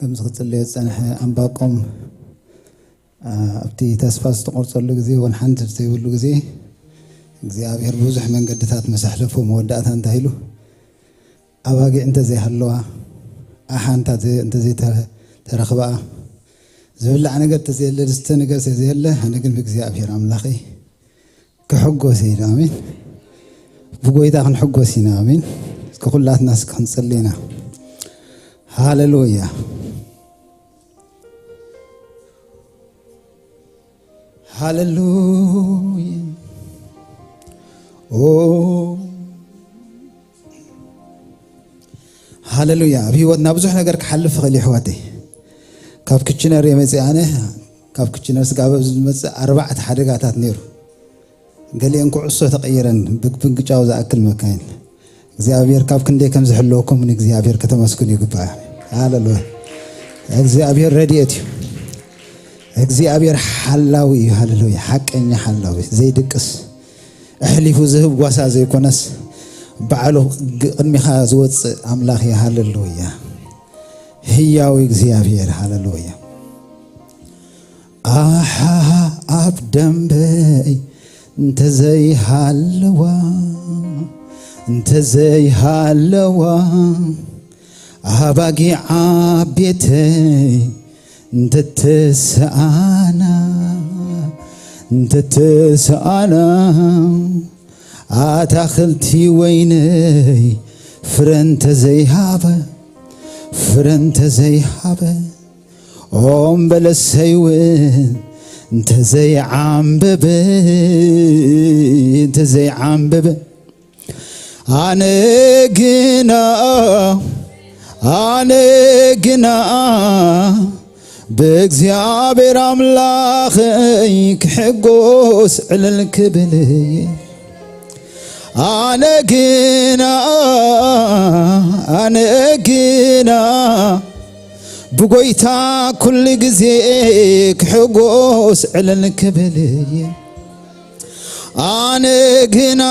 كم زغتلي صنح أنباقم أبتي تسفاس تقرصلو غزي ونحنت تيولو غزي እግዚአብሔር ብዙሕ መንገድታት መሳሕለፉ መወዳእታ እንታይሉ አባጌ እንተ ዘይ ሃለዋ አሓንታ እንተ ዘይ ተረኽባ ዝብላዕ ነገር ተዘይለ ድስተ ነገር ተዘይለ ኣነ ግን ብእግዚአብሔር ኣምላኺ ክሕጎስ ኢሉ ኣሜን ብጎይታ ክንሕጎስ ኢና ኣሜን እስከኩላትና እስከንጸልይና ሃሌሉያ ሃሌሉያ ሃሌሉያ በህይወትና ብዙሕ ነገር ክሓልፍ ኽእል ይሕወተይ ካብ ክችነር የመጽኣነ ካብ ክችነር ስጋበ ዝመጽእ 4 ሓደጋታት ነይሩ ገሊአን ኩዕሶ ተቀይረን ብግጫው ዝኣክል መካይን እግዚአብሔር ካብ ክንደይ ከም ዝሕልወኩም ንእግዚአብሔር ከተመስግኑ ይግባእ ሃሌሉያ እግዚአብሔር ረድኤት እዩ እግዚአብሔር ሓላዊ እዩ ሃሌሉያ ሓቀኛ ሓላዊ ዘይድቅስ أحلف ذهب قاسا زي كونس بعلو قدميخا زوص أملاخي هاللويا هياوي እግዚአብሔር هاللويا آها أبدم بي انت زي هالوا انت زي هالوا أباقي عبيتي انت تسعانا انت تسأنا آتاخلتي ويني فرنت زي هابا فرنت زي هابا أم بلسيوين انت زي عم ببي انت زي عم ببي أنا قنا بእግዚአብሔር አምላኽይ ክሕጎስ ዕልል ክብል ኣነ ግና ብጎይታ ኩሉ ግዜ ክሕጎስ ዕልል ክብል ኣነ ግና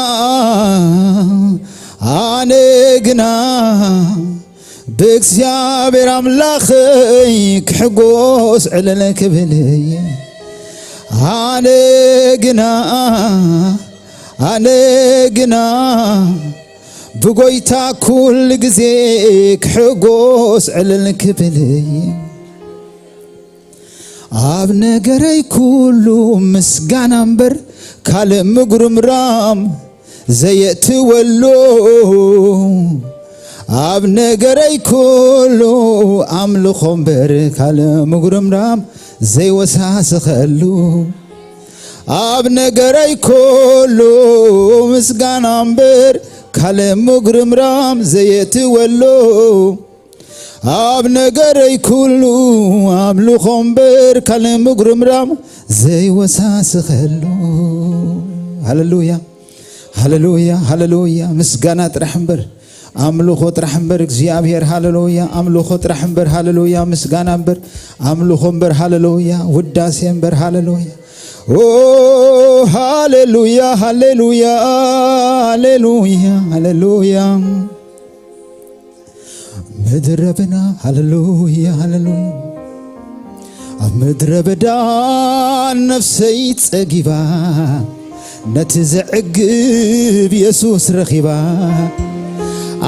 بእግዚአብሔር አምላኽይ ክሕጎስ ዕልል ክብል ኣነ ግና ብጎይታ ኩሉ ግዜ ክሕጎስ ዕልል ክብል ኣብ ነገረይ ኩሉ ምስጋና እምበር ካልእ ምጉርምራም ዘየእትወሉ ኣብ ነገረይ ኩሉ ኣምልኾ እምበር ካልእ ምጉርምራም ዘይወሳስኸሉ ኣብ ነገረይ ኩሉ ምስጋና እምበር ካልእ ምጉርምራም ዘየእትወሉ ኣብ ነገረይ ኩሉ ኣምልኾ እምበር ካልእ ምጉርምራም ዘይወሳስኸሉ ሃሌሉያ ሃሌሉያ ሃሌሉያ ምስጋና ጥራሕ እምበር አምልኮ ጥራሕ እምበር እግዚአብሔር ሃሌሉያ አምልኮ ጥራሕ እምበር ሃሌሉያ ምስጋና እምበር አምልኮ እምበር ሃሌሉያ ውዳሴ እምበር ሃሌሉያ ኦ ሃሌሉያ ሃሌሉያ ሃሌሉያ ሃሌሉያ ምድረ በዳ ሃሌሉያ ሃሌሉያ ኣብ ምድረ በዳ ነፍሰይ ፀጊባ ነቲ ዘዕግብ ኢየሱስ ረኺባ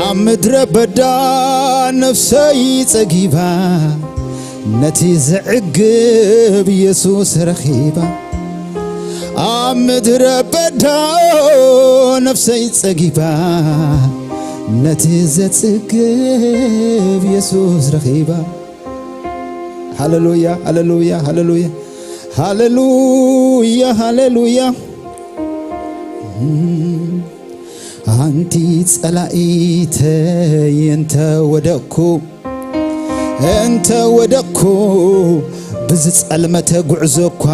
ኣብ ምድረ በዳ ነፍሰይ ፀጊባ ነቲ ዘዕግብ ኢየሱስ ረኺባ ኣብ ምድረ በዳ ነፍሰይ ፀጊባ ነቲ ዘጽግብ ኢየሱስ ረኺባ ሃሌሉያ ሃሌሉያ ሃሌሉያ ሃሌሉያ ሃሌሉያ አንቲ ጸላኢተይ እንተ ወደኩ ብዝጸልመተ ጉዕዞኳ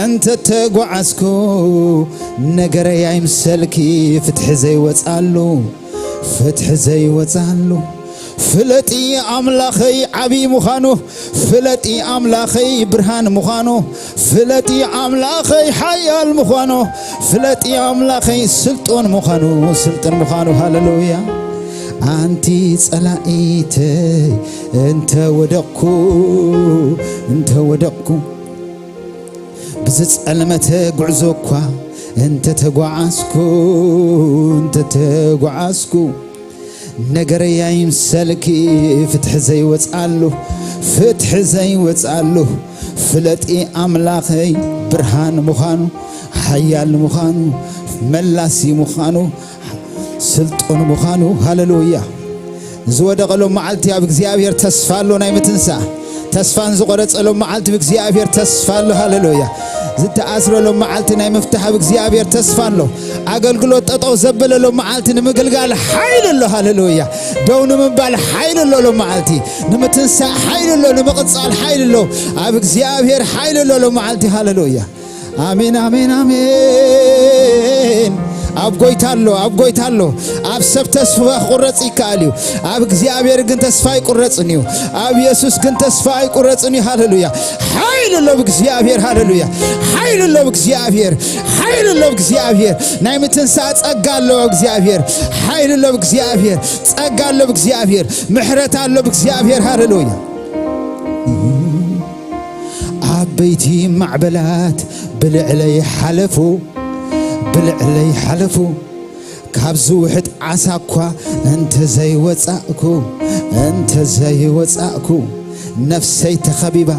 እንተ ተጓዓዝኩ ነገረይ አይምሰልኪ ፍትሕ ዘይወጻሉ ፍለጢ አምላኸይ ዓቢ ሙኻኑ ፍለጢ አምላኸይ ብርሃን ሙኻኑ ፍለጢ አምላኸይ ሓያል ሙኻኑ ፍለጢ አምላኸይ ስልጡን ሙኻኑ ሃሌሉያ أنتي صلايتي أنت ودقكو بزت ألمت قعزوكوا أنت تقعسكو نجر يايم سلكي فتح زي وصالو فلتي أملاخي برهان مخانو حيال مخانو ملاسي مخانو سلطون مخانو هاللويا زود قالوا معلتي بإግዚአብሔር تسفالو ناي متنسا تسفان زقرت قالوا معلتي بإግዚአብሔር تسفالو هاللويا زت أسرلو معلتي ناي مفتاح بإግዚአብሔር تسفالو أقلقلو تطو زبللو معلتي نمقلقال حيل الله هاللويا دون منبال حيل الله معلتي نمتنسا حيل الله نمقصال حيل الله بإግዚአብሔር حيل الله معلتي هاللويا آمين آمين آمين أب قويتالو أب سب تسفى قرص إكاليو أب እግዚአብሔር ግን ተስፋ ይቆረጽኒው أب ኢየሱስ ግን ተስፋ ይቆረጽኒ ሃሌሉያ ኃይል ለው እግዚአብሔር ሃሌሉያ ኃይል ለው እግዚአብሔር ናይ ምትንሳ ጸጋለው እግዚአብሔር ኃይል ለው እግዚአብሔር ጸጋለው እግዚአብሔር ምሕረት አለው እግዚአብሔር ሃሌሉያ አበይቲ ማዕበላት ብልዕለይ حلفو كابزو وحد عساكوا انت زي وصاكو نفسي تخبيبا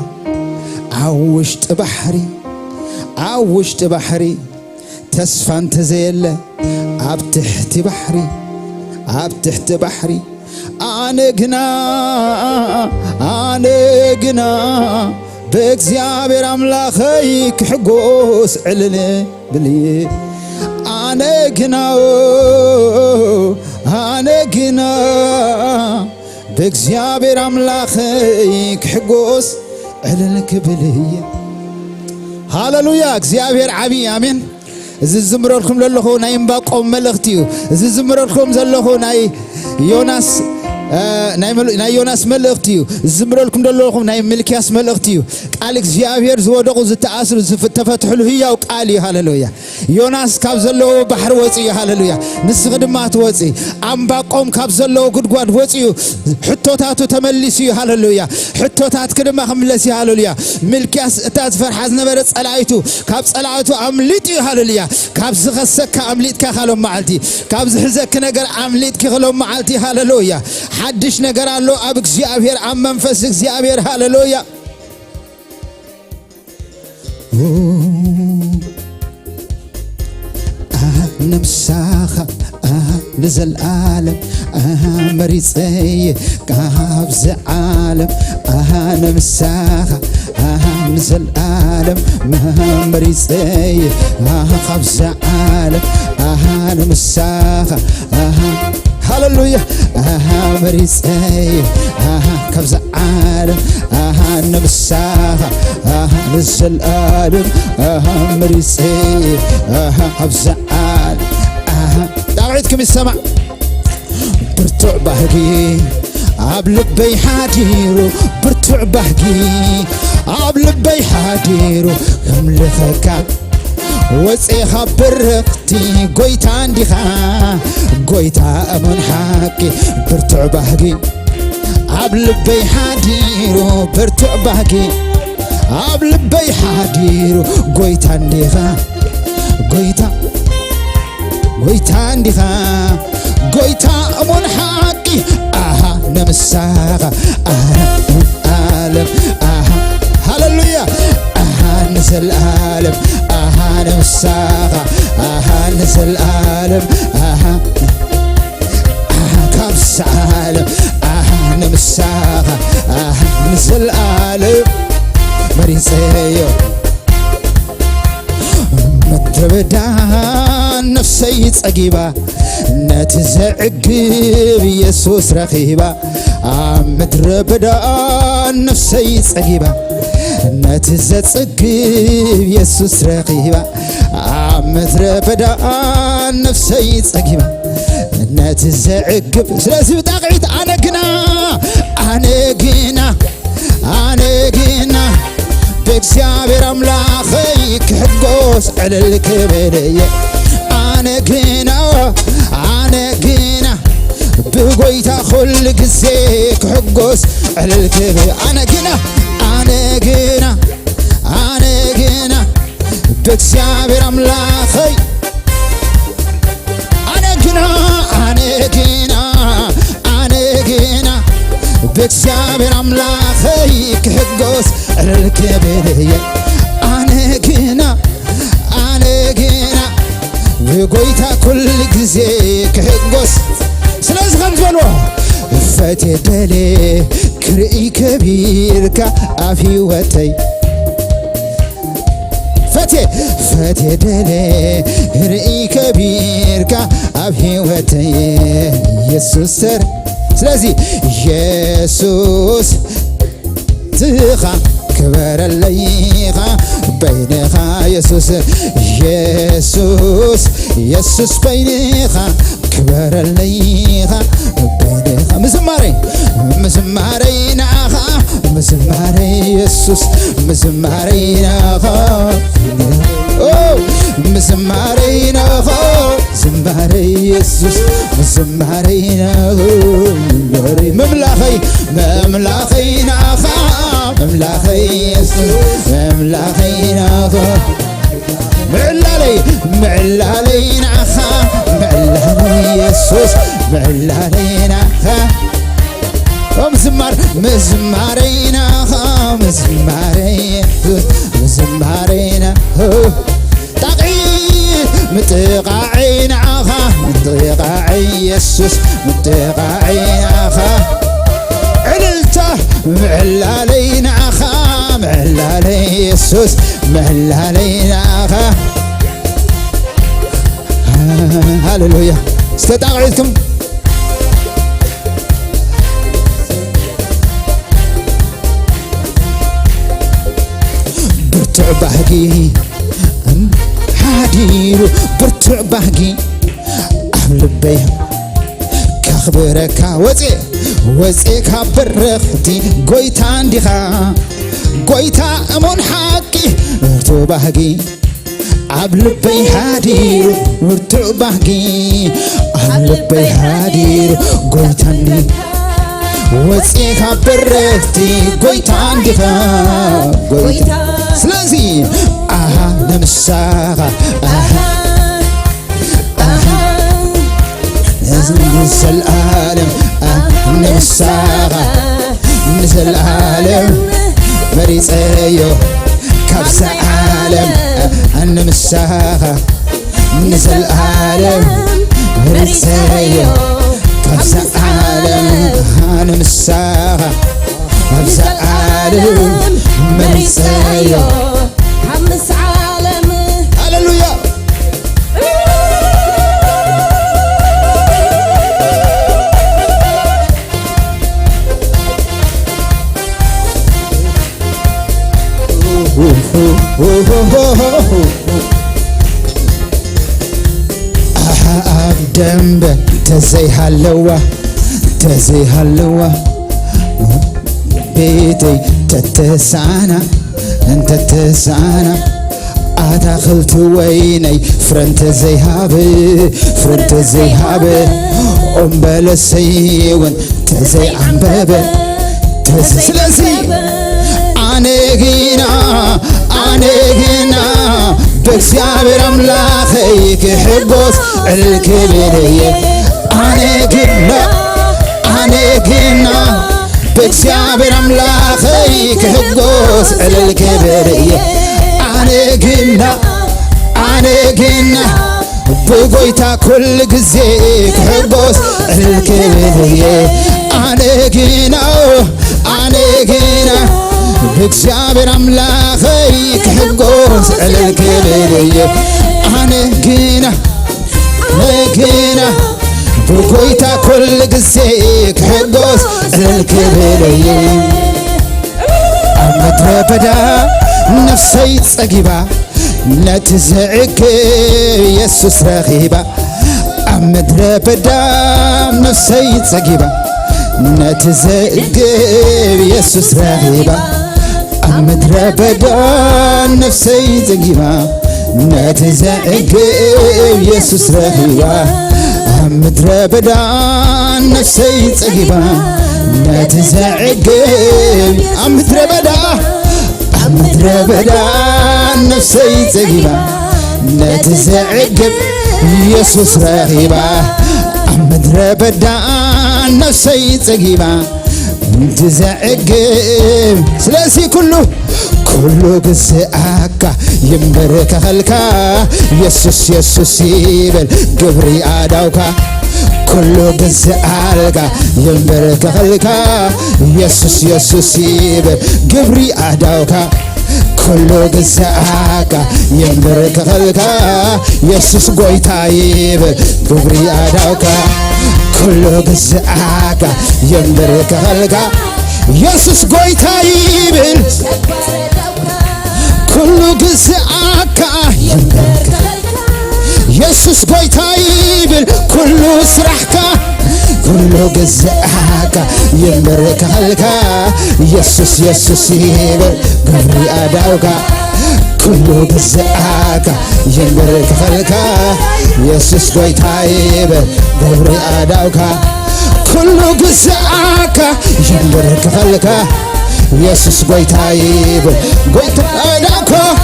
عوشت بحري تسفان تزيل عبتحت بحري أنا جنا بإግዚአብሔር أملاخي كحقوس علني بلي أنا جنا بإግዚአብሔር أملاخي كحقوس علنك بلي هاللويا እግዚአብሔር عبي آمين زمرلكم للخو ناي مباقوم ملختيو زمرلكم زلخو ناي يوناس ناي يوناس ملختيو زمرلكم دلوخم ناي ملكياس ملختيو قال እግዚአብሔር زودقو زتأسر تفتحلو هياو قالي هاللويا يوناس كاب زلو بحر وصي هاللويا نسخ دمات وصي أمباقوم كاب زلو غدغاد وصيو حتوتاتو تملسي هاللويا حتوتات كدما خملسي هاللويا ملكياس تات فرحاز نبر صلايتو كاب صلايتو امليتي هاللويا كاب زخسك امليتك خالو معلتي كاب زحزك نجر امليتك خالو معلتي هاللويا حدش نجر الله أب እግዚአብሔር أم منفس እግዚአብሔር هاللويا نمساخة نزل عالم مريضي قابز عالم نمساخة نزل عالم مريضي قابز عالم نمساخة هاللويا مريضي قابز عالم نمساخة نزل عالم مريضي قابز عالم دعوتكم السماء برتع بهجي عبلبي حاديرو برتع بهجي عبلبي حاديرو يملكك وصي خبرتي قويتا عندها قويتا أمن حقي برتع بهجي عبلبي حاديرو برتع بهجي عبلبي حاديرو قويتا عندها قويتا عندها قويتا أمون حقي نمساغة عالم هاللويا نزل عالم نمساغة نزل عالم كابس عالم نمساغة نزل عالم مريزيو متبدان نفسي تسقيبا نتزعقب يسوس رخيبا مدر بدان نفسي تسقيبا نتزعقب يسوس رخيبا مدر بدان نفسي تسقيبا نتزعقب سلاسي بتاقعيت أنا جنا بإግዚአብሔር أملاخي كحقوس على الكبرية أنا جنا بقويتا كل جزيك حقوس على الكبير أنا جنا بكسابر أملاخي أنا جنا بكسابر أملاخي كحقوس على الكبير أنا جنا بقويتا كل جزيك حقوس سلاز غنزولو فتي دلي كرئي كبيرك أفي وتي فتي دلي كرئي كبيرك أفي وتي يسوس سر سلازي يسوس تخا كبر الليخا بينخا يسوس بينخا كبر الليخا بينخا مزماري ناخا مزماري يسوس مزماري ناخا مزماري ناخا زماري يسوس مزماري ناخا مملاخي ناخا مملاخي يسوس مملاخي ناخا معلالي ناخا معلالي يسوس معلالي ناخا مزماري ناخا مزماري يسوس مزماري ناخا تقعيد متقاعي ناخا متقاعي يسوس متقاعي ناخا عللته معلالي ناخا معلالي يسوس معلالي ناخا هاللويا استطاعتكم برتع بهجي حديرو برتع بهجي أهل بيه كخبرك وزي كبرختي قويتا عندها قويتا أمون حقي برتع بهجي أهل بيه حديرو برتع بهجي أهل بيه حديرو قويتا عندي وزي كبرختي قويتا عندها قويتا سلازي نمساغا نزل العالم نمساغا نزل العالم مريض ايو كبس عالم نمساغا نزل العالم مريض ايو كبس عالم نمساغا كبس عالم مريض ايو حمس عالم هللويا دمب تزي هلوا بيتي تتسانا انت تسانا أدخلت ويني فرنت زي هابي أمبل سيون تزي عمبابي تزي أنا جينا بكسابر أملاخي كحبوس الكبيرية أنا جينا بكسابر أملاخي كحبوس الكبيرية أنا جينا بقويتا كل جزيك حبوس الكبيرية أنا جينا بكسابر أملاخي كحبوس الكبيرية أنا جينا بقويتا كل جزيك حبوس الكبيرية أمدر بدا نفسي تسقيبا نتزعك يسوس رغيبا أمدر بدا نفسي تسقيبا نتزعك يسوس رغيبا أمدر بدا نفسي تسقيبا نتزعك يسوس رغيبا مدري بدا نفسي تقيبا نتزعقم مدري بدا نفسي تقيبا نتزعقم يسوس رهيبا مدري بدا نفسي تقيبا نتزعقم سلاسي كله قساك يمبرك خلكا يسوس يبل قبري آداوكا كله قساك يمبرك خلكا يسوس يبل قبري آداوكا كله قساك يمبرك خلكا يسوس قويتا يبل قبري آداوكا كله قساك يمبرك خلكا يسوس قويتا يبل كله قساك يسوس قويتا يبل كله سرحكا كله قساك يمبرك خلكا يسوس يبل قبري آداوكا كله قساك يمبرك خلكا يسوس قويتا يبل قبري آداوكا كله قساك يمبرك خلكا يسوس قويتا يبل قويتا آداوكا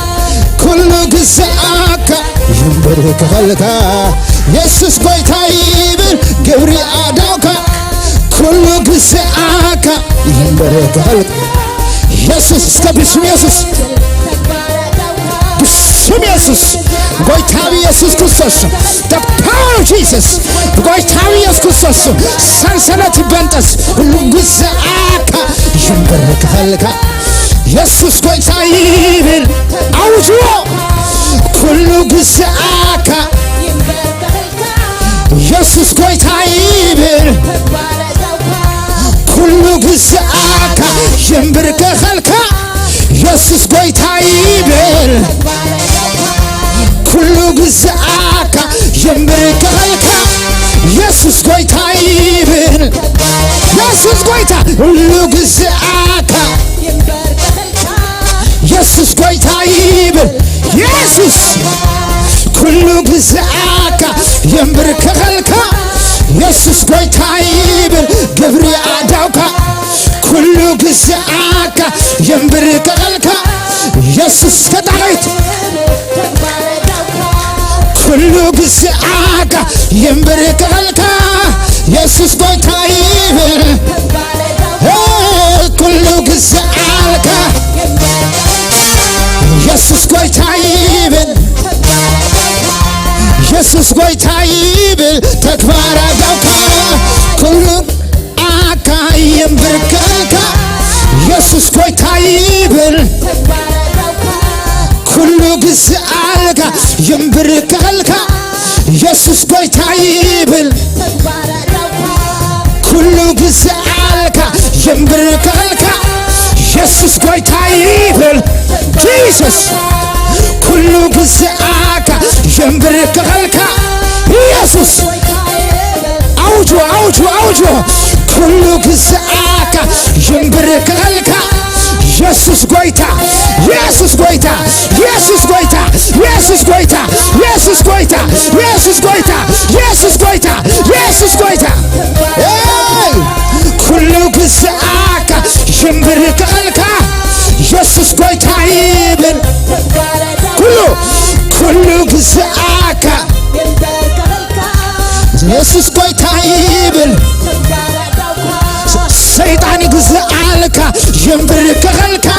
كله قساك يمبرك خلكا يسوس قويتا يبل قبري آداوكا كله قساك يمبرك خلكا يسوس باسم يسوس باسم يسوس قويتا يسوس كريستوس the power of Jesus قويتا يسوس كريستوس سنسلت بنتس كله قساك يمبرك خلكا يسوس قويتا يبل أوجو كله قساك يسوس قويتا يبل كله قساك يمبرك خلكا يسوس قويتا يبل كله قساك يمبرك خلكا يسوس قويتا يبل يسوس قويتا كله قساك يسوس قويتا يبل يسوس كله قساك يمبرك خلكا يسوس قويتا يبل قبري آداوكا كله قساك يمبرك خلكا يسوس كدعيت كله قساك يمبرك خلكا يسوس قويتا يبل كله قساك يسوس قويتا يبل يسوس قويتا يبل تكبار آداوكا كله آكا يمبرك خلكا يسوس قويتا يبل كله قساك يمبرك خلكا يسوس قويتا يبل كله قساك يمبرك خلكا يسوس قويتا يبل Jesus كله قساك يمبرك خلكا يسوس أوجو كله قساك يمبرك خلكا يسوس قويتا يسوس قويتا يسوس قويتا يسوس قويتا يسوس قويتا يسوس قويتا يسوس قويتا يسوس قويتا كله قساك يمبرك خلكا يسوس قويتا يبل كله قساك يسوس قويتا يبل سيطاني قساك يمبرك خلكا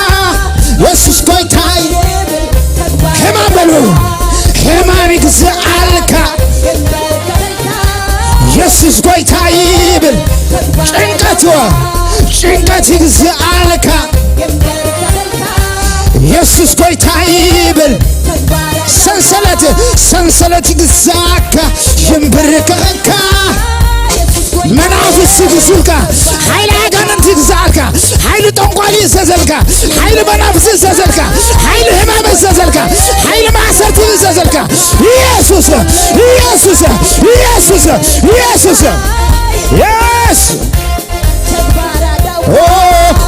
يسوس قويتا حما بلو حمامي قساك يسوس قويتا يبل شنقتي قساك يسوس قويتا يبل سنسلت قساك يمبرك خلكا منافس يقسلكا حيل عقانن تقزالكا حيل طنقالي يسزلكا حيل منافس يسزلكا حيل همام يسزلكا حيل معسر يسزلكا يسوس يسوس يسوس يسوس يس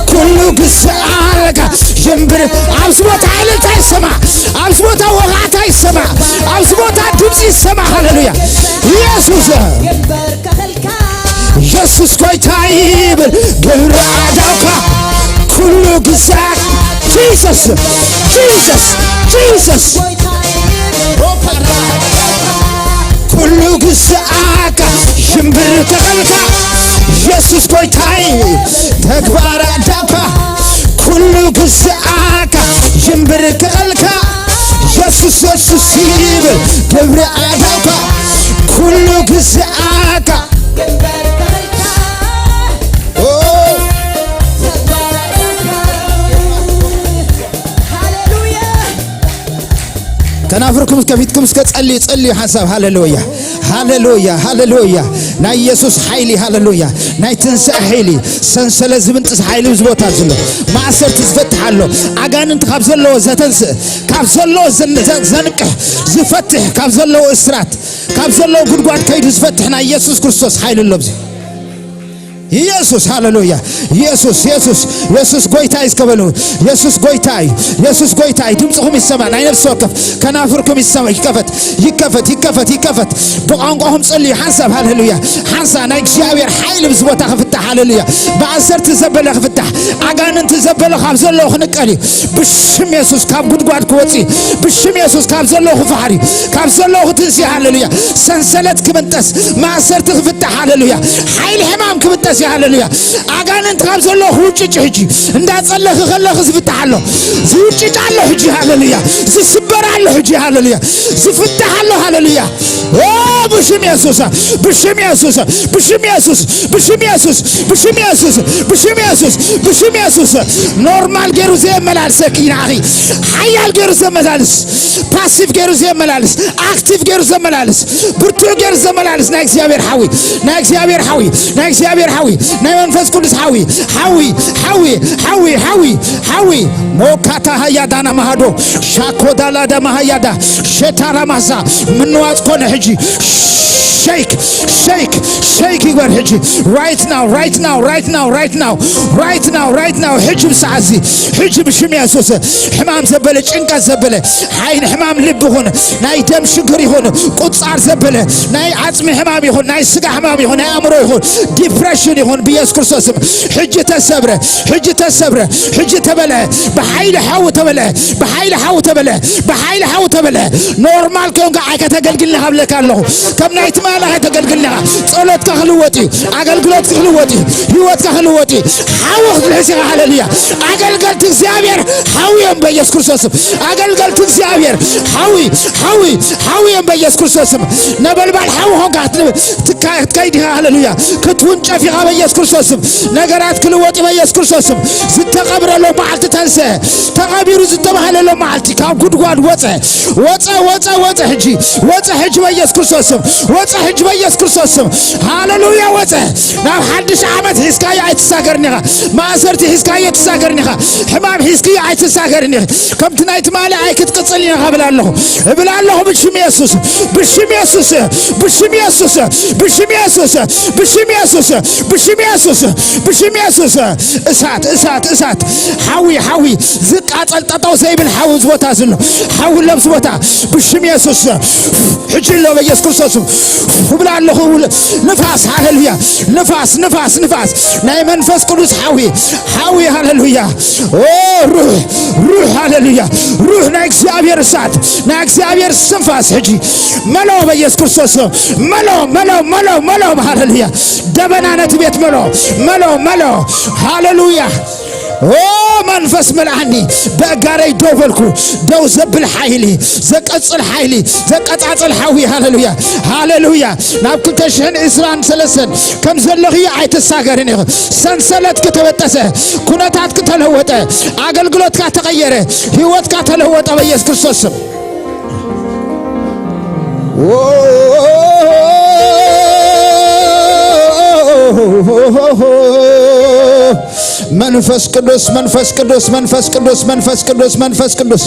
كله قسالك يمبر عبسبوت عيلت يسمع عبسبوت وغات يسمع عبسبوت دمس يسمع هللويا يسوس ጎይታይብል ግብረ አዳውካ ኩሉ ግዛት Jesus Jesus Jesus ኩሉ ግዛት ሽምብር ተቀልካ ኢየሱስ ጎይታይ ተግባር አዳውካ ኩሉ ግዛት ሽምብር ተቀልካ ኢየሱስ ኢየሱስ ይብል ግብረ አዳውካ ኩሉ ግዛት كنافركم كفيتكم تصلي حساب هاللويا هاللويا هاللويا نا يسوع حيلي هاللويا نا تنسى حيلي سنسل زبنت حيلي زبوتا زلو ما عسرت تفتح له اغاننت كابزلو زتنس كابزلو زنق زفتح كابزلو اسرات كابزلو غدغاد كيد زفتحنا يسوع كريستوس حيل اللبز ኢየሱስ ሃሌሉያ ኢየሱስ ኢየሱስ ኢየሱስ ጎይታይ እስከበሉ ኢየሱስ ጎይታይ ኢየሱስ ጎይታይ ድምጽኩም ይሰማ ናይ ነፍስ ወከፍ ከናፍርኩም ይሰማ ይከፈት ይከፈት ይከፈት ይከፈት በቋንቋኩም ጸልዩ ሐሳብ ሃሌሉያ ሐንሳ ናይ እግዚአብሔር ኃይል ብዝቦታ ከፍታ ሃሌሉያ በአሰርት ዘበለ ከፍታ አጋንንት ዘበለ ካብ ዘሎ ክንቀሊ ብሽም ኢየሱስ ካብ ጉድጓድ ክወጪ ብሽም ኢየሱስ ካብ ዘሎ ክፋሪ ካብ ዘሎ ክትንሲ ሃሌሉያ ሰንሰለት ክምንጠስ ማሰርት ከፍታ ሃሌሉያ ኃይል ሕማም ክምንጠስ هاللويا أجانن تغزله هوجي هجي እንዳጸለህ خلህ ዝፍታህ አለው ዝውጭጫለ ህጂ ሃሌሉያ ዝስበራለ ህጂ ሃሌሉያ ዝፍታህለ ሃሌሉያ ኦ ብሽም ኢየሱስ ብሽም ኢየሱስ ብሽም ኢየሱስ ብሽም ኢየሱስ ብሽም ኢየሱስ ብሽም ኢየሱስ ብሽም ኢየሱስ ኖርማል ገሩ ዘመላልስ ኪናኺ ኃያል ገሩ ዘመላልስ ፓሲቭ ገሩ ዘመላልስ አክቲቭ ገሩ ዘመላልስ ብርቱ ገሩ ዘመላልስ ናይ እግዚአብሔር ሐዊ ናይ እግዚአብሔር ሐዊ ናይ እግዚአብሔር ሐዊ ናይ መንፈስ ቅዱስ ሐዊ ሐዊ ሐዊ ሐዊ ሐዊ ሐዊ ሞካታ ሃያዳና ማሃዶ ሻኮዳላ ደማሃያዳ ሸታራ ማሳ ምንዋጽ ኮነ ህጂ shake shake shake ይወር ህጂ right now right now right now right now right now right now ህጂ ብሳዓዚ ህጂ ብሽም ኢየሱስ ሕማም ዘበለ ጭንቀት ዘበለ ኃይል ሕማም ልብ ሆነ ናይ ደም ሽግር ይሆነ ቁጻር ዘበለ ናይ አጽም ሕማም ይሆነ ናይ ስጋ ሕማም ይሆነ ናይ አእምሮ ይሆነ ዲፕሬሽን ይሆነ በኢየሱስ ክርስቶስ ህጂ ተሰብረ ህጂ ተሰብረ ህጂ ተበለ በኃይል ሐው ተበለ በኃይል ሐው ተበለ በኃይል ሐው ተበለ ኖርማል ከንጋ አከተገልግል ሀብለካለሁ ከምናይት ማላ ተገልግልና ጸሎት ከህልወቲ አገልግሎት ከህልወቲ ህይወት ከህልወቲ ሐውት ለዚህ ሃሌሉያ አገልግሎት እግዚአብሔር ሐዊም በኢየሱስ ክርስቶስ አገልግሎት እግዚአብሔር ሐዊ ሐዊ ሐዊም በኢየሱስ ክርስቶስ ነበልባል ሐው ሆጋት ትካይድ ሃሌሉያ ክትወንጨፍ በኢየሱስ ክርስቶስ ነገራት ከህልወቲ በኢየሱስ ክርስቶስ ዝተቀብረለው ማዓልት ተንሰ ተቀቢሩ ዝተባሃለለው ማዓልት ካብ ጉድጓድ ወፀ ወፀ ወፀ ወፀ ህጂ ወፀ ህጂ በኢየሱስ ክርስቶስ ወፀ ህጂ በኢየሱስ ክርስቶስ ሃሌሉያ ወፀ ናብ ሓድሽ ዓመት ሒስካይ አይተሳገርኒኻ ማሰርት ሒስካይ አይተሳገርኒኻ ሕማም ሒስካይ አይተሳገርኒኻ ከምቲ ናይት ማለ አይክትቀጽልኒኻ ብላለሁ ብሽም ኢየሱስ ብሽም ኢየሱስ ብሽም ኢየሱስ ብሽም ኢየሱስ ብሽም ኢየሱስ ብሽም ኢየሱስ ብሽም ኢየሱስ እሳት እሳት እሳት ሐዊ ሐዊ ዝቃጸል ጠጣው ዘይብል ሐው ዝቦታ ዝሎ ሐው ለብስ ቦታ ብሽም ኢየሱስ ሕጅሎ በኢየሱስ ክርስቶስ ብላለሁ ንፋስ ሃሌሉያ ንፋስ ንፋስ ንፋስ ናይ መንፈስ ቅዱስ ሐዊ ሐዊ ሃሌሉያ ኦ ሩህ ሩህ ሃሌሉያ ሩህ ናይ እግዚአብሔር እሳት ናይ እግዚአብሔር ስንፋስ ህጂ መሎ በኢየሱስ ክርስቶስ መሎ መሎ መሎ መሎ ሃሌሉያ ደበናነት ቤት መሎ መሎ መሎ ሃሌሉያ ኦ መንፈስ መልአኒ በጋራይ ዶበልኩ ደው ዘብል ኃይሊ ዘቀጽል ኃይሊ ዘቀጻጽል ሐዊ ሃሌሉያ ሃሌሉያ ናብ ክልተሽህን እስራን ሰለሰን ከም ዘለኺ አይተሳገርን ሰንሰለት ከተበጠሰ ኩነታት ከተለወጠ አገልግሎት ከተቀየረ ህይወት ከተለወጠ በኢየሱስ ክርስቶስ መንፈስ ቅዱስ መንፈስ ቅዱስ መንፈስ ቅዱስ መንፈስ ቅዱስ መንፈስ ቅዱስ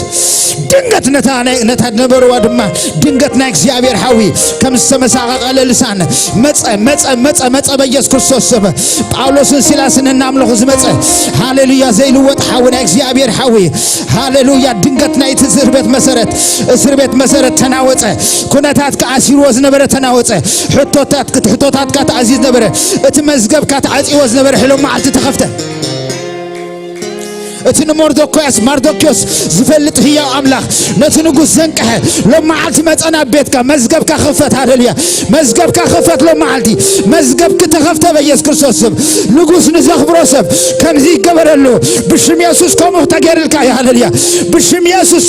ድንገት ነታነበሩ ወድማ ድንገት ናይ እግዚአብሔር ሐዊ ከም ሰመሳቀቀለ ልሳን መጸ በኢየሱስ ክርስቶስ ስም ጳውሎስን ሲላስን እናምልኹ ዝመጸ ሃሌሉያ ዘይልወጥ ሐዊ ናይ እግዚአብሔር ሐዊ ሃሌሉያ ድንገት ናይ እስር ቤት መሰረት ተናወጸ ኩነታት ከአሲር ወዝነበረ ተናወጸ ሕቶታት ከተአዚዝ ነበረ እቲ መዝገብ ከተዓጽወዝ ነበረ ሕሎ ማዓልቲ ተኸፍተ እቲ ማርዶክዮስ ዝፈልጥ ህያው አምላኽ ነቲ ንጉስ ዘንቀሐ ለማዓልቲ መጸና ቤትካ መዝገብካ ኸፈት ሃሌሉያ መዝገብካ ኸፈት ለማዓልቲ መዝገብክ ተኸፍተ በኢየሱስ ክርስቶስ ስም ንጉስ ንዘኽብሮ ሰብ ከምዚ ይገበረሉ ብሽም ኢየሱስ ከምኡ ተገይርልካ ሃሌሉያ ብሽም ኢየሱስ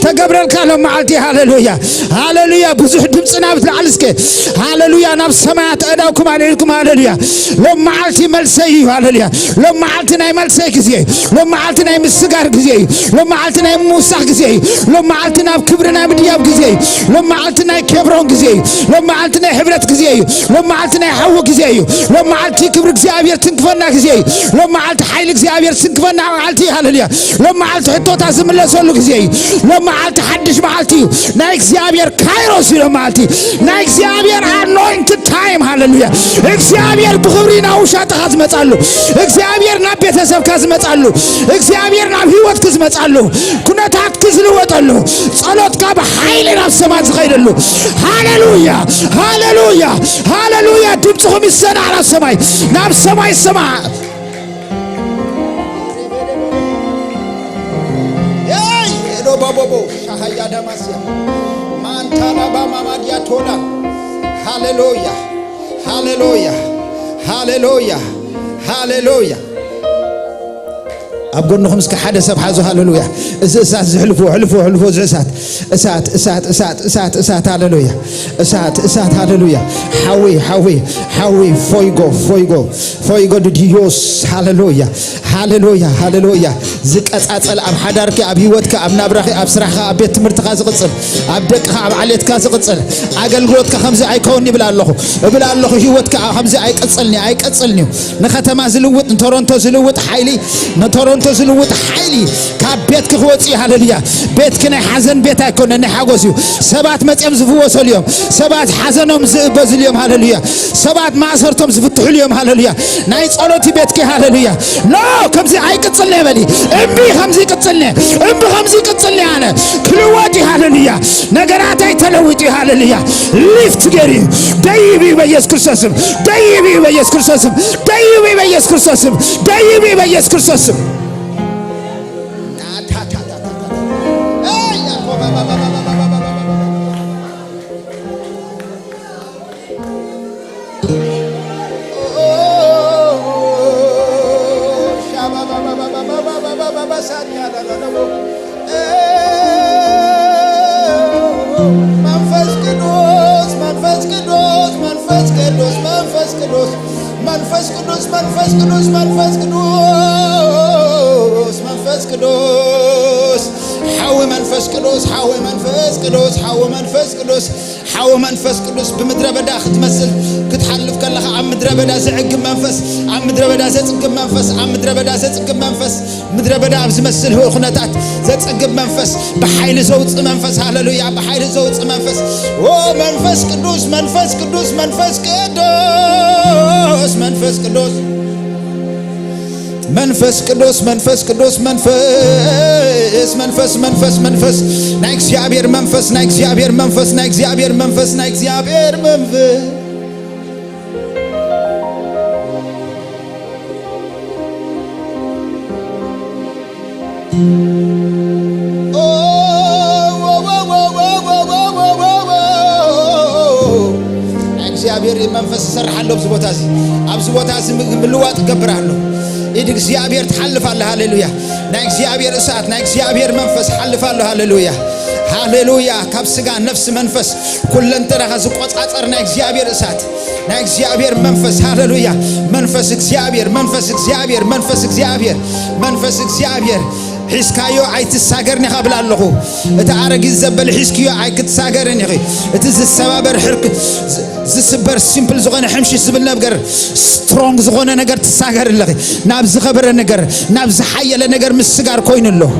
ተገብረልካ ለማዓልቲ ሃሌሉያ ሃሌሉያ ብዙሕ ድምጽና ብትላዕልስከ ሃሌሉያ ናብ ሰማያት አዳውኩም አለልኩም ሃሌሉያ ለማዓልቲ መልሰይ ሃሌሉያ ለማዓልቲ ናይ መልሰይ ጊዜ لما عالتنا يمسجار جزء لما عالتنا يموسخ جزء لما عالتنا بكبرنا بدياب جزء لما عالتنا كبرون جزء لما عالتنا حبرت جزء لما عالتنا حوق جزء لما عالتي كبر جزء تنكفنا جزء لما عالت حيل جزء تنكفنا عالتي هالليا لما عالت حتى تعزم الله سولو جزء لما عالت حدش معالتي نايك جزء كايروس لما عالتي نايك جزء anointed time هالليا جزء بخبرنا وشات خازمت علو جزء نبيت سب خازمت علو እግዚአብሔር ናብ ህይወት ክዝመጻሉ ኩነታት ክዝልወጣሉ ጸሎትካ በኃይል ናብ ሰማይ ዝኸይደሉ ሃሌሉያ ሃሌሉያ ሃሌሉያ ድምጽኩም ይሰማ ናብ ሰማይ ሰማ ያይ ሄዶ ባቦቦ ሻሃያ ደማስያ ማንታና ባማማዲያ ቶላ ሃሌሉያ ሃሌሉያ ሃሌሉያ ሃሌሉያ أبغونهم سك حدا سب حازو هاللويا إسات حلفو إسات هاللويا إسات هاللويا حوي فويغو ديوس هاللويا زك أسأل أب حدارك أب هيوتك أب نبرخ أب سرخ أب بيت مرتخا زقصل أب دقخ أب عليتك زقصل أقل قلتك خمسة أيكوني بلا الله هيوتك خمسة أيكتصلني نختم زلوت نتورنتو زلوت حيلي نتورنتو تزلوت حيلي كبيتك خوتي هالليا بيتك نحزن بيتك كنا نحجزيو سبعة متيم زفوس اليوم سبعة حزنهم زبز اليوم هالليا سبعة معصرتهم زفتح اليوم هالليا نايت صلوتي بيتك هالليا لا كم زي عيك تصلي بلي أمي خمسي كتصلي أنا كل وادي هالليا نجاراتي تلوتي هالليا ليفت جري دايبي بيس كرساسم دايبي بيس كرساسم حاو منفس قدوس بمدرة بدا ختمسل كتحلف كلها عم مدرة بدا زعق منفس عم مدرة بدا زعق منفس عم مدرة بدا زعق منفس مدرة بدا بزمسل هو خناتات زعق منفس بحيل زوج منفس هاللويا بحيل زوج منفس او منفس قدوس منفس قدوس منفس قدوس منفس قدوس منفس قدوس منفس قدوس منفس نايكس يابير منفس نايكس يابير منفس نايكس يابير منفس نايكس يابير منفس نايكس يابير منفس سرح له بزبوتازي أبزبوتازي ملوات قبرانه إيدك زيابير تحلف الله هاللويا نايك زيابير إسات نايك زيابير منفس حلف الله هاللويا هاللويا كابسجا نفس منفس كل أنت راه زقط أثر نايك زيابير إسات نايك زيابير منفس هاللويا منفس زيابير حسكايو عيت الساجرني قبل الله تعرق الزبل حسكيو عيت الساجرني إتز السبابر حرك زسبر سيمبل زغنا حمشي سبلنا بقر سترونج زغنا نجر تساجر اللغي نابز خبر نجر نابز حيا لنجر مسجار كوين الله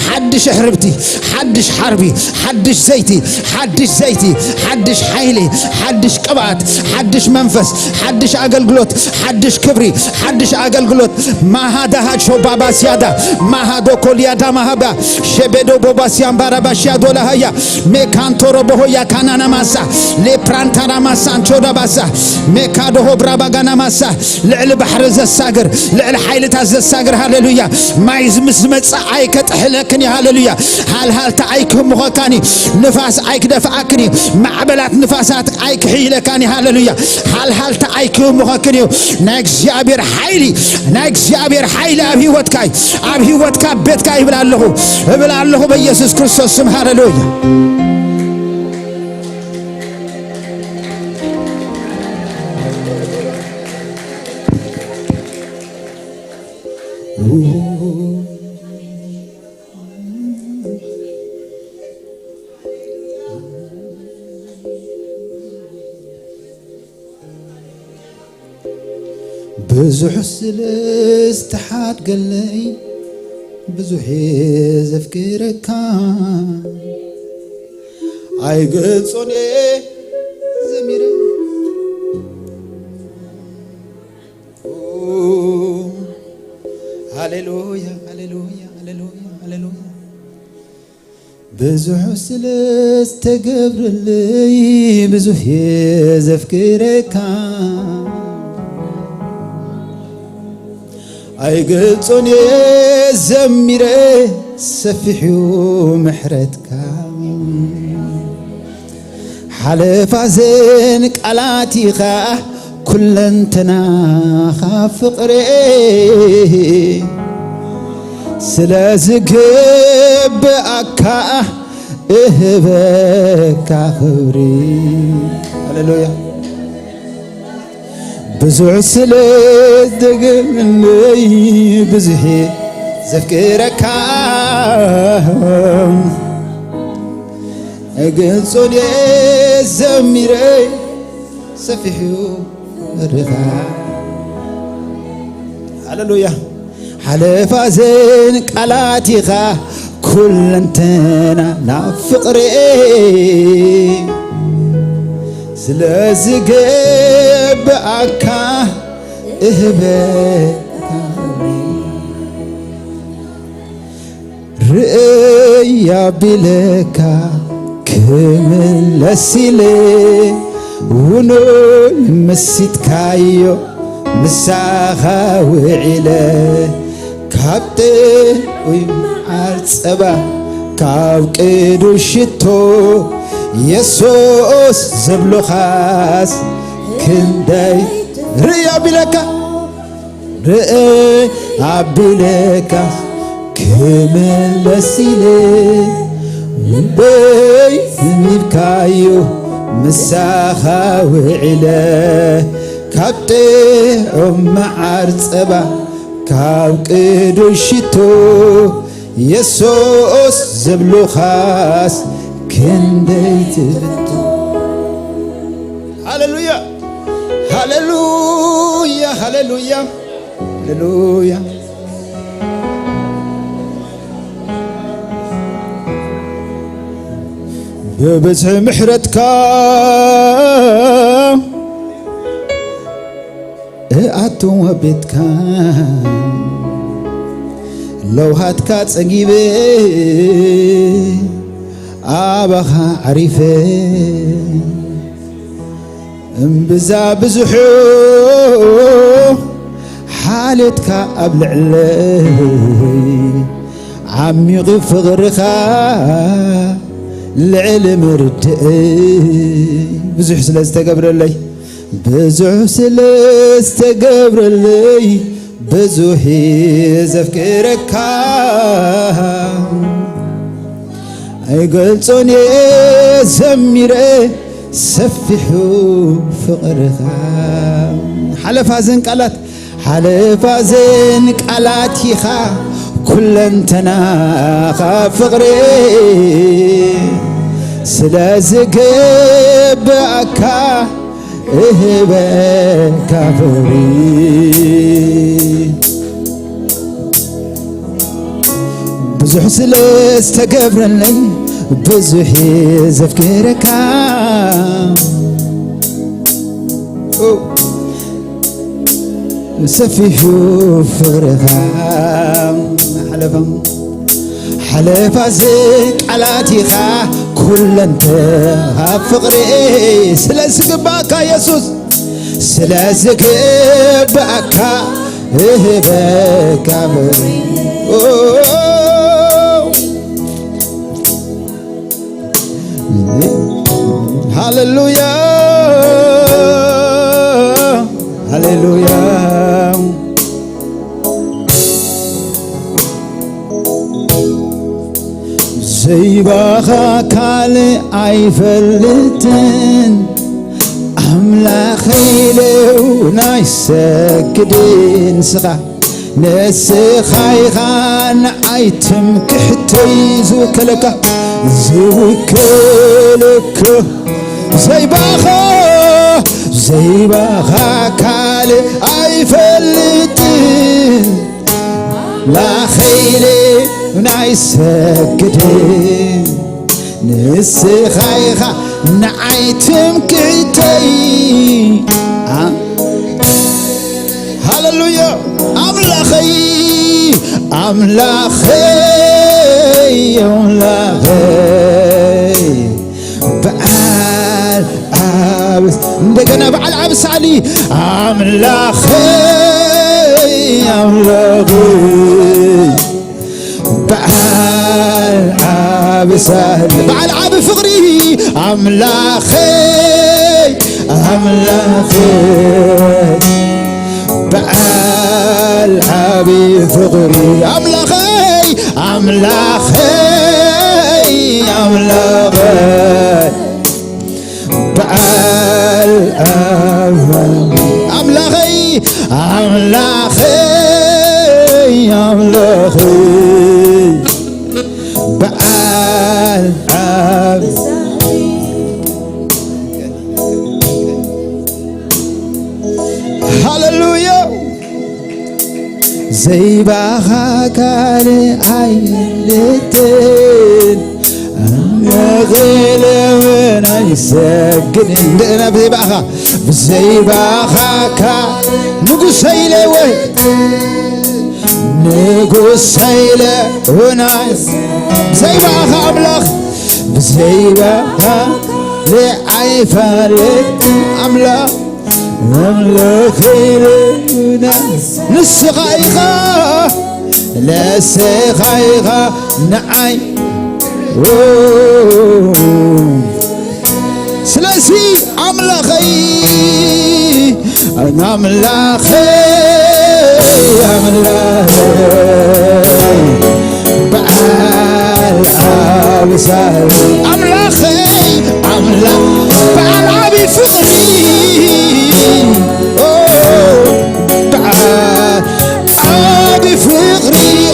حدش حربتي حدش حربي حدش زيتي حدش زيتي حدش حيلي حدش قبعت حدش منفس حدش عقل قلوت حدش كبري حدش عقل قلوت ما هذا هاد شو بابا سيادا ما هذا كل يادا ما هذا شبدو بابا سيام باربا شيادو لهيا ميكانتورو بهويا كانانا ماسا لبرانتانا ماسا انشودا باسا ميكادو هو برابا غانا ماسا لعل بحر الزساقر لعل حيلة الزساقر هاللويا ما يزمس متص عايك تحلكني هاللويا هال تعايك مغاكاني نفاس عايك دفعكني معبلات نفاسات عايك حيلكاني هاللويا هال تعايك مغاكني ناكس جابير حيلي ناكس جابير حيلي أبي واتكاي بيتكاي بلا الله بيسوس كريستوس هاللويا بزح استحاد قلي بزح زفكرك اي قصوني زميري هاليلويا هاليلويا هاليلويا هاليلويا بزح استقبر لي بزح زفكرك اي قلتوني زميري سفحيو محرتك حلف عزينك علاتيخا كل انتنا خافقري سلازقب اكا اهبك خبري هللويا بزع سلز دقمني بزحي زفكرك قلصوني زميري سفحيو رفع هللويا حلف عزين قلاتيخا كل انتنا نافقري سلازقب أكا إهبك رأي بلكا كمل لسيلي ونول مسيت كايو مساخا وعيلة كابتن ويمعار صبا كاب قدو شتو يسوس زبلو خاس كنداي ريا بلكا كمل لسيلي بي ميركايو مساخا وعلا كابتي معار صبا كاب قدو شتو يسوس زبلو خاس كنديت هللويا هللويا هللويا هللويا ببزح محرتك أتو بيتك لو هاتك تسقيبي أبخا عريفة انبزا بزحو حالتك أبلع لي عمي غف غرخا العلم ردئي بزح سلاستقبر لي بزح سلاستقبر لي بزحي زفكرك اي قلتوني زميري سفحو فقرها حلف هزن قالات يخا كل انتنا فقري سلازق بأكا بكافري بزح سلس تقبرن لي بزحي زفكرك سفي شوف فرخام حلفا زك على تيخا كل انت فقري سلازق باكا يسوس سلازق باكا باكا هاللويا هاللويا زي باخا كالي عيفلتن أملا خيلو نايسكدين سخا نسخايخان عيتم كحتي زوكلك زوكلك زي باخا كالي عيفلتن لا خيلي نايسكدين نسخايخا نعيتم كحتي هاللويا أملاخي بعال عابس دقنا بعال عابس علي أملاخي بعال عابس بعال عاب فقري أملاخي بعال عابي فقري أملاخي بعال أملاخي بعال عابي هاللويا زي باخا كالي عيلتين أنا غيلي وين يسجن دقنا زي باخا كالي نقص هيلي وين نقص هيلي ونايس زي باخا أملاخ زي باخا لعيفالت أملاخ خيرنا نسخايخا لا سخايخا نعي سلاسي أملاخي أنا أملاخي بعال عابسال أملاخي بعال عابي فقري عابي فقري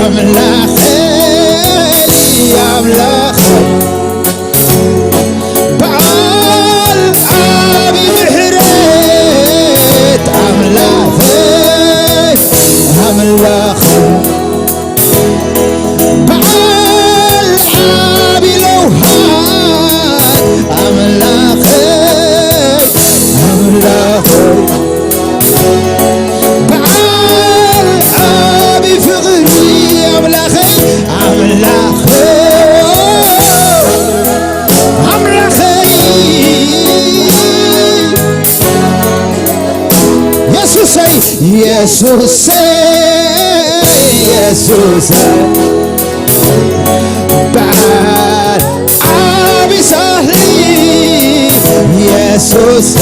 أملاخي بعال عابي محريت أملاخي بعال عابي لوهات أملاخي بعال عابي فقري أملاخي يسوس بعال عابي سهلي يسوس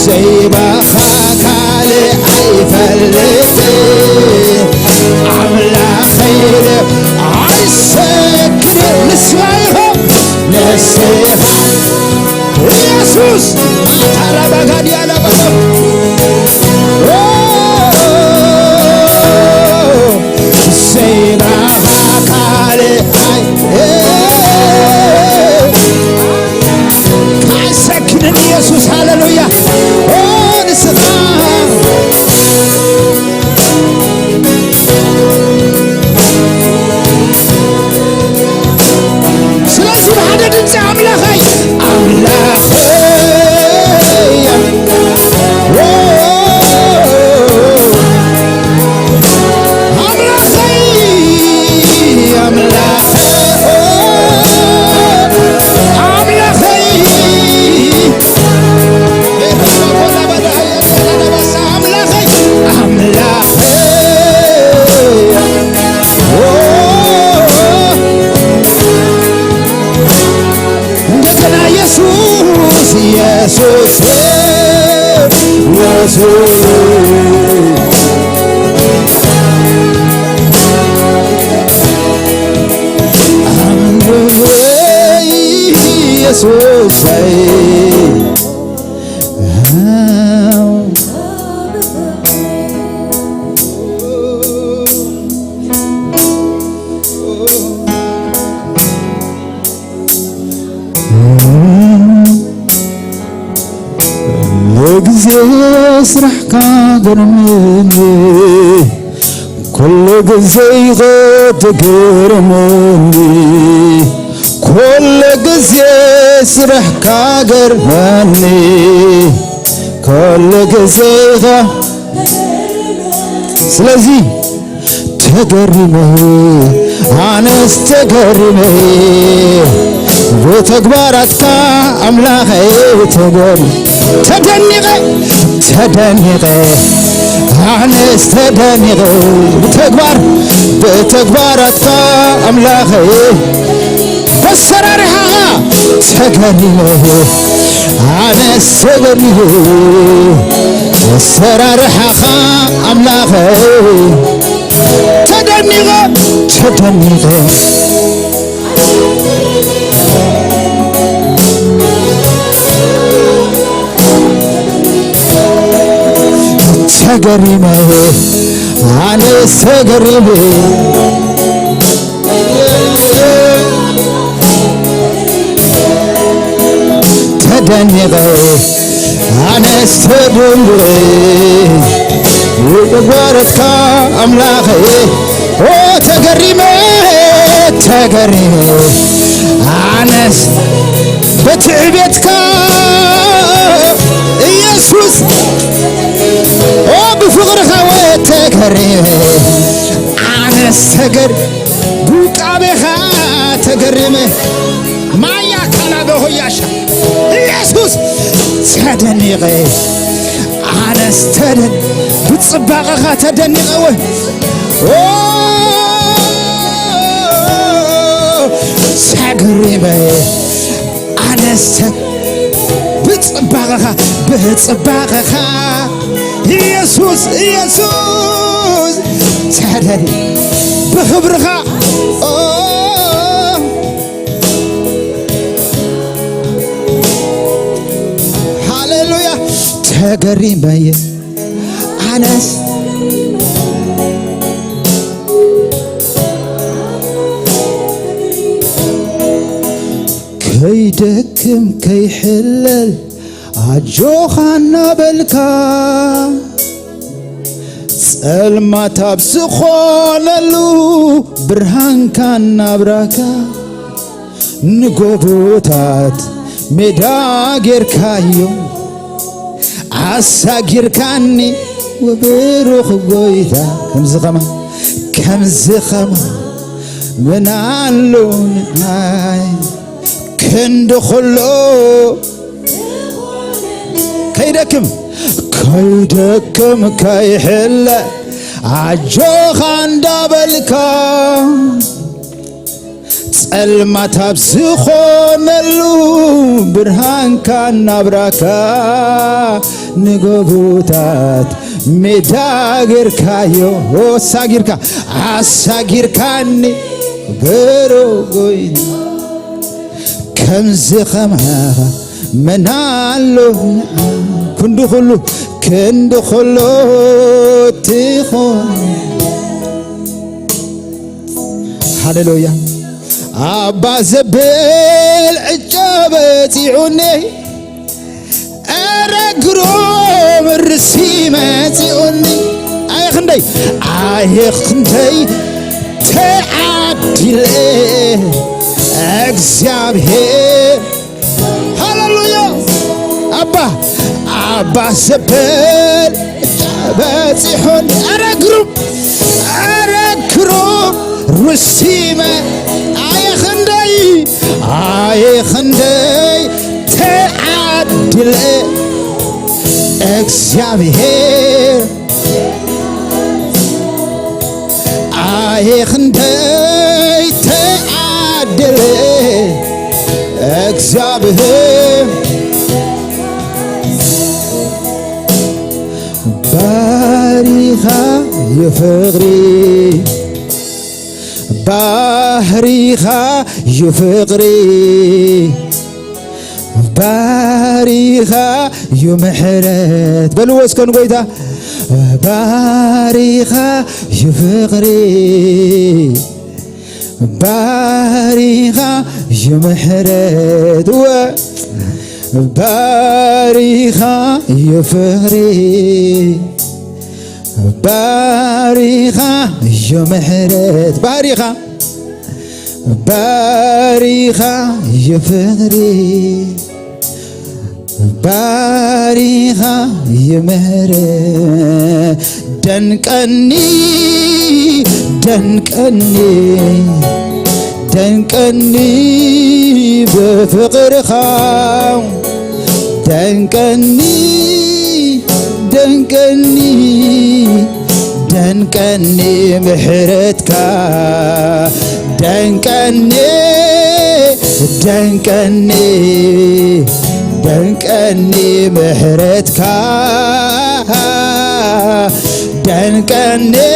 زي باخا كالي عيفلتي عملا خير عيسكري نسمعهم نسيها يسوس على بغد يا لبغد سرحك قرمني كل جزي تقرمني كل جزي سرحك قرمني كل جزي سلازي تقرمي أنس تقرمي بتكبرتك أملاخي تقرمي تدنيغي أنس تدنيغي بتكبرتك أملاخي بسرارها تقرمي أنس تقرمي بسرارها أملاخي تدنيغي تقريمه أنا تقريمه تدنيغه أنا تدنيغه وبارك أملاخه تقريمه أنا بتعبتك يسوس بفقرك وتقريمه أنا سقر بقابها تقريمه ما يكن به يشاء يسوس تدنيغه أنا استدن بتصبغها تدنيغه سقريمه أنا بتصبغها يسوس تهدني بخبرها هاليلويا تقريبا أنس كيدكم كيحلل عجوخنا بالكا سلما تابسخوللو برهان كان نبراكا نقوبوتات مداغير كايو عساغير كاني وبروخ قويتا كم زخما منالون كندخلو كيدكم كيحل عجوخان دابلكا تسألما تابسخونلو برهان كان نبراكا نقبوتات مداغير كايو ساغيركا عساغيركاني بروغوين كنزي خمها منالو كندو خلو تيخون هاليلويا أبا زبيل عجابتي عني أرقروم الرسيمتي عني أي خندي تعدي ليه أكزابهي هاليلويا أبا زبيل عجابتي عني أرقروم رسيمة أي خندي تعدل እግዚአብሔር أي خندي تعدل እግዚአብሔር ባሪኻ يفغري ባህሪኻ يفغري ባሪኻ يمحرت بلوس كن قويتا ባሪኻ يفغري ባሪኻ يمحرت باريخا يفري باريخا يمحرت باريخا باريخا يفري باريخا يمحرت دنكني دنكني دنكني بفقرخا دنكني دنكني دنكني محرتكا دنكني دنكني دنكني محرتكا دنكني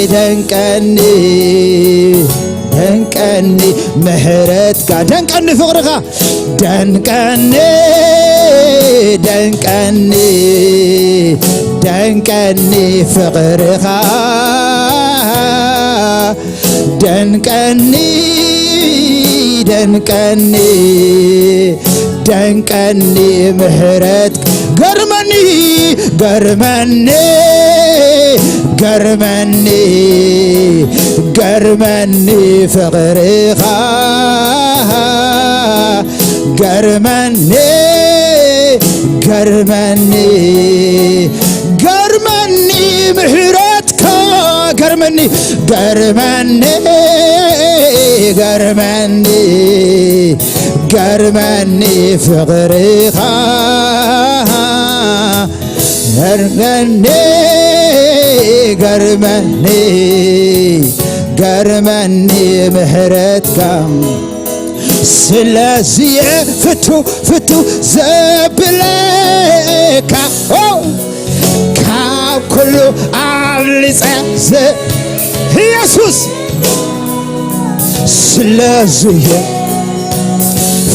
دنكني دنكني محرتكا دنكني فقرخا دنكني دنكني دنكني فقرخا دنكني دنكني دنكني محرتك قرمني قرمني قرمني قرمني فقرخا قرمني قرمني قرمني محرتك قرمني قرمني قرمني قرمني فقرخا قرمني قرمني قرمني محرتك سلازي فتو فتو زبلك كاب كله عبلس يسوس سلازي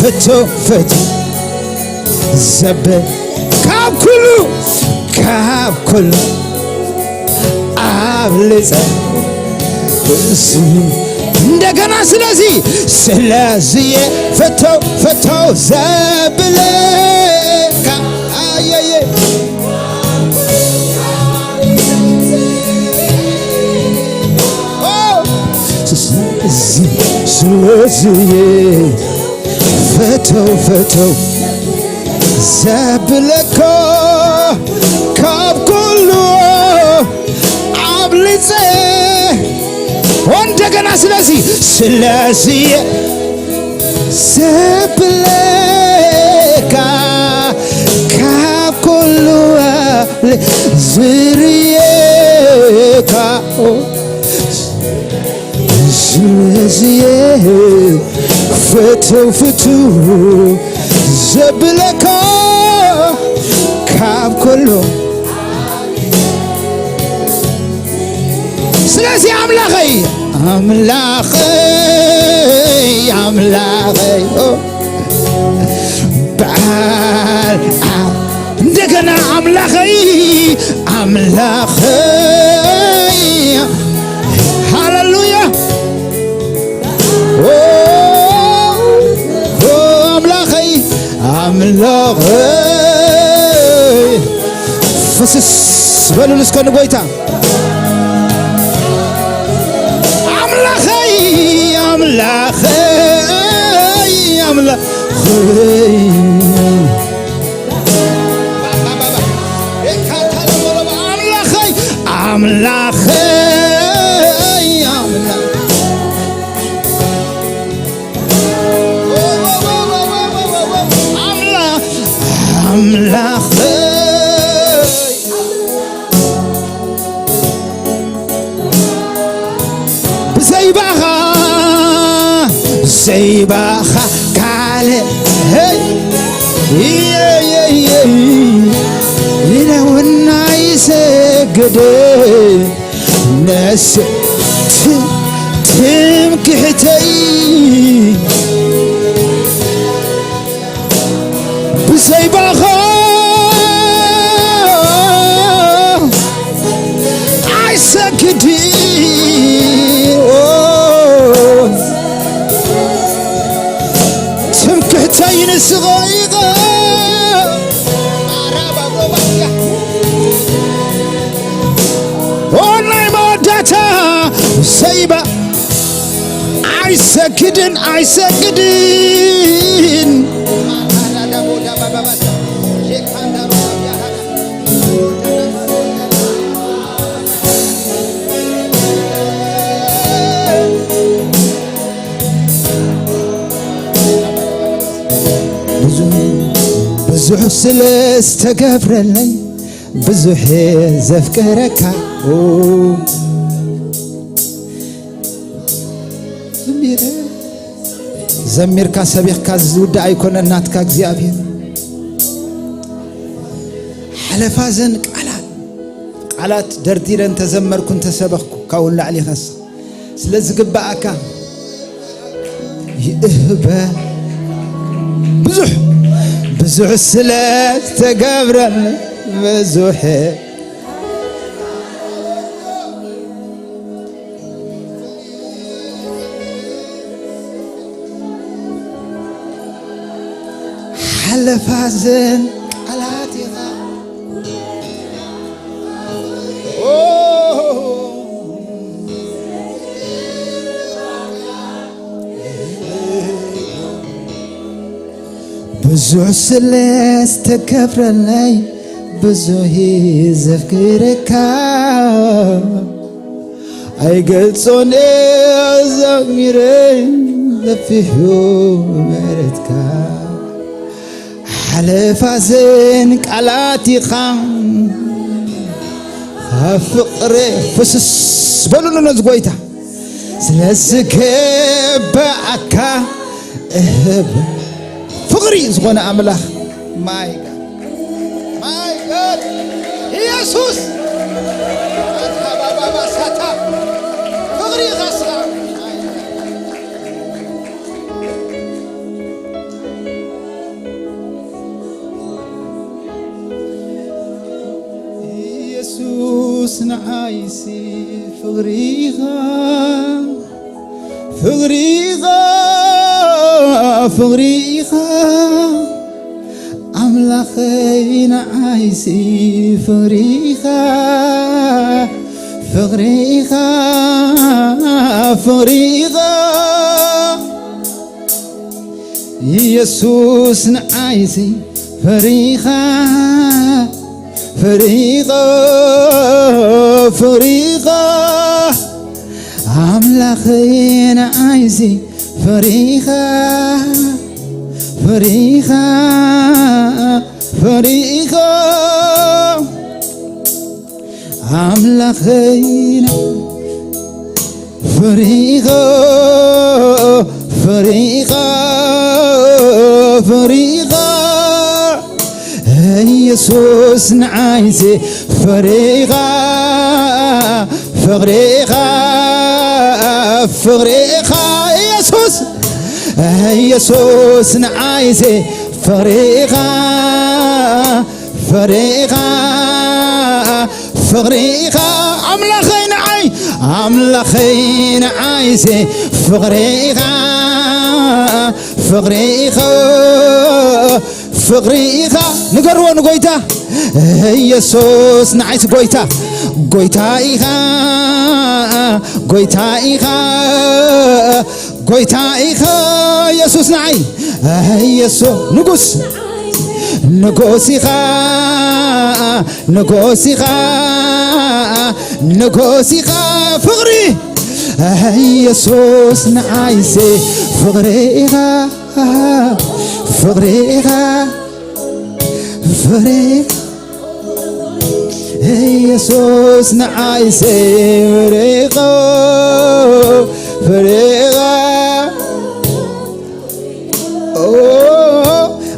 فتو فتو زبل كاب كله عبلس እንደገና ስለዚህ ፈተው ዘብለካ አየየ ስለዚህ ፈተው ዘብለካ ካብ ኩሉ አብልጸ እንደገና ስለዚህ ዘብለካ ካብ ኩሉ ዝርየካ ስለዚህ ፈተው ዘብለካ ካብ ኩሉ ስለዚህ አምላኸይ በዓል እንደገና አምላኸይ ሃሌሉያ አምላኸይ ፍስስ በሉን እስከ ንጎይታ زيباخا كالي لو الناس قد ناس تمكحتي بزيباخا عيسكدي تمكحتي نسغي سيبا عيسكدن بزح سلست قبرلي بزح زفكرك زمير كاسبيخ كازود أيكون الناتك أجزابين حلفازن قالات درديرن تزمر كنت سبخ كون علي خاص سلازق بأكا يهبا بزح السلاس تقابرن بزح حلفازن قالاتها بزح السلاس تكبرلي بزوهي زفكرك أي قلصوني زميرين لفيهو مرتك حلفازن قالاتي خان فقري فسس بلو نزغويتا سلسك باكا فقري زغنا املاح ماي جاد يسوس بابا ساتا فقري غسلا يسوس نعايسي فغريغا أملاخي نعايسي فغريغا يسوس نعايسي فريغا أملاخي نعايسي فريغا أملاخي فريغا يسوس نعايسي فريغا يسوس نعايسي فريغا أملاخي نعايسي فريغا نقروا نقويتا يسوس نعيس قويتا إيخا يسوس نعي يسوس نقوسيخا فغري يسوس نعيسي فغريغا يسوس نعايسي فريغا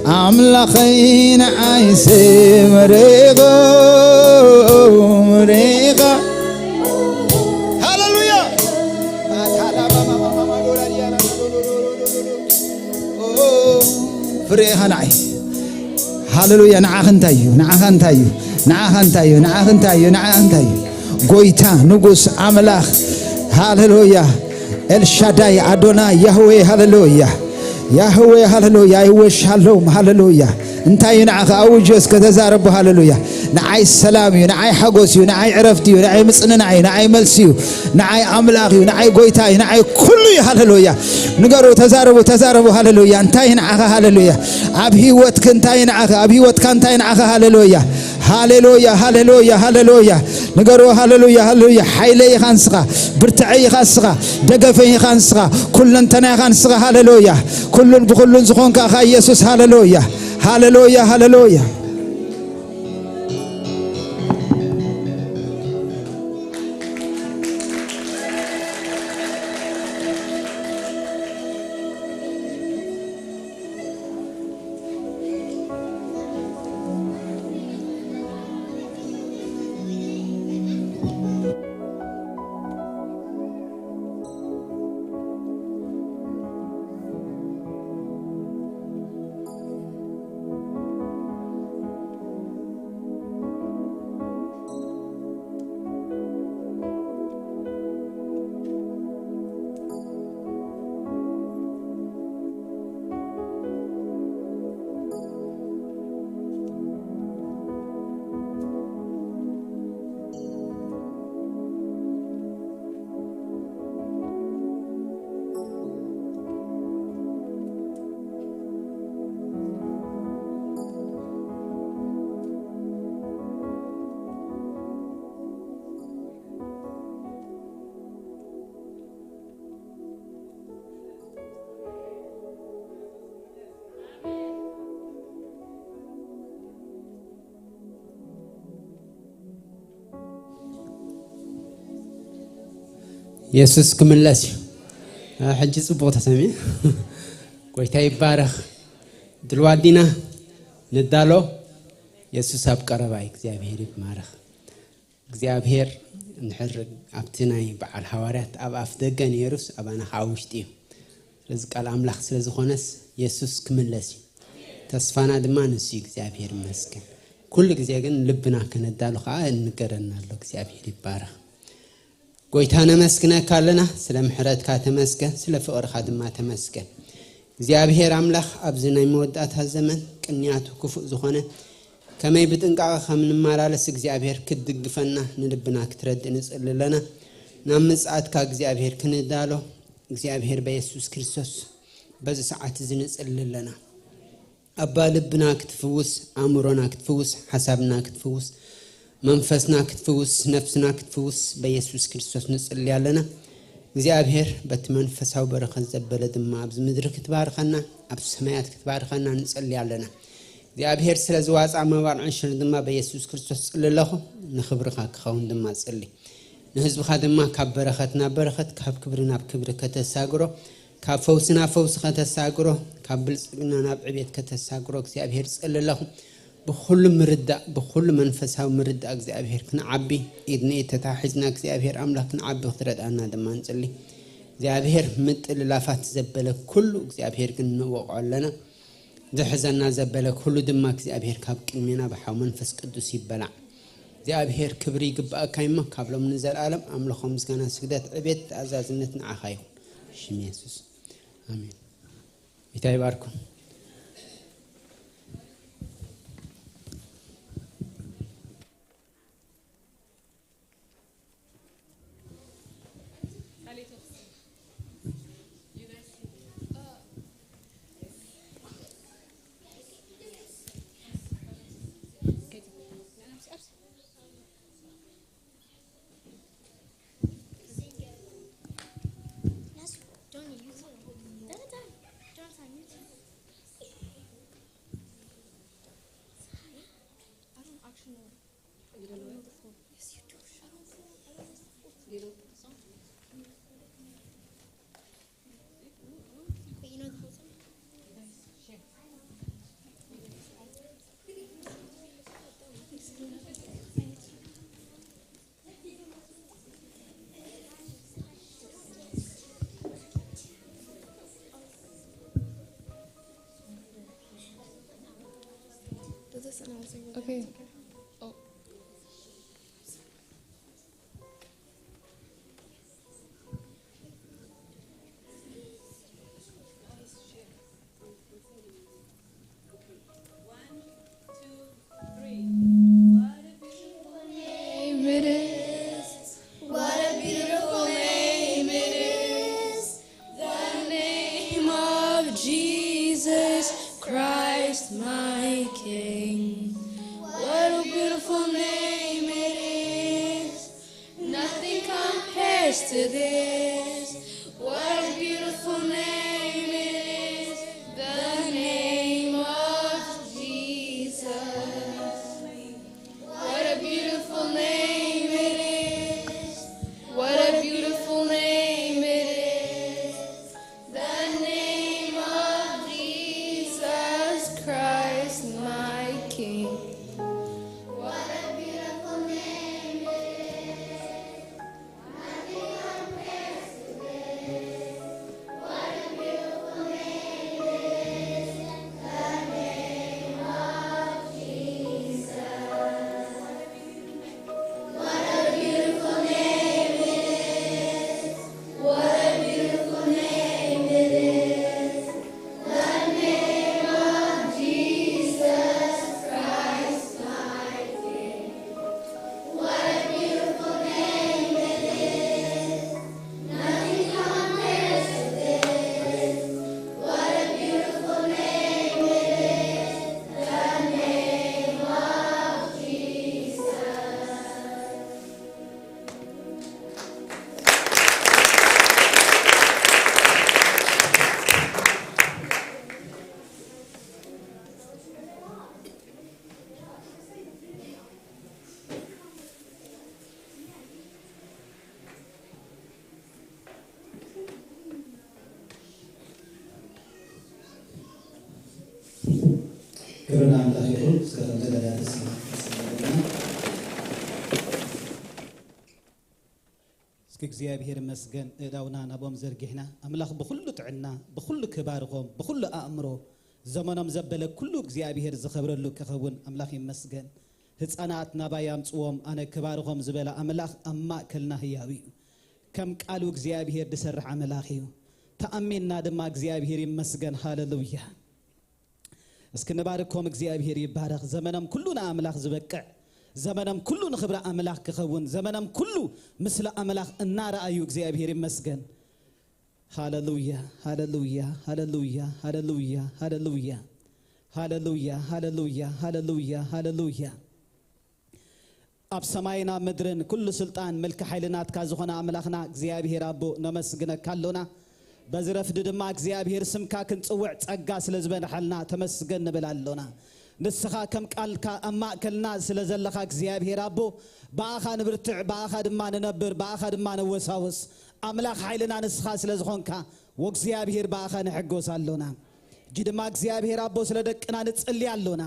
أملاخي نعايسي مريغا هاللويا فريغا نعي هاللويا نعاخنتايو قويتا نقص أملاخ هاللويا الشاداي أدوناي يهوي هاللويا يهوي هاللويا يوش هاللوم هاللويا انتاي نعخ أوجس كتزارب هاللويا نعي السلام نعي حقوسي نعي عرفتي نعي مصننعي نعي ملسيو نعي أملاقي نعي قويتاي نعي كله هاللويا نقرأ تزاربوا هاللويا انتاي نعخ هاللويا أبهي واتك انتاي نعخ أبهي واتك انتاي نعخ هاللويا هاللويا هاللويا هاللويا نقرأ هاللويا هاللويا حيلي خانسقة برتعي خانسقة دقفي خانسقة كلن تنا خانسقة هاللويا كلن بكلن زخونك أخا يسوس هاللويا هاللويا هاللويا يسوس كملاسي حج صبوت سامي قويتاي بارخ دلوادينا ندالو يسوس اب قرباي እግዚአብሔር ይማረክ እግዚአብሔር እንحرግ አብትናይ በዓል ሐዋርያት አብ አፍደገን የሩስ አባና ሐውሽቲ ስለዚህ ቃል አምላክ ስለዝኾነስ ኢየሱስ ክምለሲ ተስፋና ድማንስ እግዚአብሔር ይመስገን ኩል ጊዜ ግን ልብና ከነዳሉ ካ እንገረናለሁ እግዚአብሔር ይባረክ ጎይታና መስግና ካለና ስለ ምሕረት ካተመስገን ስለ ፍቅር ካድማ ተመስገን እግዚአብሔር አምላክ አብዝናይ መወዳት ዘመን ቅንያቱ ክፉ ዝኾነ ከመይ ብጥንቃቀ ከምንማራለስ እግዚአብሔር ክድግፈና ንልብና ክትረድ እንጽልለና ናምጽአት ከእግዚአብሔር ክንዳሎ እግዚአብሔር በኢየሱስ ክርስቶስ በዚህ ሰዓት ዝንጽልለና አባ ልብና ክትፍውስ አእምሮና ክትፍውስ ሐሳብና ክትፍውስ መንፈስና ክትፍውስ ነፍስና ክትፍውስ በኢየሱስ ክርስቶስ ንጽልያለና እግዚአብሔር በትመንፈሳው በረከት ዘበለ ድማ አብዝ ምድር ክትባርከና አብ ሰማያት ክትባርከና ንጽልያለና እግዚአብሔር ስለዝዋጻ መባርዕን ሽር ድማ በኢየሱስ ክርስቶስ ጽልለኹ ንኽብርኻ ክኸውን ድማ ጽሊ ንህዝብኻ ድማ ካብ በረከትና በረከት ካብ ክብርና ክብር ከተሳግሮ ካብ ፈውስና ፈውስ ከተሳግሮ ካብ ብልጽግና ናብ ዕቤት ከተሳግሮ እግዚአብሔር ጽልለኹ بكل مردا بكل منفسها مردا እግዚአብሔር ክንዓቢ ኢድኔ ተታሕዝና እግዚአብሔር አምላክ ክንዓቢ ክትረዳና ደማን ጽሊ እግዚአብሔር ምጥል ላፋት ዘበለ ኩሉ እግዚአብሔር ግን ወቀለና ዘሕዘና ዘበለ ኩሉ ድማ እግዚአብሔር ካብ ቅድሜና በሐው መንፈስ ቅዱስ ይበላዕ እግዚአብሔር ክብሪ ይግባእ ካይማ ካብሎም ንዘላለም አምልኾም ምስጋና ስግደት ዕቤት አዛዝነት ንዓኻ ይሁን ሽም ኢየሱስ አሜን ይታይ ባርኩ Okay. Oh. One, two, three. One. Christ it is. What a beautiful name it is, the name of Jesus. What a beautiful name it is. What a beautiful name it is, the name of Jesus Christ, my King. What a beautiful name it is. Nothing compares to this. What a beautiful name it is, the name of Jesus. What a beautiful name it is. What a beautiful name it is, the name of Jesus Christ, my King. What a beautiful name it is. Nothing compares to this. What a beautiful name it is, the name of Jesus. كرنا عند أخيهم سكرنا لنا اسمه اسكي እግዚአብሔር መስገን እዳውና ናቦም ዘርጊሕና አምላኽ በኩሉ ጥዕና በኩሉ ክባርኾም በኩሉ አእምሮ ዘመኖም ዘበለ ኩሉ እግዚአብሔር ዝኸብረሉ ከኸውን አምላኽ ይመስገን ህፃናት ናባያም ጽዎም አነ ክባርኾም ዝበለ አምላኽ አማከልና ህያዊ ከም ቃሉ እግዚአብሔር ድሰርሕ አምላኽ እዩ ተአሚንና ድማ እግዚአብሔር ይመስገን ሃሌሉያ እስኪ ነባርኮም እግዚአብሔር ይባረክ ዘመናም ኩሉና አምላኽ ዝበቅዕ ዘመናም ኩሉ ንኽብራ አምላኽ ክኸውን ዘመናም ኩሉ ምስለ አምላኽ እናረአዩ እግዚአብሔር ይመስገን ሃሌሉያ ሃሌሉያ ሃሌሉያ ሃሌሉያ ሃሌሉያ ሃሌሉያ ሃሌሉያ ሃሌሉያ ሃሌሉያ አብ ሰማይና ምድርን ኩሉ ስልጣን መልክ ኃይልናትካ ዝኾነ አምላኽና እግዚአብሔር አቦ ነመስግነካ አለና በዝረፍድ ድማ እግዚአብሔር ስምካ ክንጽውዕ ጸጋ ስለዝበንሐልና ተመስገን ንብላለና ንስኻ ከም ቃልካ አማከልና ስለዘለኻ እግዚአብሔር አቦ ባኻ ንብርትዕ ባኻ ድማ ንነብር ባኻ ድማ ንወሳወስ አምላኽ ኃይልና ንስኻ ስለዝኾንካ ወእግዚአብሔር ባኻ ንሕጎስ አለና ጅድማ እግዚአብሔር አቦ ስለደቅና ንጽልይ አለና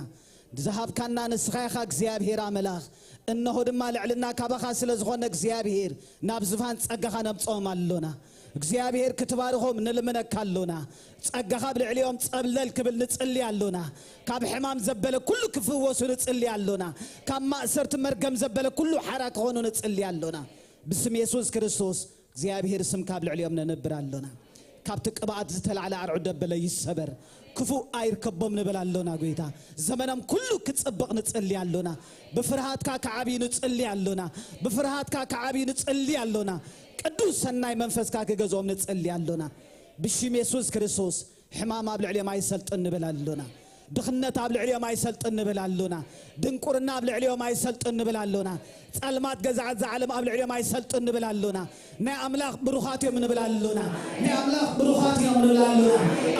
ዝሃብካና ንስኻ ኢኻ እግዚአብሔር አምላኽ እነሆ ድማ ልዕልና ካባኻ ስለዝኾነ እግዚአብሔር ናብ ዝፋን ጸጋኻ ነብጾም አለና እግዚአብሔር ክትባርኾም ንልምነካ አለና ጸጋኻ ብልዕልዮም ጸብለል ክብል ንጽልይ አለና ካብ ሕማም ዘበለ ኩሉ ክፍወሱ ንጽልይ አለና ካብ ማእሰርት መርገም ዘበለ ኩሉ ሓራ ክኾኑ ንጽልይ አለና ብስም ኢየሱስ ክርስቶስ እግዚአብሔር ስም ካብ ልዕልዮም ነነብር አለና ካብ ትቅባኣት ዝተልዓለ አርዑ ደበለ ይሰበር ክፉ አይርከቦም ንበል አለና ጌታ ዘመናም ኩሉ ክጽብቕ ንጽልይ አለና በፍርሃትካ ከዓቢ ንጽልይ አለና በፍርሃትካ ከዓቢ ንጽልይ አለና ቅዱስ ሰናይ መንፈስካ ከገዞም ንጽልይ አለና ብሽም ኢየሱስ ክርስቶስ ሕማም ኣብ ልዕልዮም አይሰልጥን ንበል አለና ድኽነት ኣብ ልዕልዮም አይሰልጥን ንበል አለና ድንቁርና ኣብ ልዕልዮም አይሰልጥን ንበል አለና ጸልማት ገዛዓት ዘዓለም ኣብ ልዕልዮም አይሰልጥን ንበል አለና ናይ አምላኽ ብሩኻት እዮም ንበል አለና ናይ አምላኽ ብሩኻት እዮም ንበል አለና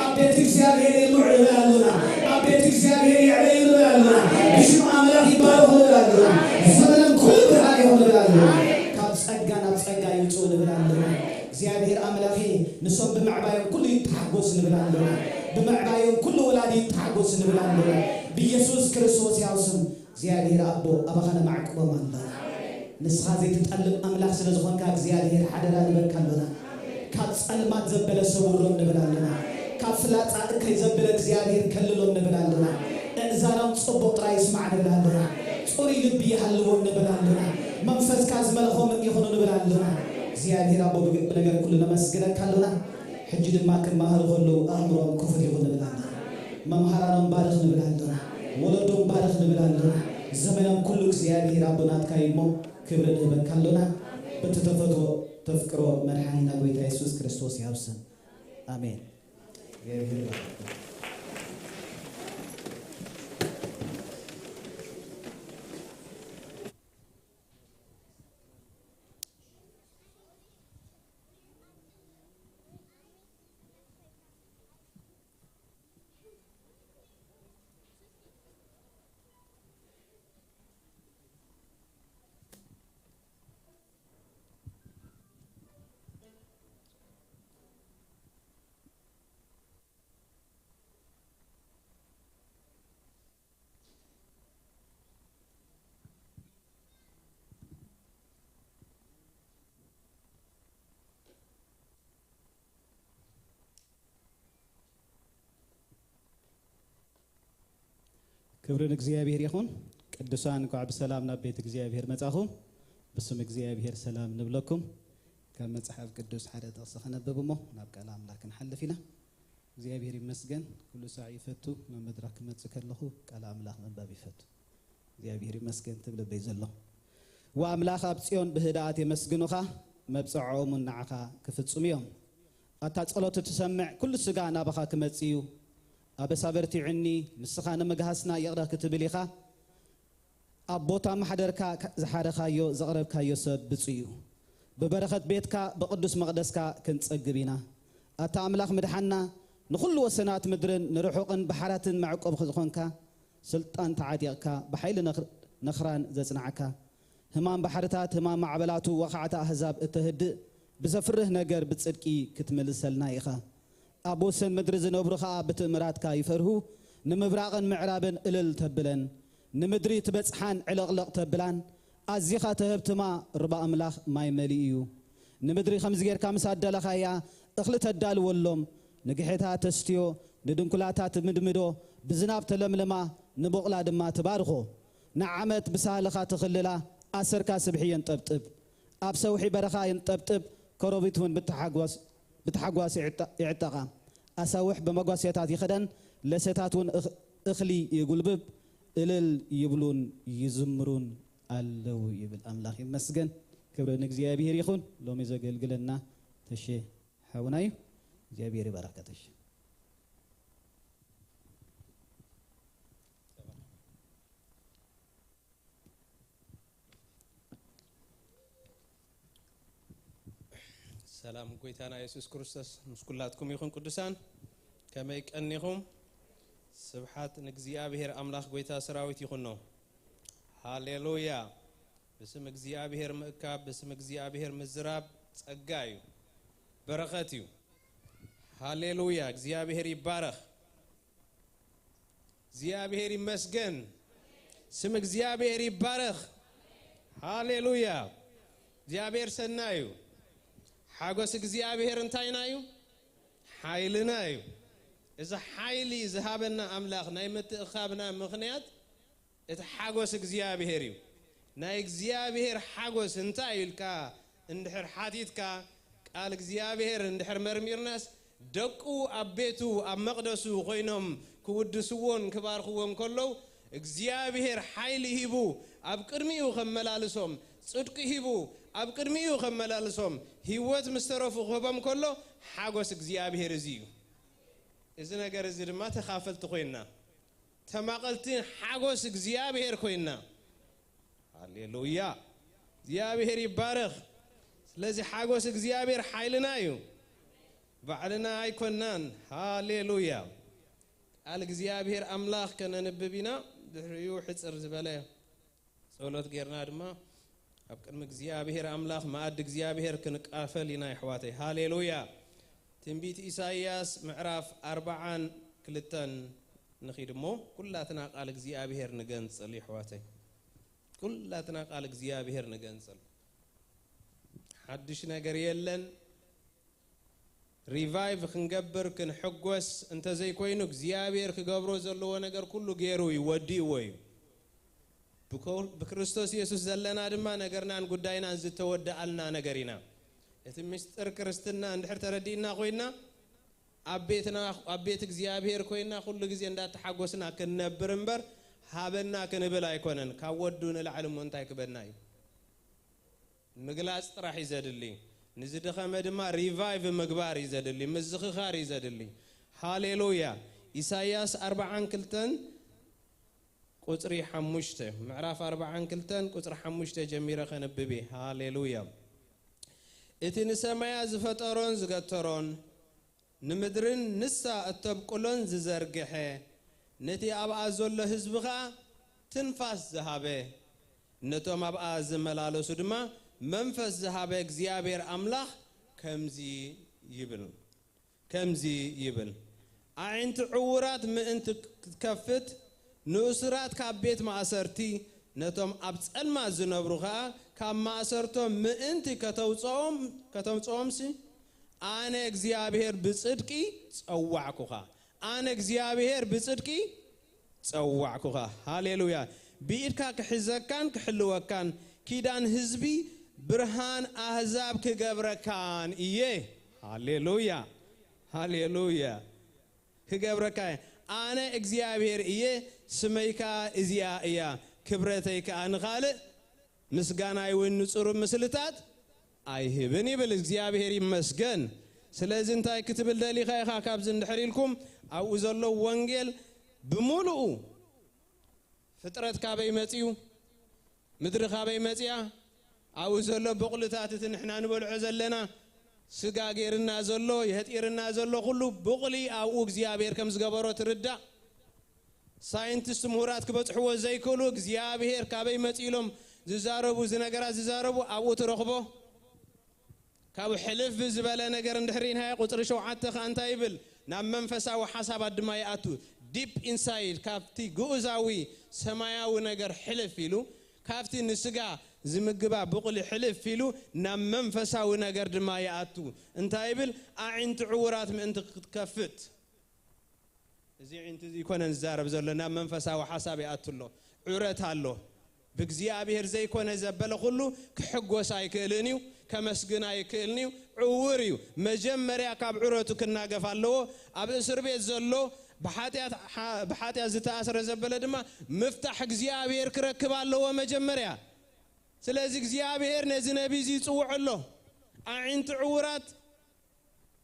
ኣብ ቤት እግዚአብሔር ይልሙዕ ንበል አለና ኣብ ቤት እግዚአብሔር ይዕበዩ ንበል አለና ብሽም አምላኽ ይባረኹ ንበል አለና ዘመንም ኩሉ ብርሃን እዮም ንበል አለና ካብ ጸጋ ናብ ጸጋ ይውፅኡ ንበል አለና እግዚአብሔር አምላኽ ንሶም ብምዕባዮም ኩሉ ይተሓጎስ ንበል አለና بمعبايو كل ولادي تحقوس نبلاننا بيسوس كريستوس ياوسم زيادير أبو أبغانا معك ومالنا نسخازي تتألم أملاك سلزخون كاك زيادير حدنا نبركالنا كاتس ألمات زبالة سورهم نبلاننا كافلات كي زبالة زيادير كللهم نبلاننا إنزانهم صبوت رايس مع نبلاننا صوري لبي حلوهم نبلاننا منفذ كاز ملخهم يخونوا نبلاننا زيادير أبو بنقر كلنا مسجنا كالنا حجد ما كان مهر غلو أمرهم كفر يغن بلانا ممهرانهم بارخ نبلانا ولدهم بارخ نبلانا زمنهم كله زيادة ربنا تكايمو كبر نبل كلنا بتتفتو تفكروا مرحينا قويت يسوع كريستوس يابسن آمين. كبرن እግዚአብሔር ይሁን ቅዱሳን እንኳን በሰላም ናብ ቤት እግዚአብሔር መጻኹም በስም እግዚአብሔር ሰላም ንብለኩም ከመጽሐፍ ቅዱስ ሓደ ጥቅስ ከነበብሞ ናብ ቃል አምላክ ንሐልፊና እግዚአብሔር ይመስገን ሁሉ ሰዓት ይፈቱ መድረክ መጽከለኹ ቃል አምላክ መንባብ ይፈቱ እግዚአብሔር ይመስገን ትብል በይዘሎ ወአምላክ ኣብ ጽዮን በህዳት ይመስግኑኻ መብጽዖም ንዓኻ ክፍጽምዮም ኣታ ጸሎት ትሰምዕ ኩሉ ስጋ ናባኻ ክመጽዩ أبسابرت عني مسخان مجهسنا يقرأ كتب ليخا أبوتا محدركا زحارخا يو زغربكا يوسف بتصيو ببركة بيتك بقدس مقدسك كنت أجبينا أتعملك مدحنا نخل وسنات مدرن نروحون بحارات معكم خذخونك سلطان تعاديك بحيل نخران زنعك همام بحارات همام معبلاتو وقعت أحزاب التهد بسفره نجر بتصدقي كتمل السلنايخا أبوسن مدرزن أبرخا بتمرات كايفرهو نمبراغن معرابن إلل تبلن نمدري تبصحان علقلق تبلان أزيخا تهبتما ربا أملاخ ماي مليو نمدري خمس غير كام سادلخايا اخلت الدال واللوم نجحتها تستيو ندنكلاتها تمدمدو بزناب تلملما نبقلا دما تبارخو نعمت بسالخا تخللا أسركا سبحيا طبطب أبسوحي برخا ينطبطب كروبيتون بتحقواس يعتقى أساوح بمقواسيتات يخدن لستاتون اخلي يقولبب إلل يبلون يزمرون اللو يبل أملاخ يمسجن كبر نجزيابير يخون لو مزاجل قلنا تشي حوناي زيابير بركتش سلام قويتانا يسوس كريستوس مسكولاتكم يخون قدسان كما يكأنيهم سبحات نجزيابير أملاخ قويتا سراويت يخونو هاليلويا بسم እግዚአብሔር መካብ በስም እግዚአብሔር መዝራብ ጸጋዩ በረከትዩ ሃሌሉያ እግዚአብሔር ይባረክ እግዚአብሔር ይመስገን ስም እግዚአብሔር ይባረክ ሃሌሉያ እግዚአብሔር ሰናዩ ሓጎስ እግዚአብሔር እንታይናዩ ኃይልናዩ እዛ ኃይሊ ዝሃበና አምላክ ናይ ምትእኻብና ምኽንያት እቲ ሓጎስ እግዚአብሔር እዩ ናይ እግዚአብሔር ሓጎስ እንታይ ይልካ እንድሕር ሓቲትካ ቃል እግዚአብሔር እንድሕር መርሚርናስ ደቁ አቤቱ ኣብ መቅደሱ ኮይኖም ክውድስዎን ክባርኽዎን ከለው እግዚአብሔር ኃይል ሂቡ ኣብ ቅድሚኡ ከመላልሶም ጽድቅ ሂቡ ኣብ ቅድሚኡ ከመላልሶም ህይወት ምስተረፉ ክህቦም ከሎ ሓጎስ እግዚአብሔር እዚዩ እዚ ነገር እዚ ድማ ተኻፈልቲ ኮይና ተማቀልቲ ሓጎስ እግዚአብሔር ኮይና ሃሌሉያ እግዚአብሔር ይባረክ ስለዚህ ሓጎስ እግዚአብሔር ኃይልና እዩ ባዕልና አይኮናን ሃሌሉያ ቃል እግዚአብሔር አምላክ ከነንብቢና ድሕሪኡ ሕጽር ዝበለ ጸሎት ጌርና ድማ ኣብ ቅድሚ እግዚአብሔር አምላክ ማዕድ እግዚአብሔር ክንቃፈል ኢና ይሕዋተይ ሃሌሉያ ትንቢት ኢሳይያስ ምዕራፍ 42 ንኺድሞ ኩላትና ቃል እግዚአብሔር ንገንጽል ይሕዋተይ ኩላትና ቃል እግዚአብሔር ንገንጽል ሓድሽ ነገር የለን ሪቫይቭ ክንገብር ክንሕጎስ እንተ ዘይኮይኑ እግዚአብሔር ክገብሮ ዘለዎ ነገር ኩሉ ገይሩ ይወዲእዎ እዩ بكريستوس يسوع زلنا دما نجرنا نقدينا زتودعلنا نجرينا إتمستر كريستنا ندحر تردينا خوينا أبيت እግዚአብሔር ኮይና ሁሉ ጊዜ እንዳተሐጎስና ከነበርንበር ሃበና ከነበላ አይኮነን ካወዱን ለዓለም ወንታይ ከበናይ ምግላጽ ጥራህ ይዘድልኝ ንዝደኸመ ድማ ሪቫይቭ ምግባር ይዘድልኝ ምዝኽኻር ይዘድልኝ ሃሌሉያ ኢሳይያስ 42 قطري حمشته معرف 42 قطر حمشته جميرة خنببي هاليلويا اتن سمايا زفترون زغترون نمدرن نسا التبقلون ززرقحه نتي أبقى زول حزبها تنفس ذهبه نتوم أبقى زملالو سدما منفس ذهبه እግዚአብሔር أملاخ كمزي يبل عينت عورات مئنت تكفت نوسرات كابيت ماسرتي نتوم أبصل ما زنبرخا كم ماسرتهم مئنتي كتوصوم سي أنا እግዚአብሔር بصدقي صوعكوها أنا እግዚአብሔር بصدقي صوعكوها هاليلويا بيدكا كحزكان كحلوكان كيدان حزبي برهان احزاب كغبركان ايه هاليلويا هاليلويا كغبركان انا اغزيابير ايه سميكا ازيا ايا كبرتيكا انخالق مسغاناي ونصور مسلتات አይህብን ይብል እግዚአብሔር ይመስገን ስለዚህ እንታይ ክትብል ደሊኻ ኢኻ ካብዝ እንድሕሪልኩም ኣብኡ ዘሎ ወንጌል ብሙሉኡ ፍጥረት ካበይ መጽዩ ምድሪ ካበይ መጽያ ኣብኡ ዘሎ በቕልታት እቲ ንሕና ንበልዖ ዘለና ስጋ ጌርና ዘሎ የህጢርና ዘሎ ኩሉ በቕሊ ኣብኡ እግዚአብሔር ከም ዝገበሮ ትርዳእ ሳይንቲስት ምሁራት ክበጽሕዎ ዘይክእሉ እግዚአብሔር ካበይ መጽኢሎም ዝዛረቡ ዝነገራት ዝዛረቡ ኣብኡ ትረኽቦ ካብ ሕልፍ ዝበለ ነገር እንድሕሪና ቁጥር 7 ካንታ ይብል ናብ መንፈሳዊ ሓሳባት ድማ ይኣቱ ዲፕ ኢንሳይድ ካብቲ ጉኡዛዊ ሰማያዊ ነገር ሕልፍ ኢሉ ካብቲ ንስጋ ዝምግባ ብቕሊ ሕልፍ ኢሉ ናብ መንፈሳዊ ነገር ድማ ይኣቱ እንታይ ይብል ኣዒንቲ ዕውራት ምእንቲ ክትከፍት እዚ ዒንቲ ይኮነን ዝዛረብ ዘሎ ናብ መንፈሳዊ ሓሳብ ይኣቱሎ ዕውረት ኣሎ بእግዚአብሔር ዘይኮነ ዘበለ ሁሉ ክሕጎስ ኣይክእልንዩ ከመስግን ኣይክእልንዩ ዕውርዩ መጀመርያ ካብ ዕረቱ ክናገፍ ኣለዎ ኣብ እስር ቤት ዘሎ በኃጢአት ዝተኣሰረ ዘበለ ድማ ምፍታሕ እግዚአብሔር ክረክብ ኣለዎ መጀመርያ ስለዚህ እግዚአብሔር ነዚ ነብይ ይጽውዕሎ ኣዒንቲ ዕውራት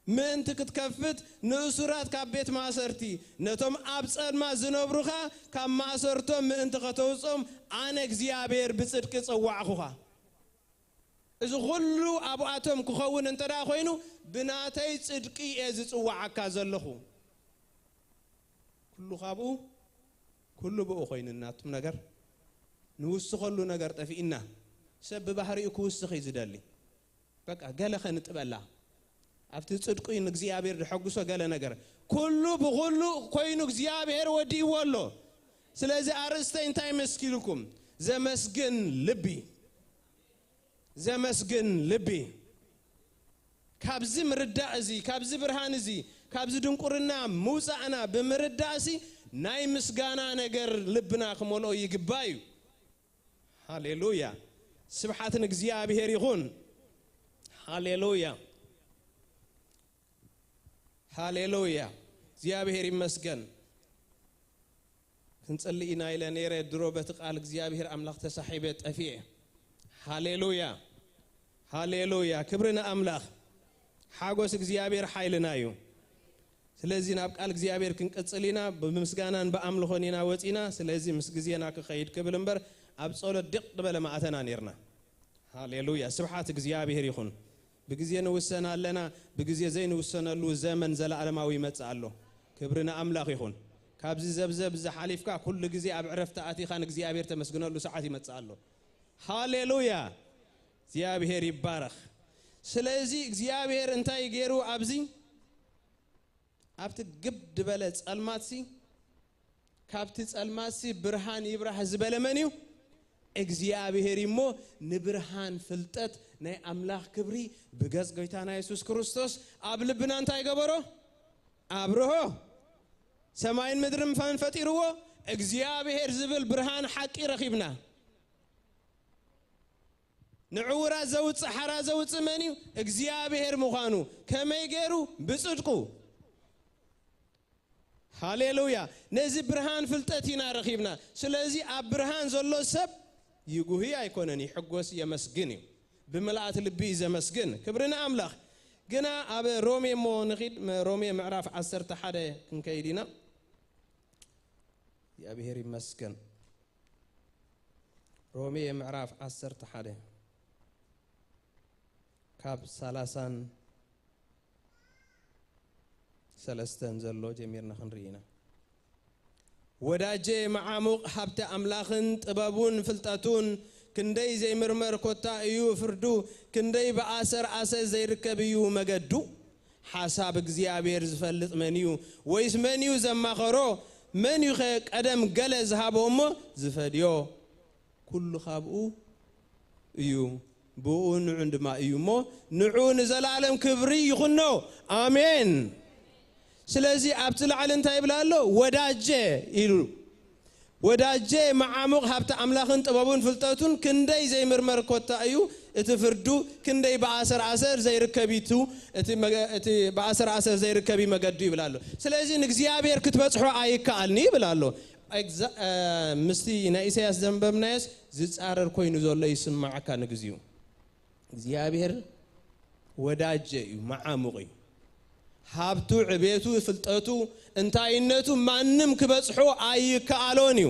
ምእንቲ ክትከፍት ንእሱራት ካብ ቤት ማሰርቲ ነቶም ኣብ ጸልማ ዝነብሩኻ ካብ ማሰርቶም ምእንቲ ከተውጾም ኣነ እግዚአብሔር ብጽድቂ ጽዋዕኹኻ እዚ ሁሉ ኣብኣቶም ክኸውን እንተዳ ኮይኑ ብናተይ ጽድቂ ዝጽዋዓካ ዘለኹ ኩሉ ካብኡ ኩሉ ብኡ ኮይንናቱም ነገር ንውስኸሉ ነገር ጠፊእና ሰብ ባህሪኡ ክውስኽ ይዝደሊ በቃ ገለ ኸንጥበላ ኣብቲ ጽድቁ እግዚአብሔር ድሐጉሶ ገለ ነገር ኩሉ ብኩሉ ኮይኑ እግዚአብሔር ወዲይዎሎ ስለዚህ አርስተ እንታይ መስኪልኩም ዘመስግን ልቢ ካብዚ ምርዳእ እዚ ካብዚ ብርሃን እዚ ካብዚ ድንቁርና ሙፃዕና ብምርዳእ እዚ ናይ ምስጋና ነገር ልብና ክመልኦ ይግባዩ ሃሌሉያ ስብሐትን እግዚአብሔር ይኹን ሃሌሉያ ሃሌሉያ እግዚአብሔር ይመስገን ክንጸልይና ኢለ ነይረ ድሮ በትቃል እግዚአብሔር አምላክ ተሳሒበ ጠፊየ ሃሌሉያ ሃሌሉያ ክብርና አምላክ ሓጎስ እግዚአብሔር ኃይልናዩ ስለዚህ ናብ ቃል እግዚአብሔር ክንቀጽሊና በምስጋናን በአምልኾኒና ወጪና ስለዚህ ምስግዚና ከኸይድ ክብል እንበር ኣብ ጸሎት ድቅ በለ ማዕተና ነርና ሃሌሉያ ስብሐት እግዚአብሔር ይኹን بጊዜ ንውሰና ኣለና بጊዜ ዘይንውሰነሉ ዘመን ዘላዓለማዊ ይመጽእ ኣሎ ክብርና አምላክ ይኹን ካብዚ ዘብዘብ ዝሓሊፍካ ኩሉ ጊዜ ኣብ ዕረፍቲ ኣቲኻን እግዚአብሔር ተመስግነሉ ሰዓት ይመጽእ ኣሎ ሃሌሉያ እግዚአብሔር ይባረክ ስለዚህ እግዚአብሔር እንታይ ገይሩ ኣብዚ ኣብቲ ግብድ በለ ጸልማትሲ ካብቲ ጸልማትሲ ብርሃን ይብራህ ዝበለ መን እዩ እግዚአብሔር ይሞ ንብርሃን ፍልጠት ናይ አምላክ ክብሪ በገጽ ጌታና ኢየሱስ ክርስቶስ ኣብ ልብና እንታይ ገበሮ አብርሆ ሰማይን ምድርን ፈንፈጢርዎ እግዚአብሔር ዝብል ብርሃን ሐቂ ረኺብና ንዕውራ ዘውጽእ ሓራ ዘውጽእ መን እዩ እግዚአብሔር ምዃኑ ከመይ ገይሩ ብጽድቁ ሃሌሉያ ነዚ ብርሃን ፍልጠት ኢና ረኺብና ስለዚህ ኣብ ብርሃን ዘሎ ሰብ ይጉሂ አይኮነን ይሕጎስ የመስግን بملأت لبي زمسجن كبرنا أملاخ جنا أب رومي مو نخيد رومي معرف عصر تحدى كنكيدينا يا بهري مسكن رومي معرف عصر تحدى كاب سلستن زلو جميرنا خنرينا وداجي معامق حبت أملاخن تبابون فلتاتون كندي زي مرمر كوتا ايو فردو كندي بآسر آسر زي ركبيو مجدو حساب እግዚአብሔር ዝፈልጥ መንዩ ወይስ መንዩ ዘማኸሮ መንዩ ቀደም ገለ ዝሃቦሞ ዝፈድዮ ኩሉ ካብኡ እዩ ብኡን ዕንድማ እዩሞ ንዑን ዘላለም ክብሪ ይኹኖ አሜን ስለዚህ ኣብቲ ለዓል እንታይ ይብላሎ ወዳጄ ይሉ ወዳጄ ማዓሙቅ ሀብተ አምላኽን ጥበቡን ፍልጠቱን ክንደይ ዘይምርመር ኮታ እዩ እቲ ፍርዱ ክንደይ በአሰር አሰር ዘይርከቢቱ እቲ በአሰር አሰር ዘይርከቢ መገዱ ይብላሉ ስለዚህ እግዚአብሔር ክትበጽሖ አይካልኒ ይብላሉ ምስቲ ናይ ኢሳያስ ዘንበብናይስ ዝጻረር ኮይኑ ዘሎ ይስማዓካ ንግዚኡ እግዚአብሔር ወዳጄ እዩ ማዓሙቅ እዩ ሀብቱ ዕቤቱ ፍልጠቱ እንታይነቱ ማንም ክበጽሖ አይካሎን እዩ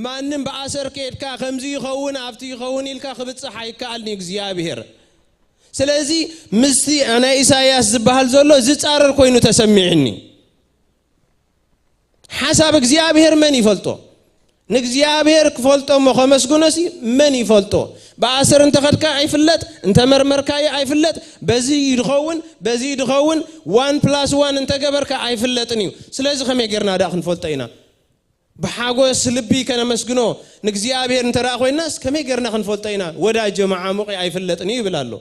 ማንም በአሰር ከድካ ከምዚ ይኸውን አፍቲ ይኸውን ኢልካ ክብጽሕ አይካልኒ እግዚአብሔር ስለዚህ ምስቲ አና ኢሳያስ ዝበሃል ዘሎ ዝጻረር ኮይኑ ተሰሚዕኒ حسب እግዚአብሔር መን ይፈልጦ ንእግዚአብሔር ክፈልጦ መኸመስጉነሲ መን ይፈልጦ በአሰር እንተ ኸድካ አይፍለጥ እንተ መርመርካ አይፍለጥ በዚ ይድኸውን 1+1 እንተ ገበርካ አይፍለጥን እዩ ስለዚህ ከመይ ገርና ዳ ክንፈልጦ ኢና بحاجوس لبي كان مسجنو نجزيابير انت راخوي الناس كم يقرنا خنفلطينا ودا جماعة مقي عيفلتني بلالو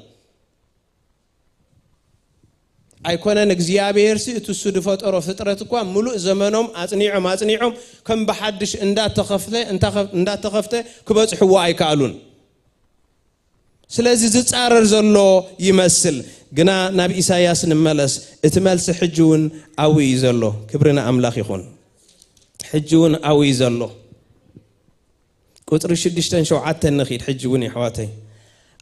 أيكون نجزيابير سي تسودفات أو فترتكوا ملء زمانهم أتنيعهم كم بحدش اندات تخفته كبس حواي كالون سلازي زتعرر زلو يمثل جنا نبي إسحاق نملس اتملس حجون أوي زلو كبرنا أملاخ يخون حجون أوي زلو كتر شدشتن شو عتن نخيد حجوني حواتي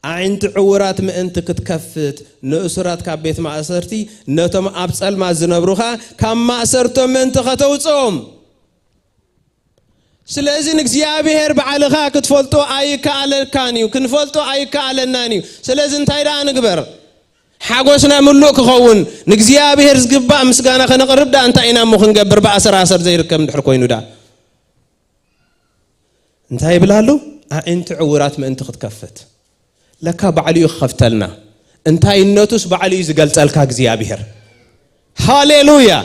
عند عورات ما أنت كتكفت نأسرات كبيت ما أسرتي نتم أبصل ما زنبروها كم ما أسرتم من تختوتهم سلازين እግዚአብሔር بعلغا كتفلتو أي كعلى كانيو كنفلتو أي كعلى نانيو سلازين تايدا نقبر حاجوسنا ملوك خون نግዚአብሔር زقبا مسغانا خنقرب دا انت اينا مو خنقبر بأسر زي ركم دحر كوينو دا انتهي بلالو انت عورات ما انت كتكفت لك بعليو خفتلنا انتهي النوتوس بعليو زقلتلك እግዚአብሔር هاليلويا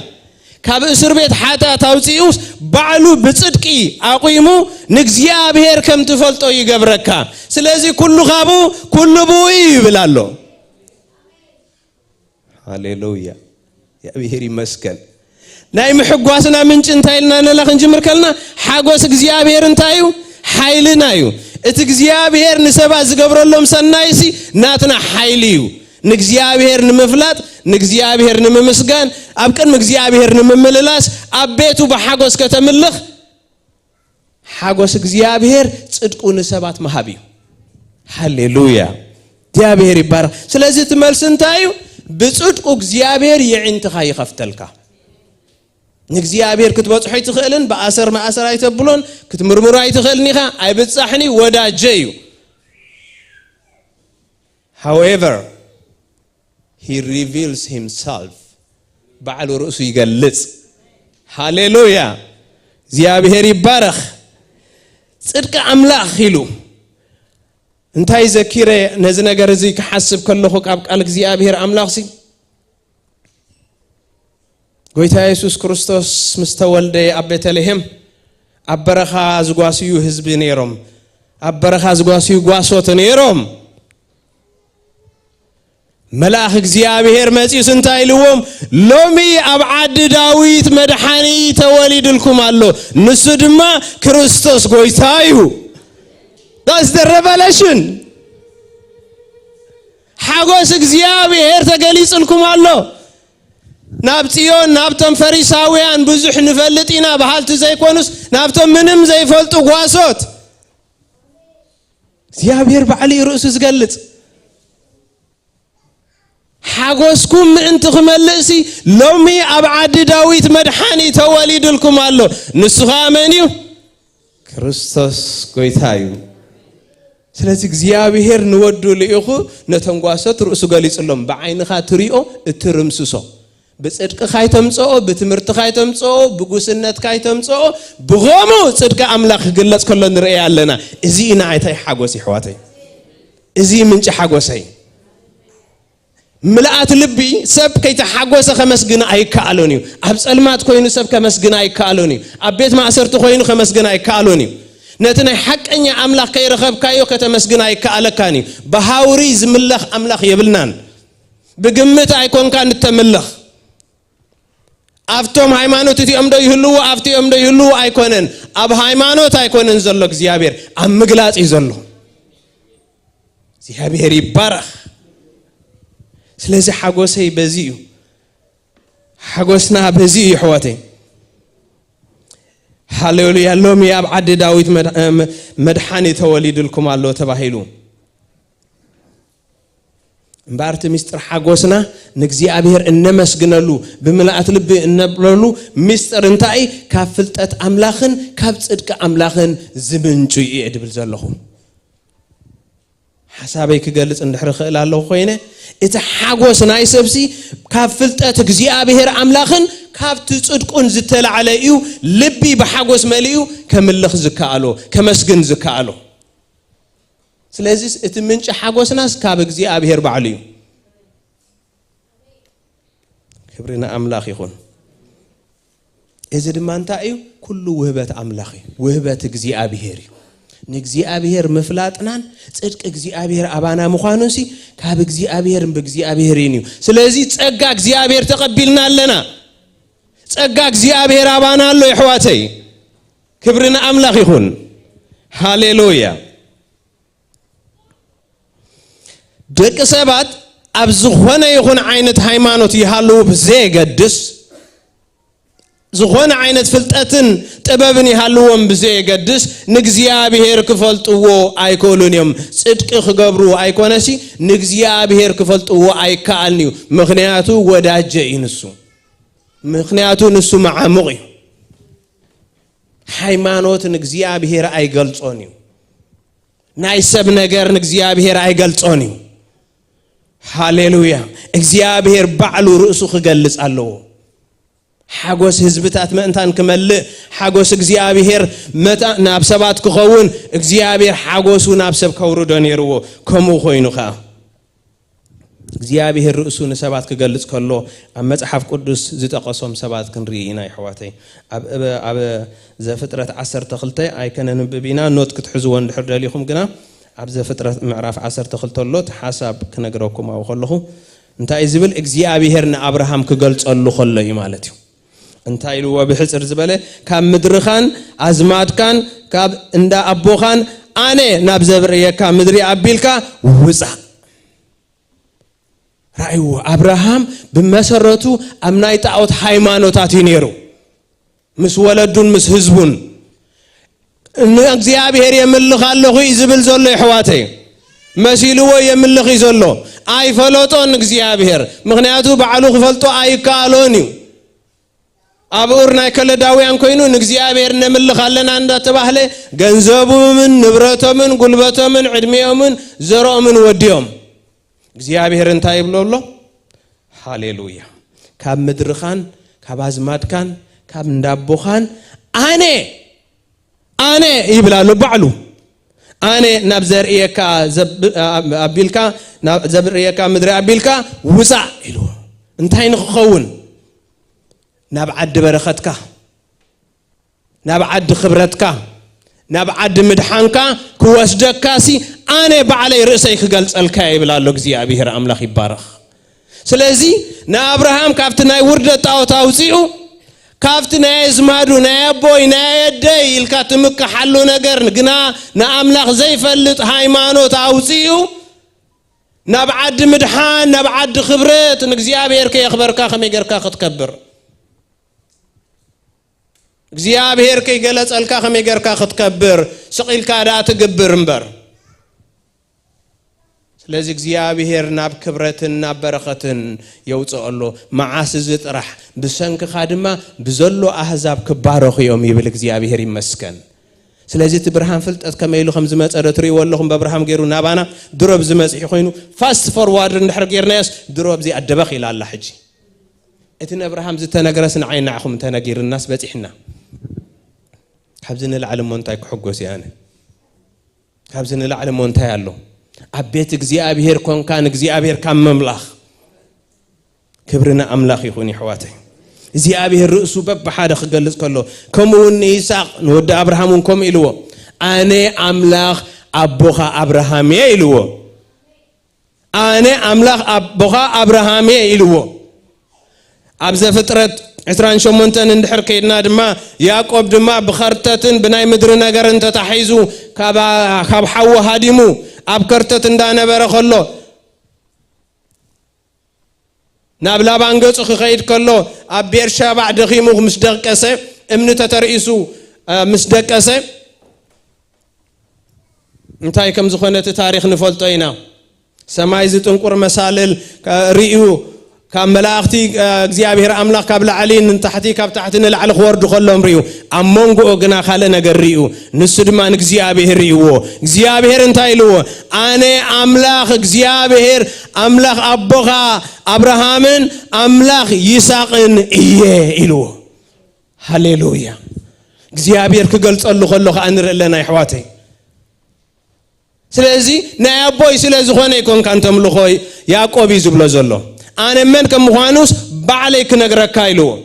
كاب اسر بيت حتى توصيوس بعلو بصدقي اقيمو نግዚአብሔር كم تفلطو يغبركا سلازي كل غابو كل بوي بلالو هاليلويا يا بيهري مسكن ناي محغواسنا منጭ እንታይልና ነላخ እንጅምርከልና ሓጎስ እግዚአብሔር እንታዩ ኃይልናዩ እቲ እግዚአብሔር ንሰባ ዝገብረሎም ሰናይሲ ናትና ኃይልዩ ንግዚአብሔር ንምፍላጥ ንግዚአብሔር ንምስጋን አብቀን እግዚአብሔር ንምምልላስ አቤቱ በሓጎስ ከተምልኽ ሓጎስ እግዚአብሔር ጽድቁ ንሰባት መሃቢዩ ሃሌሉያ እግዚአብሔር ይባረክ ስለዚህ ትመልስ እንታዩ بصدق እግዚአብሔር يعنتها يخفتلك እግዚአብሔር ክትበጽሑ ይትኽእልን በአሰር ማአሰር አይተብሎን ክትምርምሩ አይትኽእልኒኻ አይብጻሕኒ ወዳጀዩ however he reveals himself بعل رؤሱ ይገልጽ ሃሌሉያ እግዚአብሔር ይባረክ ጽድቅ አምላኽ ይሉ انتاي ذكيره نز ነገር እዚ ከሐስብ ከለኹ ቃል እግዚአብሔር አምላኽሲ ጎይታ ኢየሱስ ክርስቶስ ምስተወልደ አቤተልሔም አበረኻ ዝጓስዩ ህዝብ ነይሮም አበረኻ ዝጓስዩ ጓሶት ነይሮም መልአክ እግዚአብሔር መጽኡ እንታይ ልዎም ሎሚ አብ ዓዲ ዳዊት መድኃኒ ተወሊድልኩም አሎ ንሱ ድማ ክርስቶስ ጎይታዩ That's the revelation. حاجوس እግዚአብሔር ተገሊጽልኩም አሎ ናብጽዮን ናብተም ፈሪሳውያን ብዙሕ ንፈልጥና በሃልት ዘይኮኑስ ናብተም ምንም ዘይፈልጡ ጓሶት እግዚአብሔር ባዕሊ ርእሱ ዝገልጽ حاجوسكم انت خملئسي لومي አብ ዓዲ ዳዊት መድኃኒ ተወሊድልኩም አሎ ንሱ ኻመንዩ ክርስቶስ ጎይታዩ ስለዚህ እግዚአብሔር ንወዱ ለይኹ ነተንጓሰት ርእሱ ገሊጽሎም በዓይንኻ ትሪኦ እትርምስሶ በጽድቅ ኻይተምጽኦ በትምርት ኻይተምጽኦ በጉስነት ኻይተምጽኦ ብጎሙ ጽድቅ አምላኽ ግለጽ ከሎ ንርኢ ያለና እዚ ኢና አይታይ ሓጎስ ይሕዋተይ እዚ ምንጭ ሓጎሰይ ملأت لبي سب كي تحقوس خمسجنا أي كالوني أب سلمات كوينو سب خمسجنا أي كالوني أبيت ما أسرت كوينو خمسجنا أي كالوني نتنا حق أني أملاك كي رخب كايو كتمسجنا أي كالكاني بهاوري زملخ أملاك يبلنان بجمت أيكون كان التملخ أفتم هايمانوت تيوم ده يهلو أفتيوم ده يهلو أيكونن أب هايمانوت أيكونن زلك زيابير أم مغلاط يزلو زيابير يبارخ سلازي حاجوسي بزيو حاجوسنا بزيو حواتي هاللويا لوم يا عبد داوود مدحاني توليد لكم الله تباهيلو مبارت مستر حاجوسنا نجزي أبير إنما سجنالو بملأت لبي إنبلو مستر انتاي كافلتات أملاخن كافصدق أملاخن زبنجو يعدبل زلهم حسابي كجلس اندحر خيل الله خوينه إذا حاجوسنا يسبسي كافلتات جزي أبير أملاخن كافت صدقون زتل عليو لبي بحاجوس مليو كملخ زكالو كمسجن زكالو سلازيس اتمنش حاجوس ناس كابك زي أبيهر بعليو خبرنا أملاخ يخون إذا دمان تأيو كل وهبات أملاخي وهبات جزي أبيهري نجزي أبيهر مفلاتنان صدق جزي أبيهر أبانا مخانوسي كابك زي أبيهر بجزي أبيهرينيو سلازي تصدق جزي أبيهر تقبلنا لنا تصدق زي أبيهر أبانا له يحواتي خبرنا أملاخ يخون هاليلويا دك سبات أبزخونا يكون عينة هايمانوت يهالو بزي قدس زخونا عينة فلتأتن تبابن يهالوهم بزي قدس نجزيا بهير كفلت وو أيكولون يوم صدق خقبرو أيكونسي نجزيا بهير كفلت وو أيكالنيو مخنياتو وداجة ينسو مخنياتو نسو مع مغي هايمانوت نجزيا بهير أيقلتونيو نايسب نجر نجزيا بهير أيقلتونيو هاليلويا እግዚአብሔር ባዕሉ ርእሱ ክገልጽ አለው ሓጎስ ህዝብታት መእንታን ክመልእ ሓጎስ እግዚአብሔር መታ ናብ ሰባት ክኸውን እግዚአብሔር ሓጎሱ ናብ ሰብ ከውርዶ ነይርዎ ከምኡ ኮይኑኻ እግዚአብሔር ርእሱ ንሰባት ክገልጽ ከሎ ኣብ መጽሐፍ ቅዱስ ዝጠቀሶም ሰባት ክንርኢ ኢና ይሕዋተይ ኣብ ዘፍጥረት 12 ኣይከነን ብቢና ኖት ክትሕዝዎ እንድሕር ደሊኹም ግና أبز فترة معرف عصر تخلطلوت حسب كنجركم أو خلّه أنت إزبل إجزيابيهرنا أبراهام كقلت الله خلّه يمالتيو أنت إلو بحسر زبالة كم مدرخان أزمات كان كاب إندا أبوخان أنا نبزبرية كم مدري أبيلكا وزع رأيو أبراهام بمسرته أمنايت أوت حيمانو تاتينيرو مس ولدون مس حزبون እግዚአብሔር የምልኻለሁ ይዝብል ዘሎ ይሕዋተይ መሲልዎ የምልኽ ይዘሎ ኣይፈለጦን እግዚአብሔር ምክንያቱ በዓሉ ክፈልጦ ኣይካሎን እዩ ኣብ ኡርናይ ከለዳውያን ኮይኑ እግዚአብሔር ነምልኻለና እንዳተባህለ ገንዘቡምን ንብረቶምን ጉልበቶምን ዕድሜዮምን ዘሮምን ወዲዮም እግዚአብሔር እንታይ ይብሎሎ ሃሌሉያ ካብ ምድርኻን ካብ አዝማድካን ካብ እንዳቦኻን أنا يبلالو بعلو أنا نبزر إيكا أبيلكا نبزر إيكا مدري أبيلكا وسع إلو انتهين خون نبعد برختك نبعد خبرتك نبعد مدحانك كواس دكاسي أنا بعلي رأسي خجلت الكاي بلالو جزي أبيهر أملاخ يبارخ سلازي نا أبراهام كافتنا يورد تاوزيو كافتنا يزمادو نابوي نايدي الكاتمك حلو نجر نجنا نأملاخ زي فلت هايمانو تاوزيو نبعد مدحان نبعد خبرت نجزيابير كي يخبرك خميجرك ختكبر እግዚአብሔር ከይገለጸልካ ከመገርካ ختكبر ስቂልካ ዳ ትግብር እንበር ስለዚህ እግዚአብሔር ናብ ክብረትን ናብ በረኸትን የውጽአሎ መዓስ ዝጥራሕ ብሰንክኻ ድማ ብዘሎ አህዛብ ክባረኽዮም ይብል እግዚአብሔር ይመስገን ስለዚህ ብርሃን ፍልጠት ከመይሉ ከም ዝመጸረ ትሪኡ ወለኹም በብርሃን ገይሩ ናባና ድሮብ ዝመጽእ ኮይኑ ፋስት ፎርዋርድ እንድሕር ገይርናስ ድሮብ ዚ አደበኽ ኢላላ ሕጂ እቲ ነብርሃም ዝተነገረስን ዓይናኹም ተነጊርናስ በጽሕና ካብዝን ለዓለም ሞንታይ ክሕጎስ ያነ ካብዝን ለዓለም ሞንታይ አሎ አቤት እግዚአብሔር ኮንካን እግዚአብሔር ካም መምላኽ ክብርና አምላኽ ይሁን ይሕዋተይ እግዚአብሔር ርእሱ በብሓደ ክገልጽ ከሎ ከምውን ይስሐቅ ንወዲ አብርሃምን ከም ኢልዎ አነ አምላኽ አቦኻ አብርሃም ኢልዎ አነ አምላኽ አቦኻ አብርሃም ኢልዎ ኣብ ዘፍጥረት عسران شمونتن اندحر كيدنا دما يعقوب دما بخرتتن بناي مدر نغرن تتحيزو كاب حوا هاديمو اب كرتت اندانبره خلو نابلا بانغص خيد كلو اب بيرشا بعد خيمو مسدقسه امنته ترئيسو مسدقسه انتاي كم زخونه تاريخ نفلطينا سماي زطنقر مسالل ريو كم ملاختي እግዚአብሔር አምላክ ካብ ላዕሊን ንታሕቲ ካብ ታሕቲን ላዕሊ ወርዱ ከሎም ሪዩ አሞንጎ ግና ካለ ነገር ሪዩ ንሱ ድማ እግዚአብሔር ሪዩዎ እግዚአብሔር እንታይ ኢልዎ አነ አምላክ እግዚአብሔር አምላክ አቦኻ አብርሃምን አምላክ ይስሐቅን እየ ኢልዎ ሃሌሉያ እግዚአብሔር ክገልጸሉ ከሎ አንረለና ይሕዋተይ ስለዚህ ናይ አቦይ ስለዝኾነ ይኮን ካንተም ልኾይ ያዕቆብ ይዝብሎ ዘሎ أنا من كم خوانوس بعليك نجرك كايلو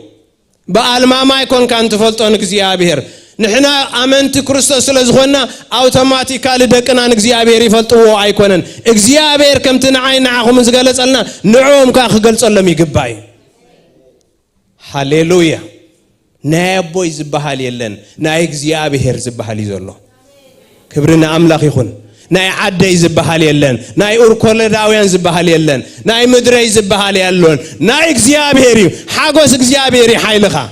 بألماما يكون كان تفلتون كزيابير نحنا أمنت كريستوس لزخنا أوتوماتيكالي دكنا نكزيابير يفلتوا أيكونن إكزيابير كم تنعين نعهم زقلت لنا نعوم كأخ قلت لهم يقباي هاليلويا نابوي زبحالي يلن نايك زيابير زبحالي زلو كبرنا أملاك يخون ناي عدي زبحال يلن ناي أوركول داويان زبحال يلن ناي مدري زبحال يلون ناي إكزيابيري حاجوس إكزيابيري حيلخا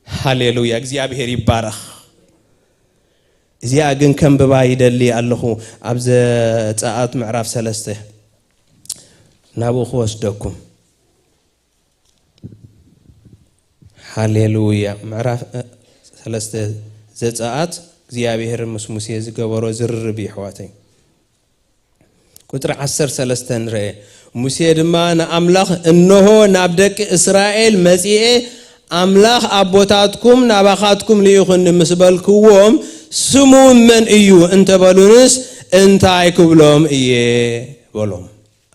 هاليلويا إكزيابيري بارخ إذا أجن كم ببايد اللي الله أبز تأت معرف سلسته نابو خوش دكم هاليلويا معرف سلسته زتأت እግዚአብሔር ሙሴ ዝገበሮ ዝርብ ይሕዋተይ ቁጥር 13 ንረአ ሙሴ ድማ ንአምላኽ እነሆ ናብ ደቂ እስራኤል መጺኤ አምላኽ አቦታትኩም ናባኻትኩም ሊይኹን ምስበልክዎም ስሙ መን እዩ እንተበሉንስ እንታይ ክብሎም እየ በሎም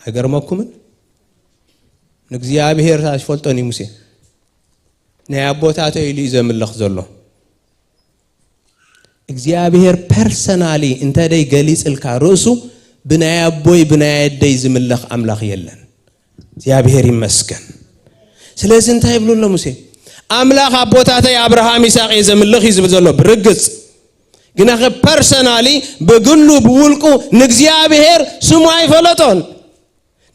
አይገርመኩም ንእግዚአብሔር ታሽፈልጦኒ ሙሴ ናይ አቦታተይ ኢሉ ዘምልኽ ዘሎ እግዚአብሔር ፐርሰናሊ እንተ ደይ ገሊጽ الكاروسو بناي ابوي بناي دي زملخ املاخ يلن እግዚአብሔር ይመስገን ስለዚህ እንታይ ብሎ ለሙሴ አምላክ አቦታተይ አብርሃም ይስሐቅ ዘምልኽ ይዝብ ዘሎ ብርግጽ ግና ፐርሰናሊ በግሉ በውልቁ ንእግዚአብሔር ስሙ አይፈለጦን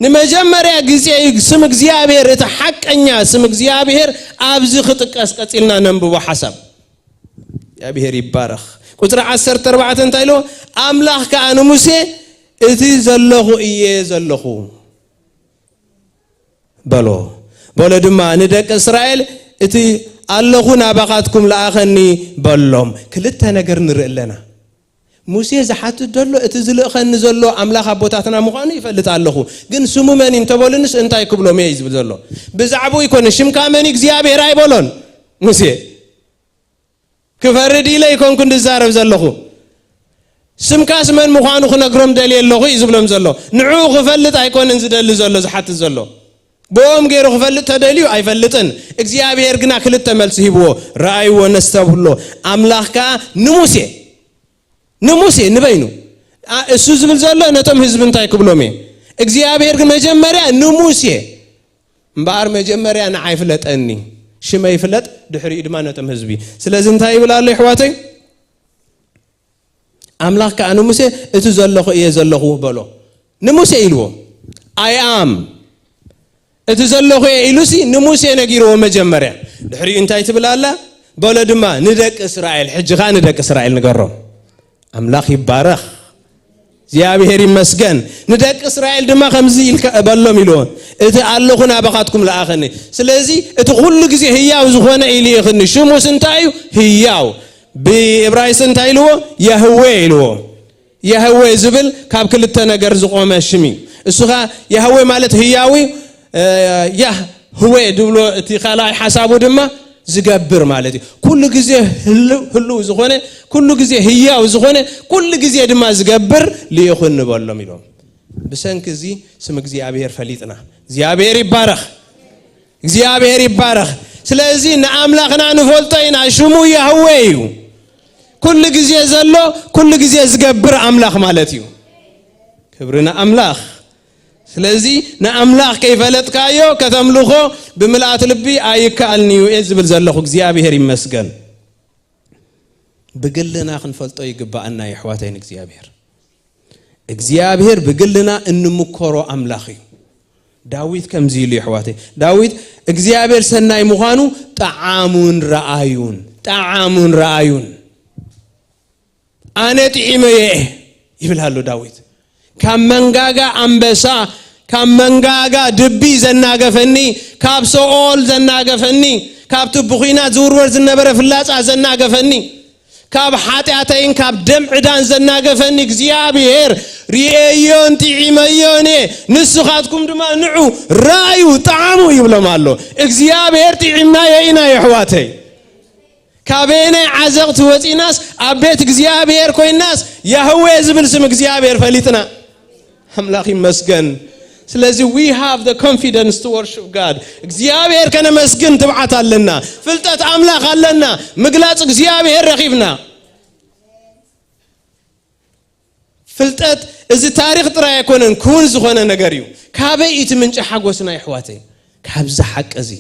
ንመጀመሪያ ጊዜ ስም እግዚአብሔር ተሐቀኛ ስም እግዚአብሔር አብዝ ኽጥቀስ ቀጽልና ነንብቦ ሐሳብ እግዚአብሔር ይባረክ ቁጥር 14 እንታይሎ አምላክ ካኑ ሙሴ እቲ ዘለኹ እየ ዘለኹ በሎ ድማ ንደቂ እስራኤል እቲ ኣለኹ ናባኻትኩም ለአኸኒ በሎም ክልተ ነገር ንርእለና ሙሴ ዝሓት ደሎ እቲ ዝልእኸኒ ዘሎ አምላክ አቦታትና ምዃኑ ይፈልጥ ኣለኹ ግን ስሙ መን እንተበሉንስ እንታይ ክብሎም እየ ዝብል ዘሎ ብዛዕቡ ይኮን ሽምካ መን እግዚአብሔር አይበሎን ሙሴ كفردي لي يكون كنت زارب زلخو سمكاس من مخانو خنقرم دليل اللخو يزبلهم زلو نعو خفلت ايكون انزدل زلو زحات زلو بوم غيرو خفلت تدليو اي فلتن እግዚአብሔር ግና ክልተ መልስ ሂብዎ ራእይ ወነስተብሎ አምላክካ ንሙሴ ንበይኑ እሱ ዝብል ዘሎ ነቶም ህዝብ እንታይ ክብሎሜ እግዚአብሔር ግን መጀመሪያ ንሙሴ እምባር መጀመሪያ ንዓይፍለጠኒ ሽመይ ፍለጥ ድሕሪ ድማነተም ህዝቢ ስለዚህ እንታይ ይብላል ይሕዋተይ አምላክ ካኑ ሙሴ እቲ ዘለኹ እየ ዘለኹ በሎ ንሙሴ ኢልዎ አይ አም እቲ ዘለኹ ኢሉሲ ንሙሴ ነጊርዎ መጀመሪያ ድሕሪ እንታይ ትብላላ በሎ ድማ ንደቂ እስራኤል ሕጅኻ ንደቂ እስራኤል ንገሮም አምላክ ይባረክ እግዚአብሔር ይመስገን ንደቂ እስራኤል ድማ ከምዚ በሎም ኢልዎ እቲ ኣለኹና ባኻትኩም ለአኸኒ ስለዚህ እቲ ሁሉ ጊዜ ህያው ዝኾነ ኢሊ ይኽኒ ሽሙስ እንታይ ህያው በዕብራይስጥ እንታይ ኢልዎ ያህዌ ኢልዎ ያህዌ ዝብል ካብ ክልተ ነገር ዝቆመ ሽሚ እሱኻ ያህዌ ማለት ህያዊ ያህዌ ድብሎ እቲ ኻላይ ሐሳቡ ድማ ዝገብር ማለት ኩሉ ጊዜ ሁሉ ዝኾነ ኩሉ ጊዜ ህያው ዝኾነ ኩሉ ጊዜ ድማ ዝገብር ሊይኹን በሎም ኢሎም بسنكزي سم እግዚአብሔር ፈሊጥና እግዚአብሔር ይባረክ ስለዚህ ንአምላክና ንፈልጦይና ሽሙ ያህዌዩ ኩሉ ጊዜ ዘሎ ኩሉ ጊዜ ዝገብር አምላክ ማለት እዩ ክብርና አምላክ ስለዚህ ንኣምላኽ ከይፈለጥካዮ ከተምልኾ ብምልኣት ልቢ ኣይከኣልኒዩ ዝብል ዘለኹ እግዚአብሔር ይመስገን بقلنا خنفلطو يقبأنا يا حواتين እግዚአብሔር بقلنا እንምኮሮ አምላኺ ዳዊት ከምዚሉ يحواتي ዳዊት እግዚአብሔር ሰናይ መሆኑ ጣዓሙን ረአዩን አነ ጥዒመየ ይብላሉ ዳዊት ካመንጋጋ አንበሳ ካመንጋጋ ድቢ ዘናገፈኒ ካብ ሰኦል ዘናገፈኒ ካብቱ ብኺና ዝውርወር ዝነበረ ፍላጻ ዘናገፈኒ ካብ ሓጢአተይን ካብ ደም ዕዳን ዘናገፈኒ እግዚአብሔር ሪኤዮን ጥዒመዮኔ ንስኻትኩም ድማ ንዑ ራዩ ጣዓሙ ይብሎም ኣሎ እግዚአብሔር ጥዒምናየ ኢና ይሕዋተይ ካበኔ ዓዘቕት ወፂናስ አቤት እግዚአብሔር ኮይናስ ያህዌ ዝብል ስም እግዚአብሔር ፈሊጥና አምላኽ ይመስገን ስለዚህ we have the confidence to worship God እግዚአብሔር ከነመስግን ትብዓት አለና ፍልጠት አምላኽ አለና ምግላጽ እግዚአብሔር ረኺብና ፍልጠት እዚ ታሪኽ ጥራይ አይኮነን ኩን ዝኾነ ነገር እዩ ካበይ እቲ ምንጭ ሓጎስና ይሕዋተይ ካብዛ ሓቀዚ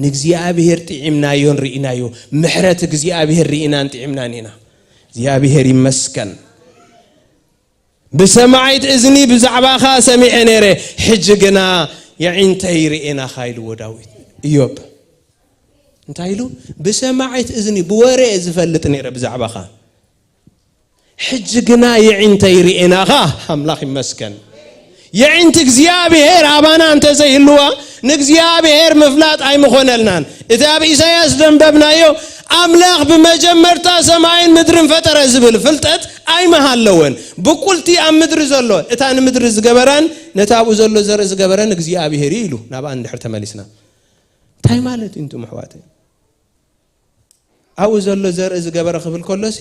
ንእግዚአብሔር ጥዒምናዮን ርኢናዮ ምሕረት እግዚአብሔር ርኢናን ጥዒምናኒና እግዚአብሔር ይመስገን بسمعت إذني بزعباخا سمع نيره حجنا يعنتي رئينا خايل وداويت إيوب انتايلو بسمعت إذني بوري زفلت نيره بزعباخا حجنا يعنتي رئينا خا هملاخ مسكن يعنت እግዚአብሔር አባና አንተ ዘይልዋ ንእግዚአብሔር መፍላት አይመኾነልናን እታብ ኢሳይያስ ደንበብናዮ አምላኽ በመጀመርታ ሰማይን ምድርን ፈጠረ ዝብል ፍልጠት አይመሃለወን በቁልቲ አምድር ዘሎ እታን ምድር ዝገበራን ነታቡ ዘሎ ዘር ዝገበራን እግዚአብሔር ይሉ ናባ እንድሕር ተመሊስና ታይ ማለት እንቱ መሕዋተ አው ዘሎ ዘር ዝገበረ ክብል ኮሎሲ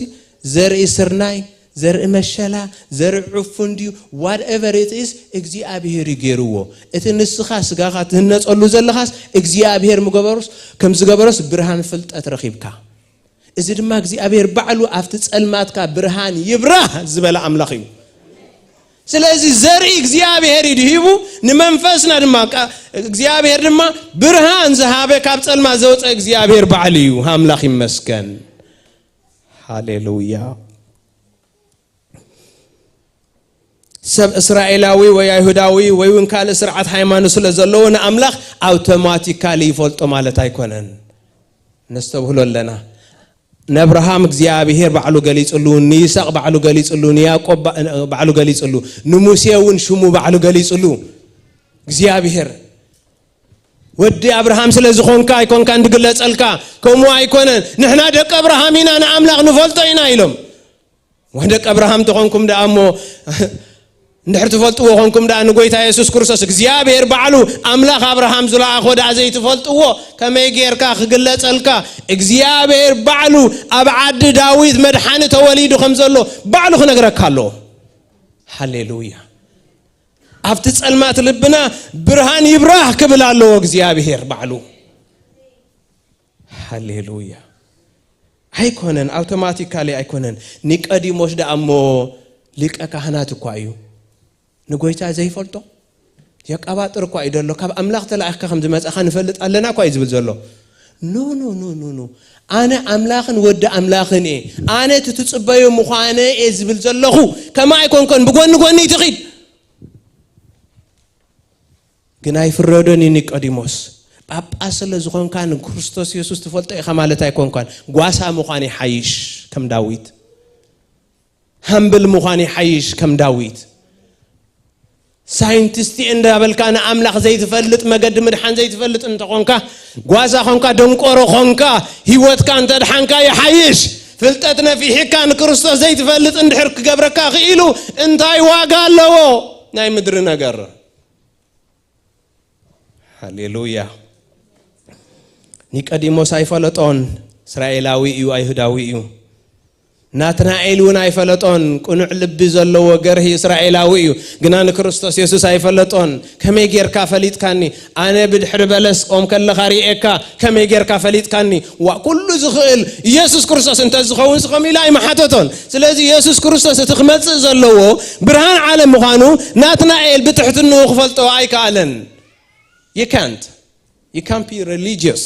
ዘር ስርናይ ዘር መሸላ ዘር ዑፍንዲዩ whatever it is እግዚአብሔር ይገርዎ እትንስኻ ስጋኻ ትነጸሉ ዘለኻስ እግዚአብሔር ምገበሩስ ከም ዝገበረስ ብርሃን ፍልጠት ረኺብካ እዚ ድማ እግዚአብሔር ባዕሉ አፍቲ ጸልማትካ ብርሃን ይብራህ ዝበለ አምላኽ እዩ ስለዚህ ዘር እግዚአብሔር ይድሂቡ ንመንፈስና ድማ እግዚአብሔር ድማ ብርሃን ዘሃበ ካብ ጸልማ ዘወፀ እግዚአብሔር ባዕሉ እዩ አምላኽ ይመስገን ሃሌሉያ سب إسرائيلاوي ويهوداوي ويون كال سرعة حيمان سل زلون أملاخ أوتوماتيكالي فولتو مالتاي كونن نستبهلو لنا نبرهام እግዚአብሔር بعلو قليص له نيساق بعلو قليص له يعقوب بعلو قليص له نموسيون شمو بعلو قليص له እግዚአብሔር ودي أبراهام سلزخونكا يكون كان دقلصلكا كومو أيكونن نحنا دق أبراهامنا نأملاخ نفولتوينا يلوم ودق أبراهام تخونكم دامو نحرت فلتو وخونكم دا نغويتا يسوع كريستوس እግዚአብሔር بعلو أملاخ أبراهام زلا أخود عزيت فلتو كما يغيركا خغلصلكا እግዚአብሔር بعلو أبعد داويد مدحان توليد خمزلو بعلو خنغركالو هاليلويا أفت ጸልማት ልብና ብርሃን ይብራህ ክብላለው እግዚአብሔር بعلو هاليلويا አይኮነን አውቶማቲካሊ አይኮነን ኒቆዲሞስ ደአሞ ሊቀ ካህናት እኮ አዩ ንጎይታ ዘይፈልጦ የቀባጥር እኮ አይደለ ካብ አምላኽ ተላእካ ከም ዝመጻኻ ንፈልጥ አለና እኮ ይዝብል ዘሎ ኖ አነ አምላኽን ወደ አምላኽን አነ ትጽበዩ ምዃነ ዝብል ዘለኹ ከማ አይኮንከን በጎን ይትኺድ ግን አይፍረዶን ኒቆዲሞስ ጳጳስ ለዝኾንካን ክርስቶስ ኢየሱስ ተፈልጦ ኢኻ ማለት አይኮንካን ጓሳ ምዃነ ሓይሽ ከም ዳዊት همبل مخاني حيش كم داويت ساينتستي عند بالكان أملاخ زي تفلت مقد مدحان زي تفلت انت خونكا غوازا خونكا دنقورو خونكا هيوت كان تدحانكا يحيش فلتتنا في حكان كريستوس زي تفلت اندحرك قبركا خيلو انتاي واقال لو ناي مدر نقر هاليلويا نيقوديموس ايفلطون اسرائيلاوي يو ايهوداوي يو ናትናኤል እውን ኣይፈለጦን ቁኑዕ ልቢ ዘለዎ ገርሂ እስራኤላዊ እዩ ግና ንክርስቶስ ኢየሱስ ኣይፈለጦን ከመይ ጌርካ ፈሊጥካኒ ኣነ ብድሕሪ በለስ ቆም ከለኻ ሪኤካ ከመይ ጌርካ ፈሊጥካኒ ኩሉ ዝኽእል ኢየሱስ ክርስቶስ እንተ ዝኸውን ስኸም ኢላ ኣይመሓተቶን ስለዚ ኢየሱስ ክርስቶስ እቲ ክመጽእ ዘለዎ ብርሃን ዓለም ምዃኑ ናትናኤል ብትሕትንኡ ክፈልጦ ኣይከኣለን you can't be religious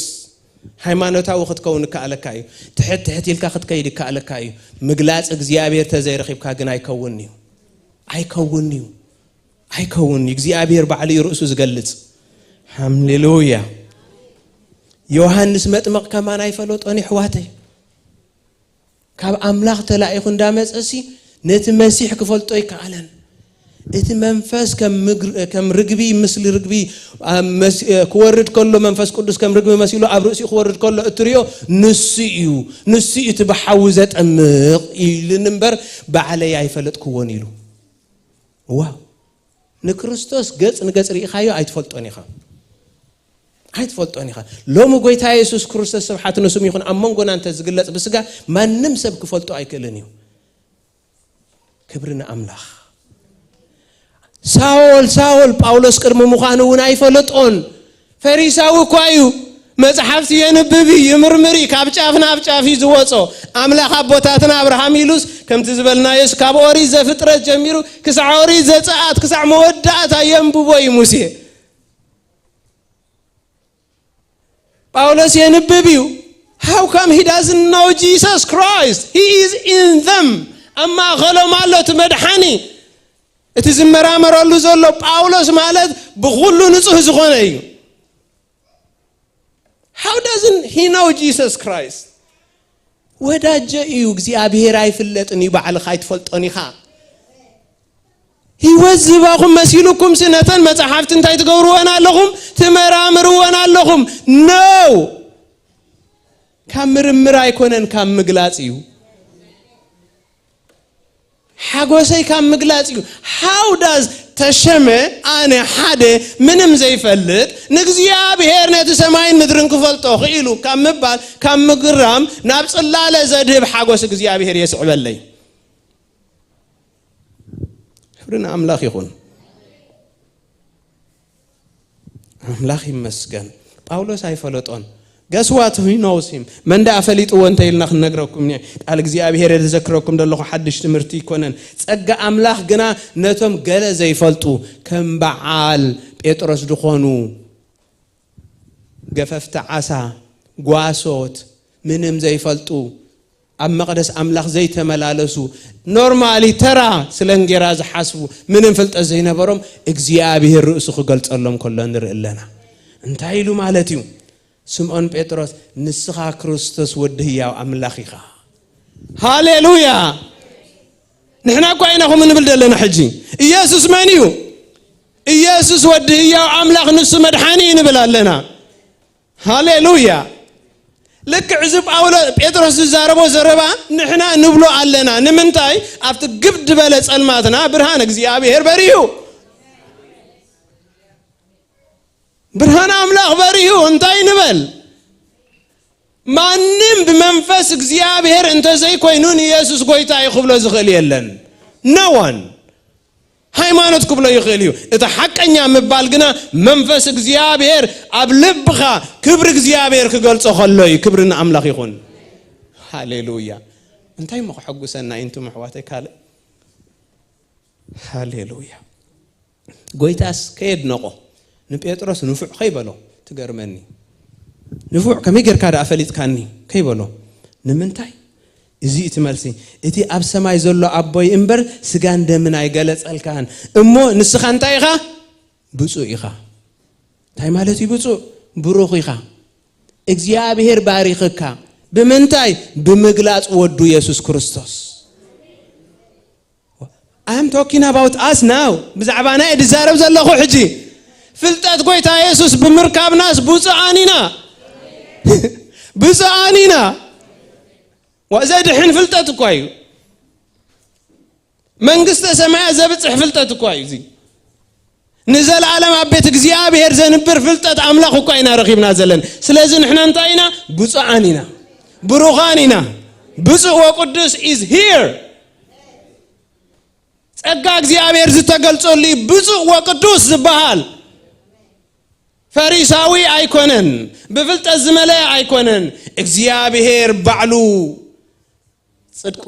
ሃይማኖታዊ ክትከውን ከኣለካ እዩ ትሕት ኢልካ ክትከይድ ከኣለካ እዩ ምግላጽ እግዚአብሔር ተዘይረኺብካ ግን ኣይከውን እግዚአብሔር ባዕሉ ርእሱ ዝገልጽ ሃሌሉያ ዮሐንስ መጥምቕ ከማን ኣይፈለጦን ይሕዋተይ ካብ ኣምላኽ ተላኢኹ እንዳመጸሲ ነቲ መሲሕ ክፈልጦ ይከኣለን እቲ መንፈስ ከም ርግቢ ምስሊ ርግቢ ክወርድ ከሎ መንፈስ ቅዱስ ከም ርግቢ መሲሉ ኣብ ርእሱ ክወርድ ከሎ እትሪኦ ንሱ እቲ በሓዊ ዘጠምቕ ኢልንበር ባዕለይ ኣይፈለጥክዎን ኢሉ ዋው ንክርስቶስ ገጽ ንገጽ ርኢኻዮ ኣይትፈልጦን ኢኻ ሎሚ ጎይታ ኢየሱስ ክርስቶስ ስብሓት ንስሙ ይኹን ኣብ መንጎና እንተ ዝግለጽ ብስጋ ማንም ሰብ ክፈልጦ ኣይክእልን እዩ ክብርና ኣምላኽ ሳውል ጳውሎስ ቅድሚ ምዃኑ እውን ኣይፈለጦን ፈሪሳዊ እኳ እዩ መጽሓፍቲ የንብብ ይምርምሪ ካብ ጫፍ ናብ ጫፍ ዝወጾ ኣምላኽ ኣቦታትና አብርሃም ኢሉስ ከምቲ ዝበልናዮስ ካብ ኦሪት ዘፍጥረት ጀሚሩ ክሳዕ ኦሪት ዘጸአት ክሳዕ መወዳእታ የንብቦ እዩ ሙሴ ጳውሎስ የንብብ እዩ how come he doesn't know Jesus Christ he is in them amma ኸሎም ኣሎ ትመድሓኒ እቲ ዝመራመረሉ ዘሎ ጳውሎስ ማለት ብኹሉ ንጹህ ዝኾነ እዩ how doesn't he know Jesus Christ ወዳጀ እዩ እግዚአብሔር ኣይፍለጥን ይባዕልኻ ኣይትፈልጦን ኢኻ ህይወት ዝባኹም መሲሉኩም ስነተን መጽሓፍት እንታይ ትገብሩወን ኣለኹም ትመራምሩወን ኣለኹም no ካብ ምርምር ኣይኮነን ካብ ምግላጽ እዩ ሓጎሰይ ካብ ምግላጽ እዩ how does ተሸመ ኣነ ሓደ ምንም ዘይፈልጥ ንእግዚአብሔር ነቲ ሰማይን ምድርን ክፈልጦ ኽኢሉ ካብ ምባል ካብ ምግራም ናብ ጽላለ ዘድህብ ሓጎስ እግዚአብሔር የስዕበለይ ክብርና ኣምላኽ ይኹን ኣምላኽ ይመስገን ጳውሎስ ኣይፈለጦን guess what he knows him من دا فليط وانت يلنا خنغركم قال እግዚአብሔር يذكركم دلخو حدش ትምህርቲ ይኮነን ጸጋ አምላኽ ግና ነቶም ገለ ዘይፈልጡ ከም በዓል ጴጥሮስ ድኾኑ ገፈፍተ ዓሳ ጓሶት ምንም ዘይፈልጡ ኣብ መቅደስ አምላኽ ዘይተመላለሱ ኖርማሊ ተራ ስለንጌራ ዝሓስቡ ምንም ፍልጠት ዘይነበሮም እግዚአብሔር ርእሱ ክገልጸሎም ከሎ ንርእለና እንታይ ኢሉ ማለት እዩ ስምዖን ጴጥሮስ ንስኻ ክርስቶስ ወዲ ሕያው አምላኽ ኢኻ ሃሌሉያ ንሕና እኮ አይናኹም ንብል ዘለና ሕጂ ኢየሱስ ማን እዩ ኢየሱስ ወዲ ሕያው አምላኽ ንሱ መድሓኒ ንብል ኣለና ሃሌሉያ ልክዕ ዝ ጴጥሮስ ዝዛረቦ ዘረባ ንሕና ንብሎ ኣለና ንምንታይ ኣብቲ ግብድ በለ ጸልማትና ብርሃን እግዚአብሔር በሪሁ ብርሃን አምላኽ በሪሁ እንታይ ንበል ማንም በመንፈስ እግዚአብሔር እንተ ዘይኮይኑን ኢየሱስ ጎይታ ይኽብሎ ዝኽእል የለን no one ሃይማኖት ክብሎ ይኽእል እዩ እቲ ሐቀኛ ምባል ግና መንፈስ እግዚአብሔር ኣብ ልብኻ ክብር እግዚአብሔር ክገልጾ ከሎ እዩ ክብርና አምላኽ ይኹን ሃሌሉያ እንታይ መሐጉሰና እንቱ መሕዋተይ ካለ ሃሌሉያ ጎይታስ ከየድነቆ ንጴጥሮስ ንፉዕ ከይበሎ ትገርመኒ ንፉዕ ከመይ ጌርካ ዳ ፈሊጥካኒ ከይበሎ ንምንታይ እዚ እቲ መልሲ እቲ ኣብ ሰማይ ዘሎ ኣቦይ እምበር ስጋን ደምን ኣይገለጸልካን እሞ ንስኻ እንታይ ኢኻ ብፁዕ ኢኻ እንታይ ማለት እዩ ብፁዕ ብሩኽ ኢኻ እግዚአብሔር ባሪኽካ ብምንታይ ብምግላጽ ወዱ ኢየሱስ ክርስቶስ I am talking about us now ብዛዕባና እድዛረብ ዘለኹ ሕጂ ፍልጠት ጎይታ ኢየሱስ ብምርካብናስ ብፁዓኒና ወዘድሕን ፍልጠት እኮ እዩ መንግስተ ሰማያት ዘብጽሕ ፍልጠት እኮ እዩ እዚ ንዘለዓለም ኣብ ቤት እግዚአብሔር ዘንብር ፍልጠት አምላኽ እኮ ኢና ረኺብና ዘለን ስለዚ ንሕና እንታይ ኢና ብፁዓኒና ብሩኻኒና ብፁዕ ወቅዱስ is here ጸጋ እግዚአብሔር ዝተገልጾሊ ብፁዕ ወቅዱስ ዝበሃል ፈሪሳዊ አይኮነን በፍልጠት ዝመለ አይኮነን እግዚአብሔር ባዕሉ ጽድቁ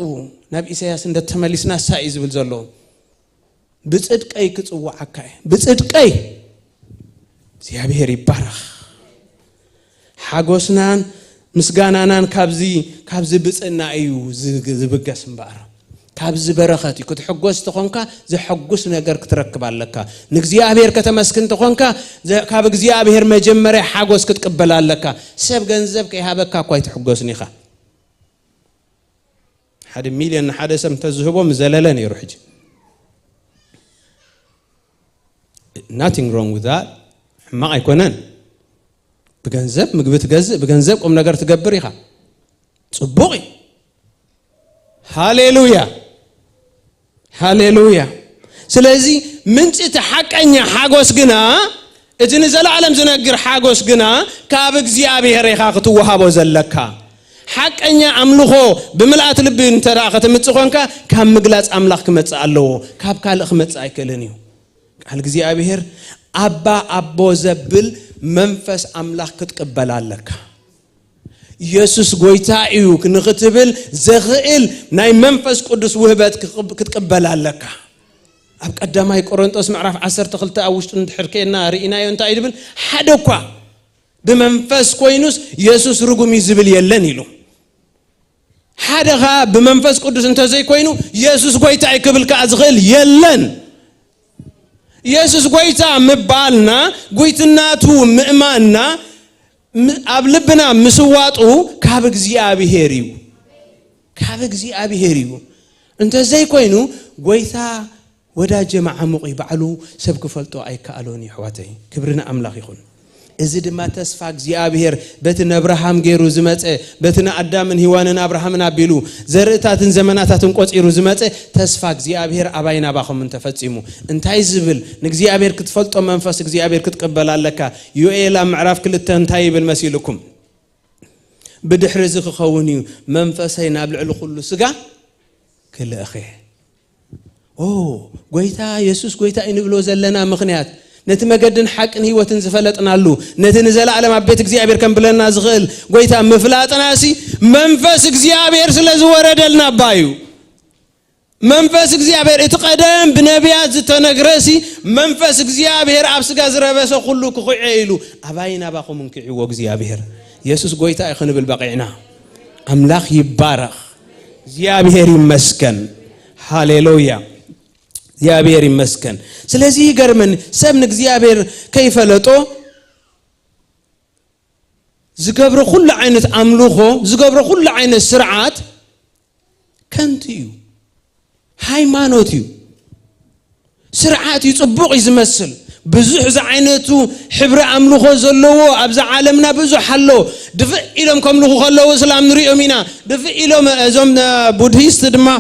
ናብ ኢሳይያስ እንደተመሊስና ሳይ ዝብል ዘሎ ብጽድቀይ ክጽዋዓካ ብጽድቀይ እግዚአብሔር ይባረክ ሓጎስናን ምስጋናናን ካብዚ ብጽና እዩ ዝብገስ እምበር ካብዚ በረኸት ክትሕጎስ ተኾንካ ዘሐጉስ ነገር ክትረክብ ኣለካ ንእግዚአብሔር ከተመስክን ተኾንካ ካብ እግዚአብሔር መጀመርያ ሓጎስ ክትቀበል ኣለካ ሰብ ገንዘብ ከይሃበካ እኳ ይትሕጎስኒ ኢኻ 1 ሚልዮን ሓደ ሰብ ተዝህቦም ዘለለ ነይሩ ሕጂ nothing wrong with that ሕማቕ ኣይኮነን بجنزب مقبت جزء بجنزب قم نجار تجبريها صبغي هاليلويا هاليلويا سلازي من تحك أني حاجوس جنا إذا نزل عالم زنقر حاجوس جنا كابك زيابي هريخا قطوها بوزلكها حق أني أملخو بملأت لبين تراخة متسخونكا كم مجلس أملاك متسألو كاب كالخ متسأكلنيو قالك زيابي هر أبا زبل منفس أملاك تقبل عليك يسوس قويتايو كنغتبل زغئل ناي منفس قدس وهبات كتقبل عليك أبقى قدامي كورنثوس معرف 10 تخلتا اوشت حركينا رينا ينتا يدبل حدوكا بمنفس كوينوس يسوس رغم يزبل يلن يلو حدغا بمنفس قدس انت زي كوينو يسوس قويتاي كبل كازغل يلن يسوس قويتا مبالنا قويتناتو مئماننا أبلبنا مسواتو كابك زيابي هيريو كابك زيابي هيريو انت زي كوينو قويتا ودا جماعة مقي بعلو سبك فلتو اي كالوني حواتي كبرنا أملاخ يخون إذا ما تسفاك زيابي هير بتنا أبراهام غيرو زمت بتنا أدامن هواننا أبراهام نابيلو زرتات زمناتاتن قوت إيرو زمت تسفاك زيابي هير أباينا باخم من تفتسيمو انتاي زبل نك زيابي هير كتفلتو منفسك زيابي هير كتقبل لك يوئيلا معرف كل التنتاي بالمسيلكم بدحر زخ خوني منفسين أبلعلو خلو سقا كل أخي قويتا يسوس قويتا إنبلو زلنا مخنيات نتمجدن حق إن هي وتنزفلتنا له نتنزل على معبيت إجزيابير كم بلنا زغل قويتا مفلاتنا سي منفس إجزيابير سلز وردلنا بايو منفس إجزيابير اتقدم بنبيات تنقرسي منفس إجزيابير أبسق أزربسو خلوك خعيلو أباينا باخو منكعي وإجزيابير يسوس قويتا يخن بالبقينا أملاخ يبارخ إجزيابير يمسكن هاليلويا زيابير مسكن سلازي يقرمن سبن زيابير كيف لطو زقبر كل عينة أملوخو زقبر كل عينة سرعات كنتيو هايمانوتيو سرعات يطبق يزمسل بزح زعينتو حبر أملوخو زلوو أبزع عالمنا بزح حلو دفع إلهم كملوخو خلو سلام نريئو مينا دفع إلهم زمن بودهيست دما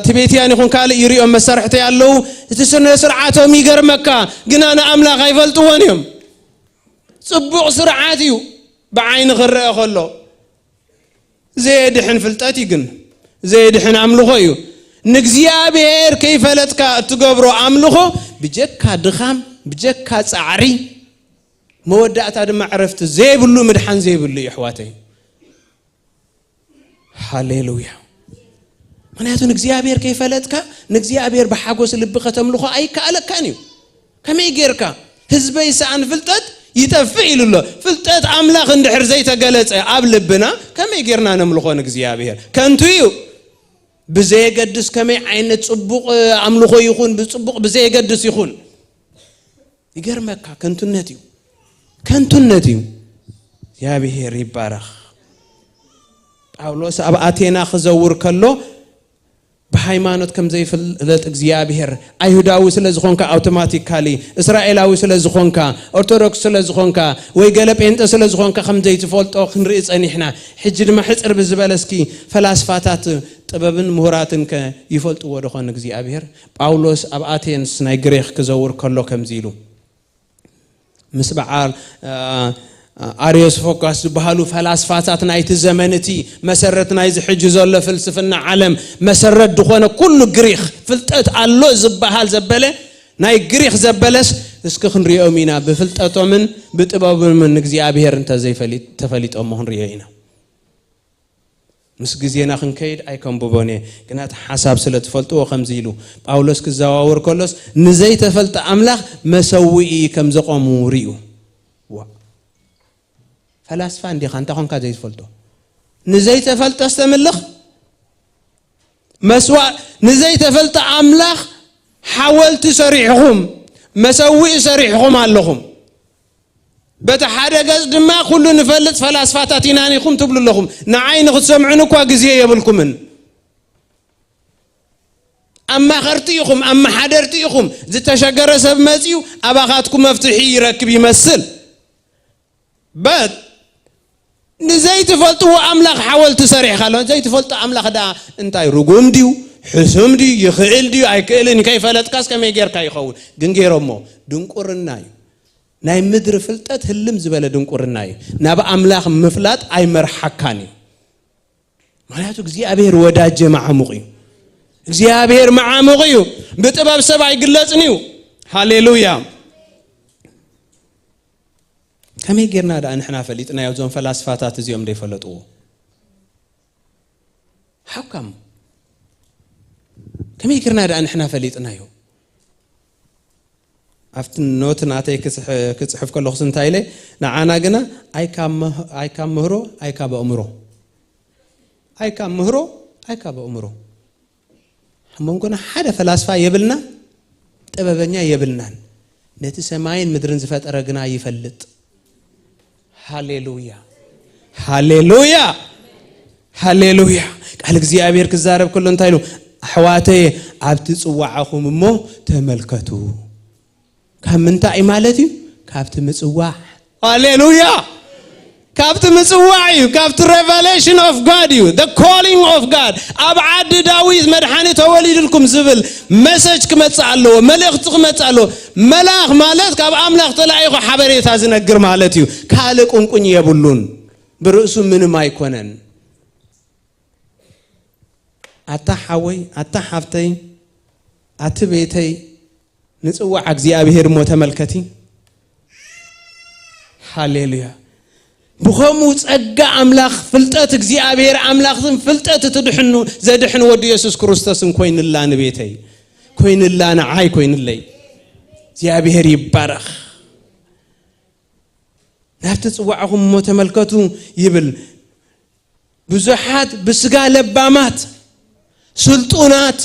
تبيتيان يكون قال يريهم مسرحتي الله تسنى سرعاتهم يقرمك قنانا أملاك يفلتوانيهم صبوع سرعاتيو بعين غرق خلو زيد حن فلتاتي قن زيد حن عملوخيو نكزيابير كيف لتك تقبرو عملوخو بجكا دخام بجكا سعري مودعت هذا ما عرفت زيب اللو مدحان زيب اللو يحواتي هاليلويا مناتو نكزيابير كيف لتك نكزيابير بحاجوس اللي بختم له أي كألك كانيو كم يجيرك هزبي سان فلتت يتفعل الله فلتت أملاخ عند حرزيته قالت قبل بنا كم يجيرنا نملخو نكزيابير كنتيو بزي قدس كم عين تصبق أملخو يخون بتصبق بزي قدس يخون يجير مكة كنتو نتيو يا بهير يبارخ أولوس أبعتينا خزور كله بحيمانوت كم زي فلت إجزيابير أيهوداوي سلزخونكا أوتوماتيكالي إسرائيلاوي سلزخونكا أرثوذكس سلزخونكا ويقلب أنت سلزخونكا خم زي تفولت أو خنرئيس أني إحنا حجر ما حسر بالزبالسكي فلاسفاتات طبابن مهراتن ك يفولت ودخون إجزيابير باولوس أبعاتين سنايغريخ كزور كله كم زيلو مسبعال አሪዮስ ፎካስ በሃሉ ፈላስፋታት ናይቲ ዘመንቲ መሰረት ናይ ዝሕጅ ዘሎ ፍልስፍና ዓለም መሰረት ድኾነ ኩሉ ግሪክ ፍልጠት አሎ ዝበሃል ዘበለ ናይ ግሪክ ዘበለስ እስኪ ክንሪኦም ኢና ብፍልጠቶምን ብጥበቦምን እግዚአብሔር እንተዘይፈሊጥ ተፈሊጦም ክንሪኦ ኢና ምስ ግዜና ክንከይድ ኣይከንብቦኔ ግናት ሓሳብ ስለ ተፈልጥዎ ከምዚ ኢሉ ጳውሎስ ክዘዋወር ከሎስ ንዘይተፈልጠ አምላኽ መሰዊኢ ከም ዘቆሙ ሪኡ ፈላስፋ እንዲ ካንታ ኮንካ ዘይተፈልጦ ንዘይተፈልጠ ዝተምልኽ መስዋ ንዘይተፈልጠ አምላኽ ሓወልቲ ሰሪሕኹም መሰዊኢ ሰሪሕኹም ኣለኹም በታ ሓደ ገጽ ድማ ኩሉ ንፈልጥ ፈላስፋታት ኢናኒኹም ትብሉ ኣለኹም ንዓይኒ ክትሰምዑን እኳ ግዜ የብልኩምን አማ ኸርቲኹም አማ ሓደርቲኹም ዝተሸገረ ሰብ መጺኡ አባኻትኩም መፍትሒ ይረክብ ይመስል በት ንዘይተፈልጥዎ አምላኽ ሓወልቲ ሰሪሕ ካሎ ዘይተፈልጦ አምላኽ ዳ እንታይ ርጉም ዲዩ ሕሱም ዲዩ ይኽእል ዲዩ ኣይክእልን ከይፈለጥካስ ከመይ ጌርካ ይኸውን ግን ጌሮሞ ድንቁርና እዩ ናይ ምድር ፍልጠት ህልም ዝበለ ድንቁርና እዩ ናብ አምላኽ ምፍላጥ ኣይመርሐካን እዩ ማለት እግዚአብሔር ወዳጀ ማዕሙቕ እዩ እግዚአብሔር ማዕሙቕ እዩ ብጥበብ ሰብ ኣይግለጽን እዩ ሃሌሉያ ከመይ ጌርና ዳ ንሕና ፈሊጥና ያዞም ፈላስፋታት እዚኦም ደይፈለጥዎ حكم كم يكرنا ده نحن فليتنا يو أفتن نوت نعطي كسحف كل خصن تايله نعانا جنا أي كم مهرو أي كاب أمره أي كم مهرو أي كاب أمره ممكن حدا فلاسفة يبلنا تبابنيا يبلنا نتسمعين مدرن زفات أرجنا يفلت هاليلويا هاليلويا هاليلويا قال እግዚአብሔር كزارب كلن تايلو حواتي عبت صواعكم مو تملكتو كمنتا اي مالتي كابت مصواع هاليلويا كابت مصواع كابت revelation of God you the calling of God ابعد داويز مدحاني توليد لكم زبل مسج كمصالو ملእክት كمصالو ملاخ مالت كاب املاخ تلايخ حبريتا زنغر مالتي كال قنقن يبلون برؤسو منم ايكونن أتحوي أتحفتي أتبيتي نسوع እግዚአብሔር ሞ ተመልከቲ ሃሌሉያ بخمو ጸጋ አምላኽ ፍልጠት እግዚአብሔር አምላኽን ፍልጠት ትድሕኑ ዘድሕን ወዲ ኢየሱስ ክርስቶስን ኮይንላን ቤተይ ኮይንላን አይ ኮይንለይ እግዚአብሔር ይባረኽ ናፍት ጽዋዕኹም ሞ ተመልከቱ ይብል ብዙሓት ብስጋ ለባማት سلطونات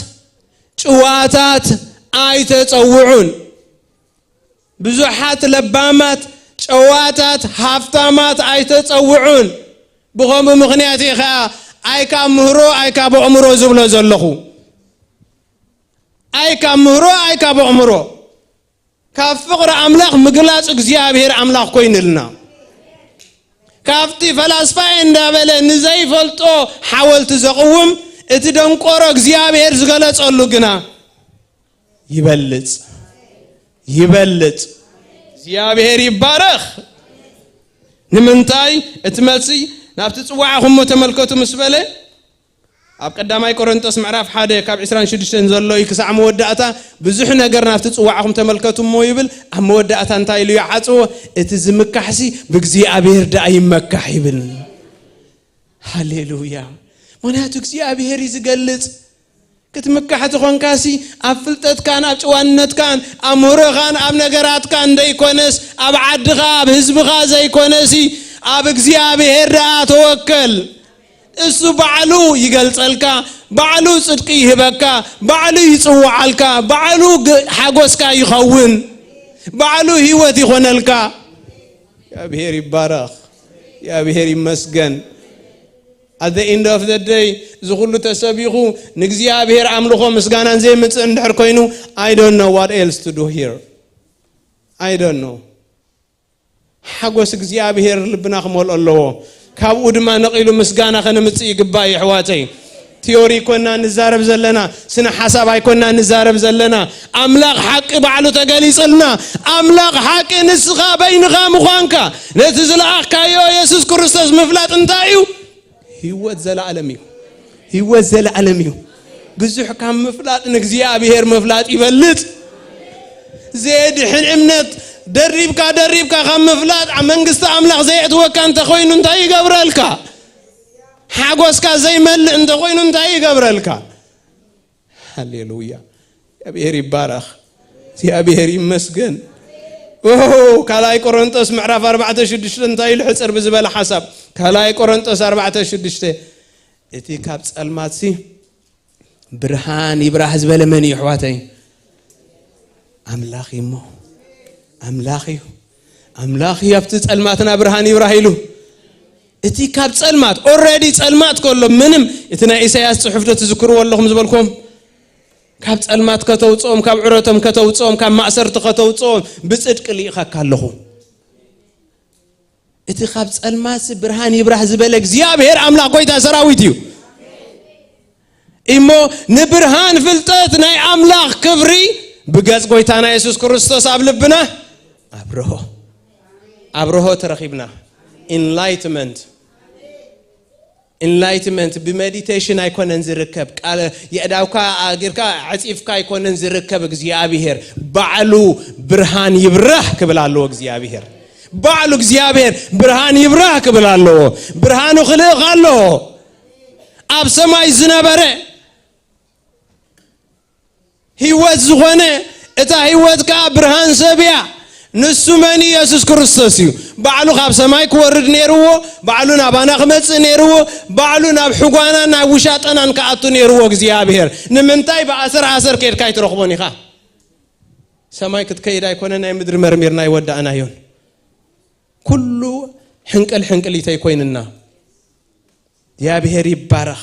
شواتات ايتتصوعون بزحات لبامات شواتات هافتامات ايتتصوعون بخوم مغنياتي خا اي كامهرو اي كابو عمرو زبلو زلخو اي كامهرو اي كابو عمرو كفقر املاح مغلاص እግዚአብሔር املاح كوينلنا كافتي فلاسفه اندابل نزي فلطو حاولت زقوم اتدنقور እግዚአብሔር ዝገለጸሉ ግና ይበልጽ እግዚአብሔር ይባረክ ንምንታይ እትመልሲ ናብቲ ጽዋዕኹም ተመልከቱ ምስበለ ኣብ ቀዳማይ ቆሮንቶስ ምዕራፍ 1 ካብ 26 ዘሎ ይክሳዕ መወዳእታ ብዙሕ ነገር ናብቲ ጽዋዕኹም ተመልከቱ ሞ ይብል ኣብ መወዳእታ እንታይ ኢሉ ይዓጽዎ እቲ ዝምካሕሲ ብእግዚአብሔር ዳ ይመካሕ ይብል ሃሌሉያ وناتو እግዚአብሔር ይዝገልጽ ክትምካሕት ኾንካሲ ኣብ ፍልጠት ካን ኣብ ጭዋነት ካን ኣምሮኻን ኣብ ነገራት ካን እንደይኮነስ ኣብ ዓድኻ ኣብ ህዝብኻ ዘይኮነሲ ኣብ እግዚአብሔር ዳ ተወከል እሱ ባዕሉ ይገልጸልካ ባዕሉ ጽድቂ ይህበካ ባዕሉ ይጽዋዓልካ ባዕሉ ሓጎስካ ይኸውን ባዕሉ ህይወት ይኾነልካ እግዚአብሔር ይባረክ እግዚአብሔር ይመስገን At the end of the day, زغلو تسبيخو نግዚአብሔር አምልኮ ምስጋናን ዘይምጽ እንድሕር ኮይኑ I don't know what else to do here. I don't know. ሓጎስ እግዚአብሔር ልብና ክመልኦ ኣለዎ ካብኡ ድማ ነቂሉ ምስጋና ከነምጽ ይግባእ ይሕዋተይ تيوري كنا نزارب زلنا سنة حساب أي كنا نزارب زلنا أملاق حق بعلو تجلس لنا أملاق حق نسخة بينها مخانكا نتزل أخكايو يسوع كريستوس مفلات انتايو هو زل عالمي هو زل عالمي بزح كم مفلات نجزيا بهير مفلات يبلت زيد حين امنت دريبكا خم مفلات عمنقست أملاق زيت وكان تخوين انتاي قبرلكا حاجوسكا زي مل انت خوين انتاي قبرلكا هاليلويا يا بيهري بارخ يا بيهري مسجن اوه كلاي كورنثوس معرف 4:6 انتاي الحصر بزبل حسب كلاي كورنثوس 4:6 اتي كاب صلماتسي برهان يبرح زبل من يحواتي املاخي مو املاخي يفت صلماتنا برهان يبرحيلو اتي كاب صلمات اوريدي صلمات كله منم اتنا إساياس صحفته تذكروا والله زبلكم كاب صلمات كتوصوم كاب عرتم كتوصوم كاب مأسرت كتوصوم بصدق ليخا كالله اتي كاب صلمات برهان يبرح زبل እግዚአብሔር አምላክ ቆይታ ሰራዊትዩ ኢሞ ንብርሃን ፍልጠት ናይ አምላክ ክብሪ በገጽ ቆይታና ኢየሱስ ክርስቶስ አብልብና አብሮሆ ተረኺብና enlightenment بمeditation አይኮነን ዝርከብ ቃል የዳውካ አግርካ አጽፍካ አይኮነን ዝርከብ እግዚአብሔር ባዕሉ ብርሃን ይብራህ ክብላሎ እግዚአብሔር ባዕሉ እግዚአብሔር ብርሃን ይብራህ ክብላሎ ብርሃኑ خلقالو አብ ሰማይ ዝነበረ ህይወት ዝሆነ እታ ህይወትካ ብርሃን ሰብያ نسمن يسوع كريستوس بعلو خاب سماي كورد نيرو بعلو نابانا خمس نيرو بعلو ناب حقوانا نوشاتنا نكاتو نيرو እግዚአብሔር نمنتاي بأسر كيد كاي ترخبوني خا سماي كتكيد يكون انا مدر مرميرنا يودعنا يون كله حنقل يتيكويننا እግዚአብሔር ይባረክ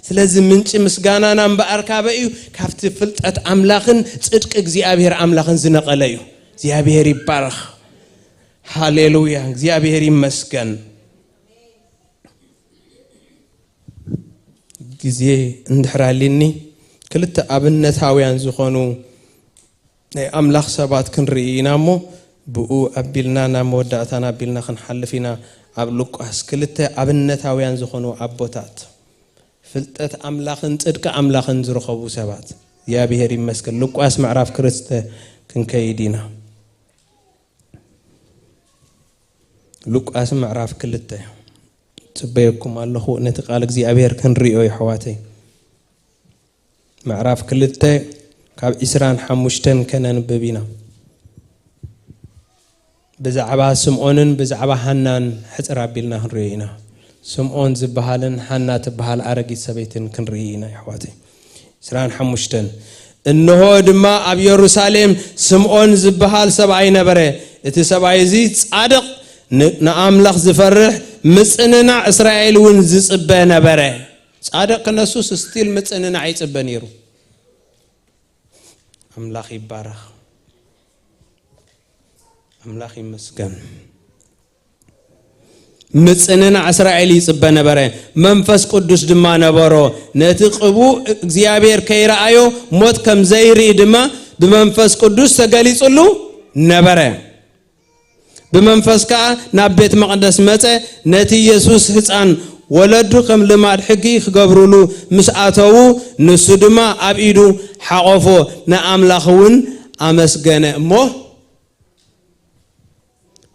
ስለዚህ ምንጭ ምስጋናና በአርካበዩ ካፍት ፍልጠት አምላክን ጽድቅ እግዚአብሔር አምላክን ዝነቀለዩ እግዚአብሔር ይባረክ ሃሌሉያ እግዚአብሔር ይመስገን ጊዜ እንድሕራሊኒ ክልተ አብነታውያን ዝኾኑ ናይ አምላክ ሰባት ክንርኢናሞ ብኡ አቢልናና መወዳእታና አቢልና ክንሐልፊና ኣብ ሉቃስ ክልተ አብነታውያን ዝኾኑ አቦታት ፍልጠት አምላክን ጽድቅ አምላክን ዝረኸቡ ሰባት እግዚአብሔር ይመስገን ሉቃስ ምዕራፍ ክርስተ ክንከይዲና ሉቃስ ምዕራፍ ክልተ ጽበየኩም አለኹ ነቲ ቃል እግዚአብሔር ክንሪኦ ይሕዋተይ ምዕራፍ ክልተ ካብ 25 ከነንብቢና ብዛዕባ ስምዖንን ብዛዕባ ሃናን ሕፅር ኣቢልና ክንሪኢና ስምዖን ዝበሃልን ሃና ትበሃል ኣረጊት ሰበይትን ክንሪኢና ይሕዋተይ 25 እነሆ ድማ ኣብ ኢየሩሳሌም ስምዖን ዝበሃል ሰብኣይ ነበረ እቲ ሰብኣይ እዚ ጻድቕ نأملاخ زفرح مصننا إسرائيل ون زصبه نبره صادق نسوس ستيل مصننا عيصبه نيرو أملاخ يبارك أملاخ يمسكن مصننا إسرائيل يصبه نبره منفس قدوس دما نبرو نتقبو እግዚአብሔር ከይራአዮ ሞት ከም ዘይሪ ድማ በመንፈስ ቅዱስ ተገሊጽሉ ነበረ بمنفسك نبيت مقدس متى نتي يسوع حسان ولدو كم لماد حقي خبرولو مسأتو نسدما أبيدو حقفو نأملاخون أمسجن مو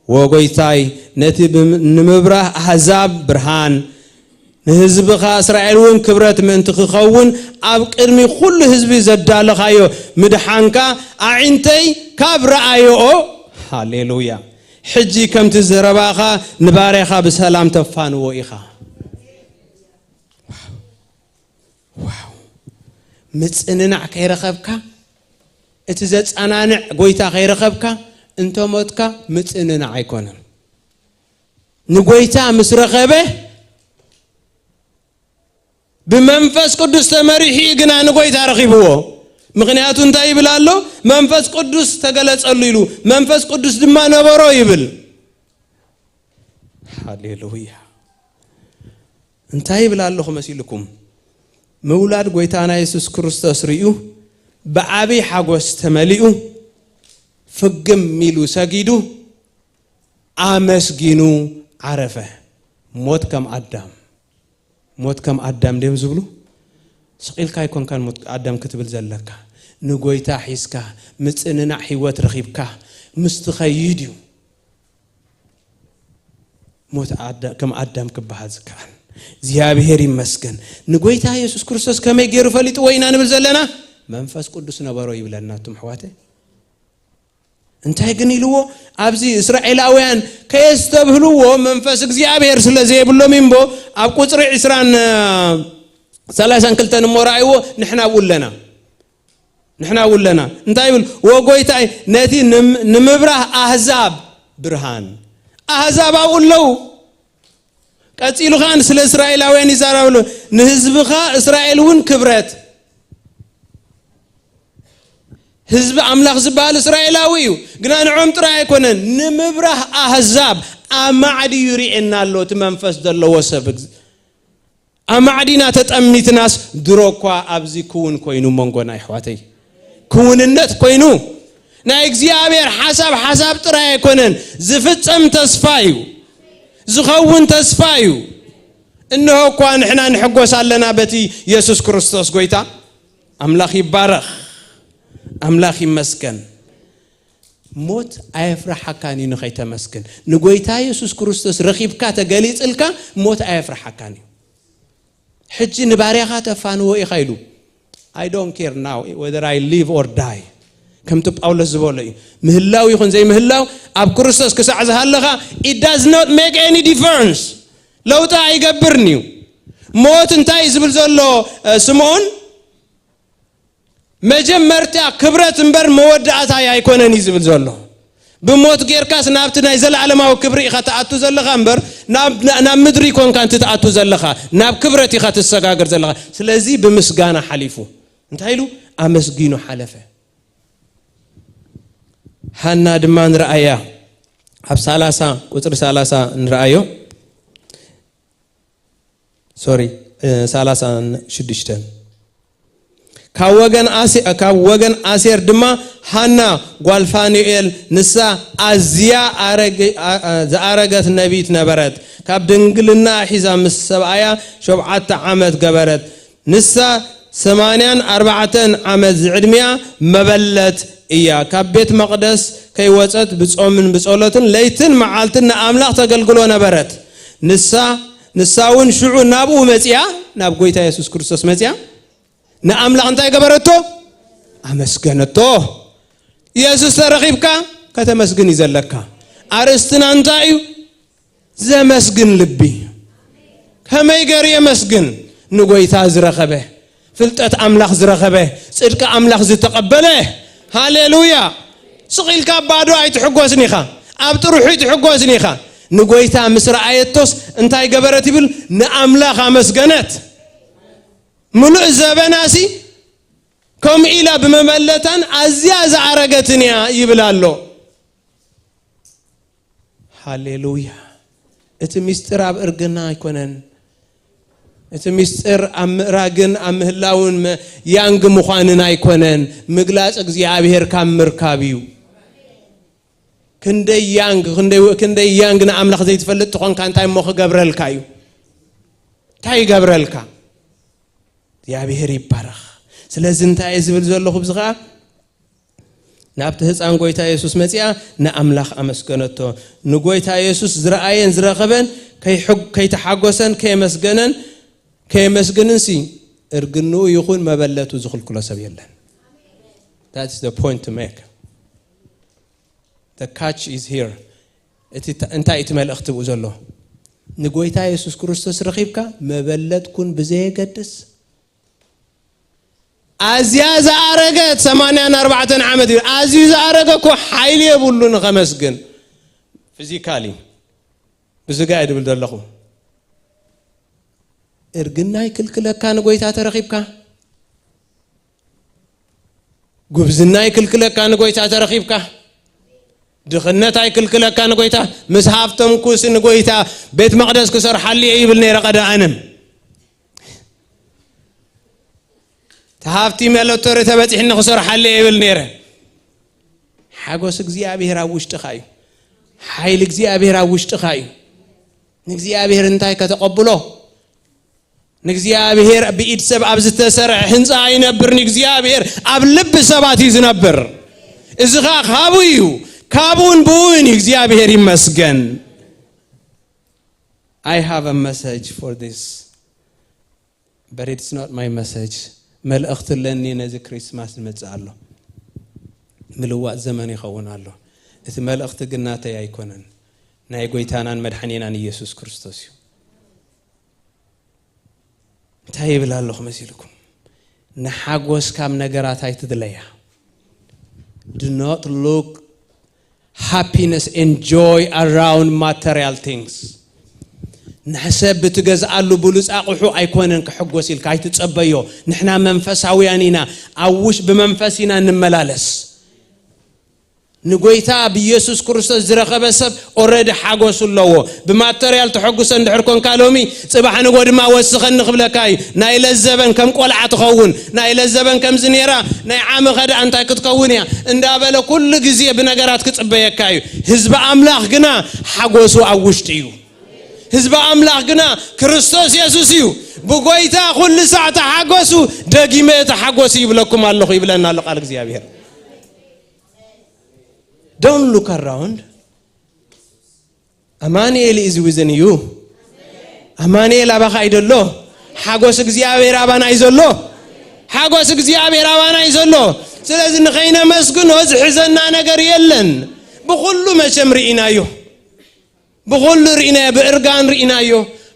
وقيتاي نتي نمبره أحزاب برهان نهزبخ إسرائيلون كبرت من تخخون أب كرمي كل حزب زدال خايو مدحانكا أعنتي كبر أيو هاليلويا حجي كم تزرباخا نباريخا بسلام تفان وإخا واو متصننا كير خبكا اتزت أنا قويتا خير خبكا انتو موتكا متصننا عيكونا نقويتا مسرخبه بمنفس قدس تمريحي قنا نقويتا رخيبوه مغنياتو انتا يبلالو منفس قدس تقلت الليلو منفس قدس دما نبرو يبل هاليلويا انتا يبلالو خمسيلكم مولاد قويتانا يسوس كريستوس ريو بعبي حاجوس تمليو فقم ميلو ساقيدو آمسجينو عرفه موت كم أدم ديم زبلو سقيل كاي كون كان موت أدم كتبل زلكا نقويتا حيسكا متسننا حيوات رخيبكا مستخيديو موت كم أدم كبهاز كان زيابهري مسكن نقويتا يسوس كريستوس كما يجيرو فليت وين أنا بلزلنا منفس قدس نبارو يبلنا تمحواته انتهي قنيلو أبزي إسرائيلاويان كيستبهلو منفس زيابهر سلازي بلو منبو أبقو تري إسران سلاسان كلتان مورايو نحنا ولنا انتهي يقول وقويتاي ناتي نمبره أحزاب برهان أحزاب أقول له كاتيلو خان سل إسرائيلاويان يزارولو نهزبخا إسرائيلون كبرت حزب أملاخ زبال إسرائيلاويو قلنا نعم ترى يكونن نمبره أحزاب أما عدي يري إن الله تمنفس دلو وسبق أما عدينا تتأميت ناس دروكوا أبزي كون كوينو منغونا إحواتي كون النت كوينو نا إكزيابير حساب ترى يكونن زفت أم تسفايو زخون تسفايو إنه كوان إحنا نحقو سالنا بتي يسوس كريستوس قويتا أملاخ يبارخ أملاخ مسكن موت أيفرح حكاني نخيت مسكن نقويتا يسوس كريستوس رخيب كاتا قليت إلكا موت أيفرح حكاني حجي نباريخات فانو إخيلو I don't care now whether I live or die كم تبقى زبولي مهلاو يخون زي مهلاو أب كريستوس كسعز هاللغا it does not make any difference لو تا يقبرنيو موت انتاي زبل زولو سمون مجمرتا كبرت انبر مودعتا يكونني زبل زولو بموت غير كاس نابتنا يزل على ما كبري خطاتو زلخا انبر ناب مدري كون كان تتعتو زلخا ناب كبرتي خات السغاغر زلخا سلازي بمسغانا حليفو انتايلو امسغينو حلفه حنا دمان رأيا اب 30 قطر 30 نرأيو سوري 36 كاوغن أسير دما حنا غالفانيل نسا أزيا أرجت نبيت نبرت كاب دنقلنا حزام السبعية شبعة عمد قبرت نسا 84 عمد عدمية مبلت إياه كاب بيت مقدس كي وصلت بصومن بصولتن ليتن معالتن أملاق تقلقلو نبرت نساون شعو نابو متيا ناب قويتا يسوس كريستوس متيا نأملاق انتاي قبرتو أمسكنتو يسوس ترغيبك كتمسكن يزلك أرستنا انتايو زمسكن لبي كما يقر يمسكن نقويتا زرخبه فلتت أملاق زرخبه صدق أملاق زتقبله هاليلويا سقيل كابادو اي تحقوزنيخا ابتروحي تحقوزنيخا نقويتا مسر آياتوس انتاي قبرتي بل نأملاق أمسكنت ملء زبناسي كم إلى بمملتان أزياز عرقتنيا يبلالو هاليلويا اتمستر اب ارغنا يكونن اتمستر ام راغن ام هلاون يانغ مخاننا يكونن مغلاص እግዚአብሔር ካምርካቢው كندي يانغ ناملخ زي تفلت تكون كانتاي مخ غبرلكايو تاي غبرلكا እግዚአብሔር ይባረክ ስለዚህ እንታይ ዝብል ዘለኹ ብዝኻ ናብተ ህፃን ጎይታ ኢየሱስ መጽያ ንኣምላኽ ኣመስገነቶ ንጎይታ ኢየሱስ ዝረአየን ዝረኸበን ከይተሓጎሰን ከመስገነን ሲ እርግኑ ይኹን መበለቱ ዝኽልክሎ ሰብ የለን that is the point to make the catch is here እንታይ እትመልእኽቲ ብኡ ዘሎ ንጎይታ ኢየሱስ ክርስቶስ ረኺብካ መበለት ኩን ብዘይገድስ أزياز أرجت 84 عام أزياز أرجكو حيلي يبولون خمسجن فيزيكالي بس قاعد بالدلخو إرجناي كل كان قويت أترخيبك جوبزناي كل كان قويت أترخيبك دخلناي كل كان قويت مسحفتم كوسن قويت بيت مقدس كسر حلي يبلني رقد عنم تهافتي ملوتر تبتح نخسر حل يبل نيره حاجوس እግዚአብሔር አውሽጥ ኻዩ ኃይል እግዚአብሔር አውሽጥ ኻዩ እግዚአብሔር እንታይ ከተቀበሎ እግዚአብሔር በኢድ ሰብ አብዝተሰርዕ ህንጻ አይነብርን እግዚአብሔር አብ ልብ ሰባት ይዝነብር እዝኻ ኻቡዩ ካቡን ቡን እግዚአብሔር ይመስገን I have a message for this but it's not my message መልእክት ለኔ ነዚ ክሪስማስ መጻአሎ ምልዋት ዘመን ይኸውናሎ እቲ መልእክት ግናተይ አይኮነን ናይ ጎይታናን መድኃኒናን ኢየሱስ ክርስቶስ እዩ ታይብላለሁ መስልኩም ነሐጎስ ካም ነገራት አይትድለያ do not look happiness and joy around material things نحسب بتجزألو بولس أقوحو أيكونن كحجوس الكايت تصبيو نحنا منفساويانينا أوش بمنفسنا نملالس نقولتا بيسوع كريستوس زرقة بسب أورد حجوس اللهو بماتريال تحجوس عند حركون كلامي صباح نقول ما وسخن قبل كاي نايل الزبن كم قلعة تخون نايل الزبن كم زنيرة نعم غدا أنت كتكونيا إن دابل كل جزية بنجارات كتصبيه كاي حزب أملاخ جنا حجوس أوشتيو حزب أملاخ جنا كريستوس يسوسيو بقويتا كل ساعة حجوسو دقيمة حجوسي بلكم الله يبلنا الله قالك زيابير Don't look around. Emmanuel is within you. Emmanuel abakha idollo. Hagos እግዚአብሔር አባና ይዘሎ. Hagos እግዚአብሔር አባና ይዘሎ. ስለዚህ ንኸይነ መስግን ወዝ ሕዘና ነገር የለን. በሁሉ መቸም ርኢናዮ. በሁሉ ርኢናዮ በእርጋን ርኢናዮ.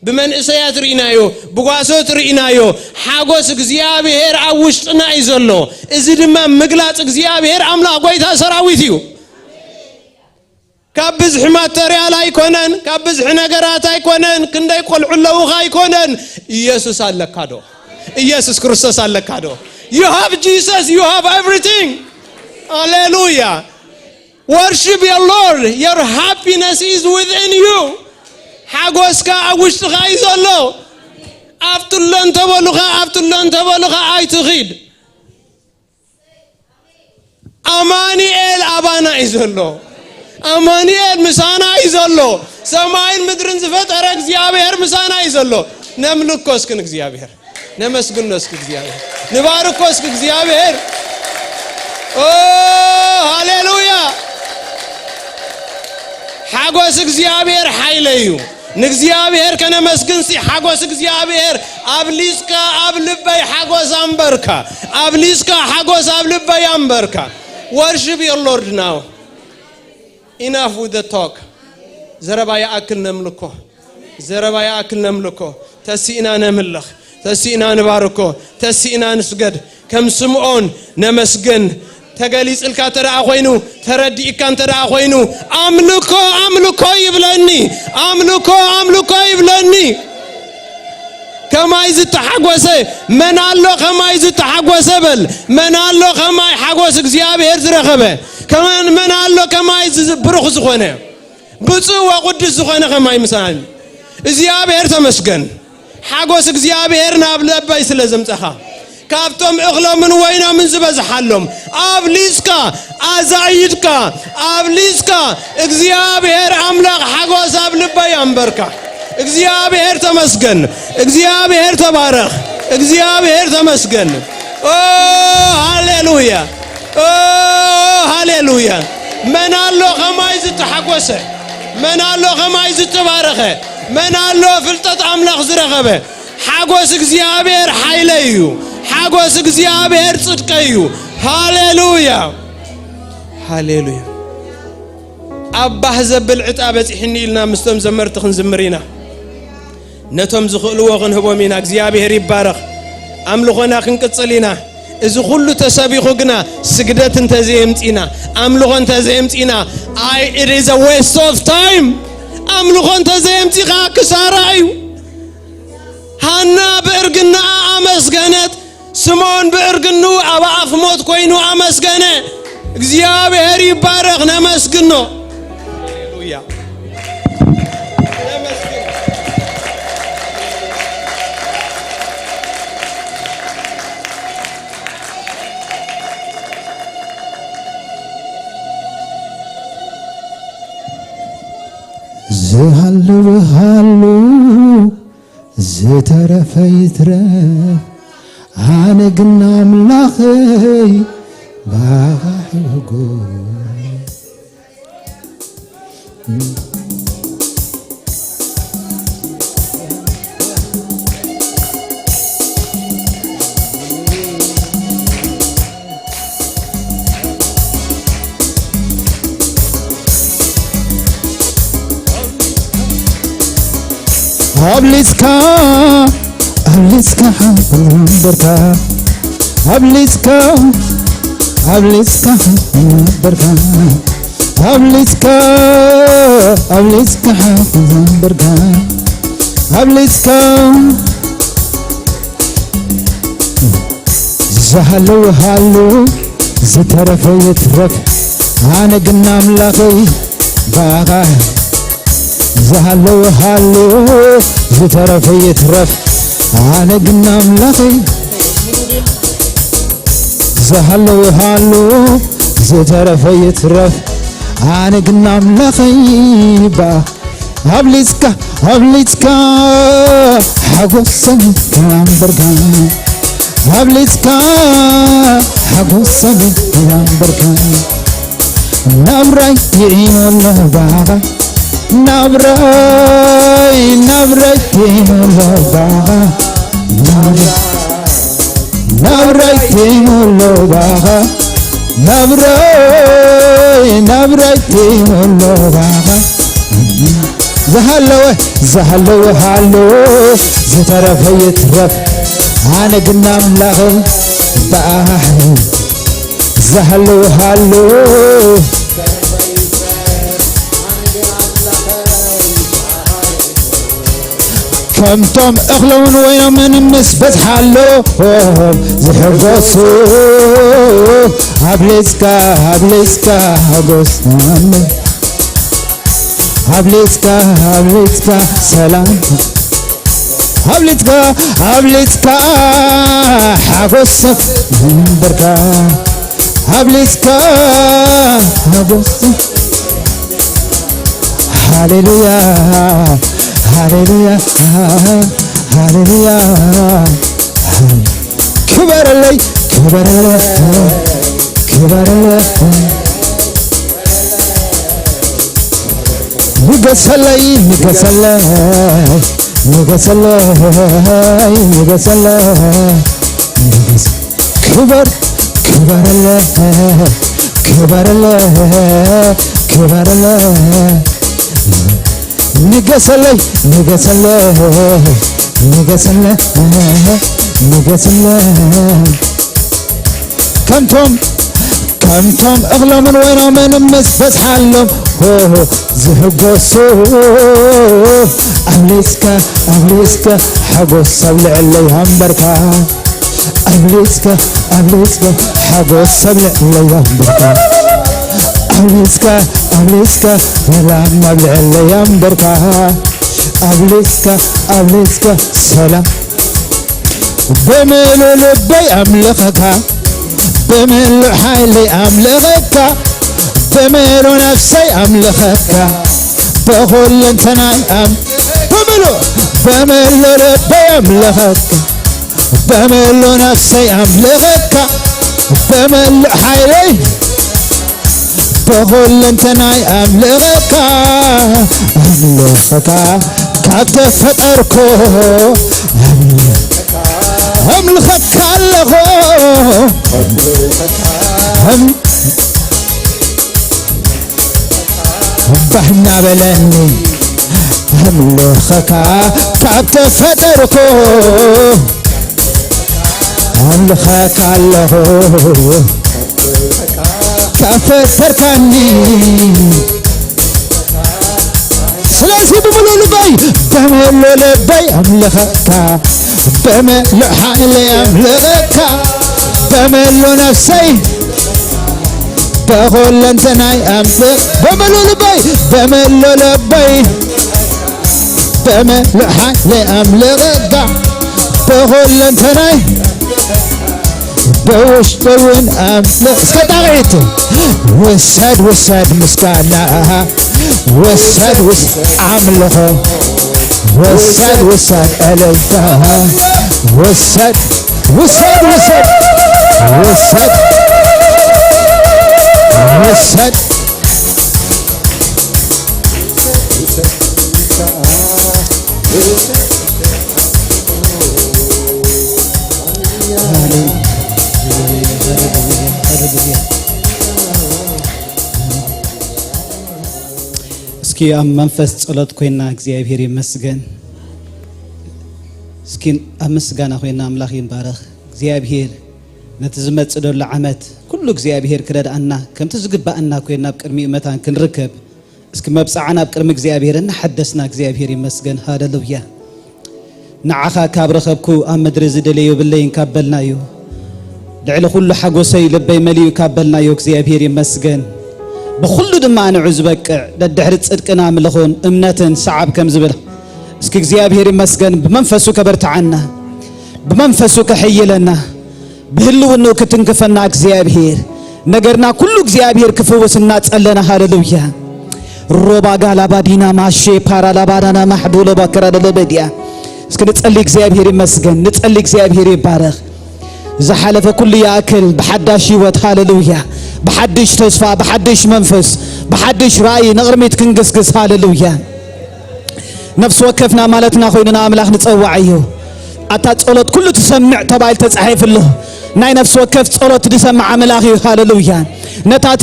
በመንእሰያት ርኢናዮ. በጓሶት ርኢናዮ. Hagos እግዚአብሔር አውሽጥና ይዘሎ. እዚ ድማ ምግላጽ እግዚአብሔር አምላክ ጎይታ ሰራዊት እዩ. كابز حماتريال ايكونن كابز حنغرات ايكونن كنداي قلعلو ايكونن يسوع الله كادو يسوع كريستوس الله كادو you have Jesus you have everything hallelujah worship your Lord your happiness is within you حاغوسكا اوشت غايزلو افتلن تبلغا ايتغيد امانيل ابانا يزلو أمانيل مسانا يزلو سماين مدرن زفتر እግዚአብሔር مسانا يزلو نملكوسكن እግዚአብሔር نمسكنوسك እግዚአብሔር نباركوسك እግዚአብሔር هاليلويا حاغوس እግዚአብሔር ኃይለዩ ንእግዚአብሔር ከነመስግንሲ حاغوس እግዚአብሔር አብሊስካ አብልበይ حاغوس አንበርካ አብሊስካ حاغوس አብልበይ አንበርካ worship your Lord now enough with the talk زربايا أكل نملكه زربايا أكل نملكه تسينا نملخ تسينا نباركه تسينا نسجد كم سمعون نمسجن تجلس الكاتر أخوينو تردي كان ترى أخوينو أملكه يبلني أملكه يبلني كما يزت حقوسه من الله كما يزت حقوسه بل من الله كما حقوس እግዚአብሔር ዝረኸበ كمان من الله كما يز بروخ زخونه بصو وقدس زخونه كما يمسان እግዚአብሔር ተመስገን حقوس እግዚአብሔር ናብለባይ ስለዘምፀኻ ካብቶም እኽሎም ወይና ምን ዝበዝሓሎም አብሊስካ አዛይድካ አብሊስካ እግዚአብሔር አምላክ حقوس አብልባይ አንበርካ እግዚአብሔር ተመስገን እግዚአብሔር ተባረክ እግዚአብሔር ተመስገን ሃሌሉያ ሃሌሉያ من الله كما يزتحقوسه من الله كما يزتبارخه من الله فلتت أملاخ زرغبه حقوس እግዚአብሔር ኃይለዩ حقوس እግዚአብሔር ጽድቀዩ ሃሌሉያ ሃሌሉያ አባህ ዘብል ዕጣበ ጽሕኒ ኢልና ምስቶም ዘመርት ክንዝምሪና ነቶም ዝኽእልዎ ክንህቦም ኢና እግዚአብሔር ይባረኽ አምልኾና ክንቅጽሊና إذ كل تسابيخ جنا سجدت انتزيمتينا أملغون تزيمتينا it is a waste of time أملغون تزيمتينا كسارايو هانا بإرجنا أمس جنت سمون بإرجنو أبا أفموت كوينو أمس جنة እግዚአብሔር ይባረክ ነመስግኖ ሃሌሉያ زهلو زترف يترف أنا قلنا ملاخي باغحوكو أبليسكا بركة أبليسكا بركة أبليسكا بركة أبليسكا زهلو هالو زترف يترف أنا قلنا ملاقي باغا زهلو هالو زترف يترف أنا قلنا ملاقي زهلو هالو زترف يترف أنا قلنا ملاقي با أبليسكا حقوسم كلام بركان أبليسكا حقوسم كلام بركان نبري يعين الله بابا نبري يعين الله بابا نبري يعين الله بابا نبري يعين الله بابا زهلو هالو زترف يترف أنا قلنا ملاغي بأحي زهلو هالو كم توم اغلون وين من النسبة حلو زحرقصو أبليسكا غوستان أبليسكا سلام أبليسكا حقوسك بركة أبليسكا حقوسك هاليلويا هاليلويا هاليلويا كبر لي نقصلي كبر نقصلي كم توم اغلى من وين من مس بس حلم زهقوسو أبليسكا حقوسو لعليهم بركة أبليسكا حقوسو لعليهم بركة أبليسكا لما لعليهم بركة أبليسكا سلام بملو لبي أملخك بملو حالي أملخك بملو نفسي أملخك بقول انتنا بملو لبي أملخك بملو نفسي أملخك بملو حالي بقول انتنا أملخك كابت فتركو أملخك اللغو بحنا بلني أملخك كابت فتركو أملخك اللغو كفتركني سلاسي بملو لبي أملخك بملو حالي أملخك بملو نفسي بقول انتناي أملخ بملو لبي بملو حالي أملخك بقول انتناي بوش أملخ سكتاغيت وساد مسكانا وسد وسد عملها وسد وسد ألفها وسد وسد وسد وسد وسد እስኪ መንፈስ ጸሎት ኮይና እግዚአብሔር ይመስገን እስኪ አመስጋና ኮይና አምላክ ይባረክ እግዚአብሔር ነትዝመጽ ደለ ዓመት ኩሉ እግዚአብሔር ክረዳና ከምቲ ዝግባአና ኮይና በቅድሚ እመታን ክንርከብ እስኪ መብጻዕና በቅድሚ እግዚአብሔርና ሐደስና እግዚአብሔር ይመስገን ሃሌሉያ ንዓኻ ካብ ረኸብኩ ኣብ ምድሪ ዝደለዮ ብለይን ካበልናዮ ልዕሊ ኩሉ ሓጎሰይ ልበይ መሊኡ ካበልናዮ እግዚአብሔር ይመስገን بخل دم أنا عزبك للدحر تصدقنا ملخون أمنة صعب كم زبل اسك እግዚአብሔር ይመስገን بمنفسه كبرت عنا بمنفسه كحيلنا بهلو إنه كتنكفنا እግዚአብሔር ነገርና كل እግዚአብሔር كفوسنا ጸለና ሃሌሉያ ሮባ ጋላባዲና ማሼ ፓራላባዳና ማህዱለ በከራደ ለበዲያ እስክ ንጸልይ እግዚአብሔር ይመስገን ንጸልይ እግዚአብሔር ይባረክ زحلف كل ياكل بحداش يوت هاللويا بحدش تصفى بحدش منفس بحدش راي نغرميت كنقسقس هاللويا نفس وكفنا مالتنا خوينا املاح نتصوعيه اتا تصلت كله تسمع تبايل تصحيف له ناي نفس وكف تصلت تسمع املاحي هاللويا نتا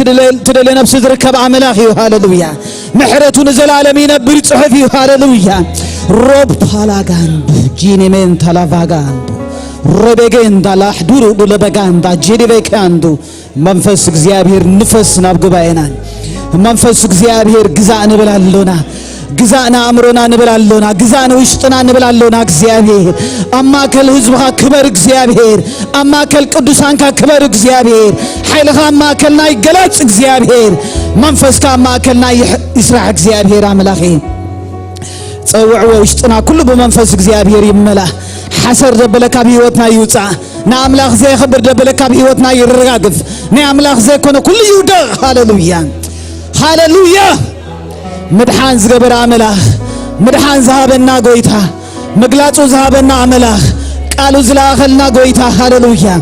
تدل نفس تركب املاحي هاللويا محرته نزل عالمي ينبر صحفي هاللويا روب بالاغان جيني من تلافاغان ربعند على حضور دولبعند جدي بكاندو منفس እግዚአብሔር ንፈስ ናብ ጉባኤና መንፈስ እግዚአብሔር ግዛን ብላለውና ግዛና አምሮና ንብላለውና ግዛን ውሽጥና ንብላለውና እግዚአብሔር አማከል ህዝብኻ ክበር እግዚአብሔር አማከል ቅዱሳንካ ክበር እግዚአብሔር ኃይልኻ አማከልና ይገለጽ እግዚአብሔር መንፈስካ አማከልና ይስራዕ እግዚአብሔር አምላኬ ጸውዕ ውሽጥና ኩሉ በመንፈስ እግዚአብሔር ይመላ حسر دبلك بيوتنا يوصع نعملاخ زي خبر دبلك بيوتنا يرغاغف نعملاخ زي كونه كل يودغ هاللويا هاللويا مدحان زغبر عملاخ مدحان ذهبنا غويتا مغلاصو ذهبنا عملاخ قالو زلاخلنا غويتا هاللويا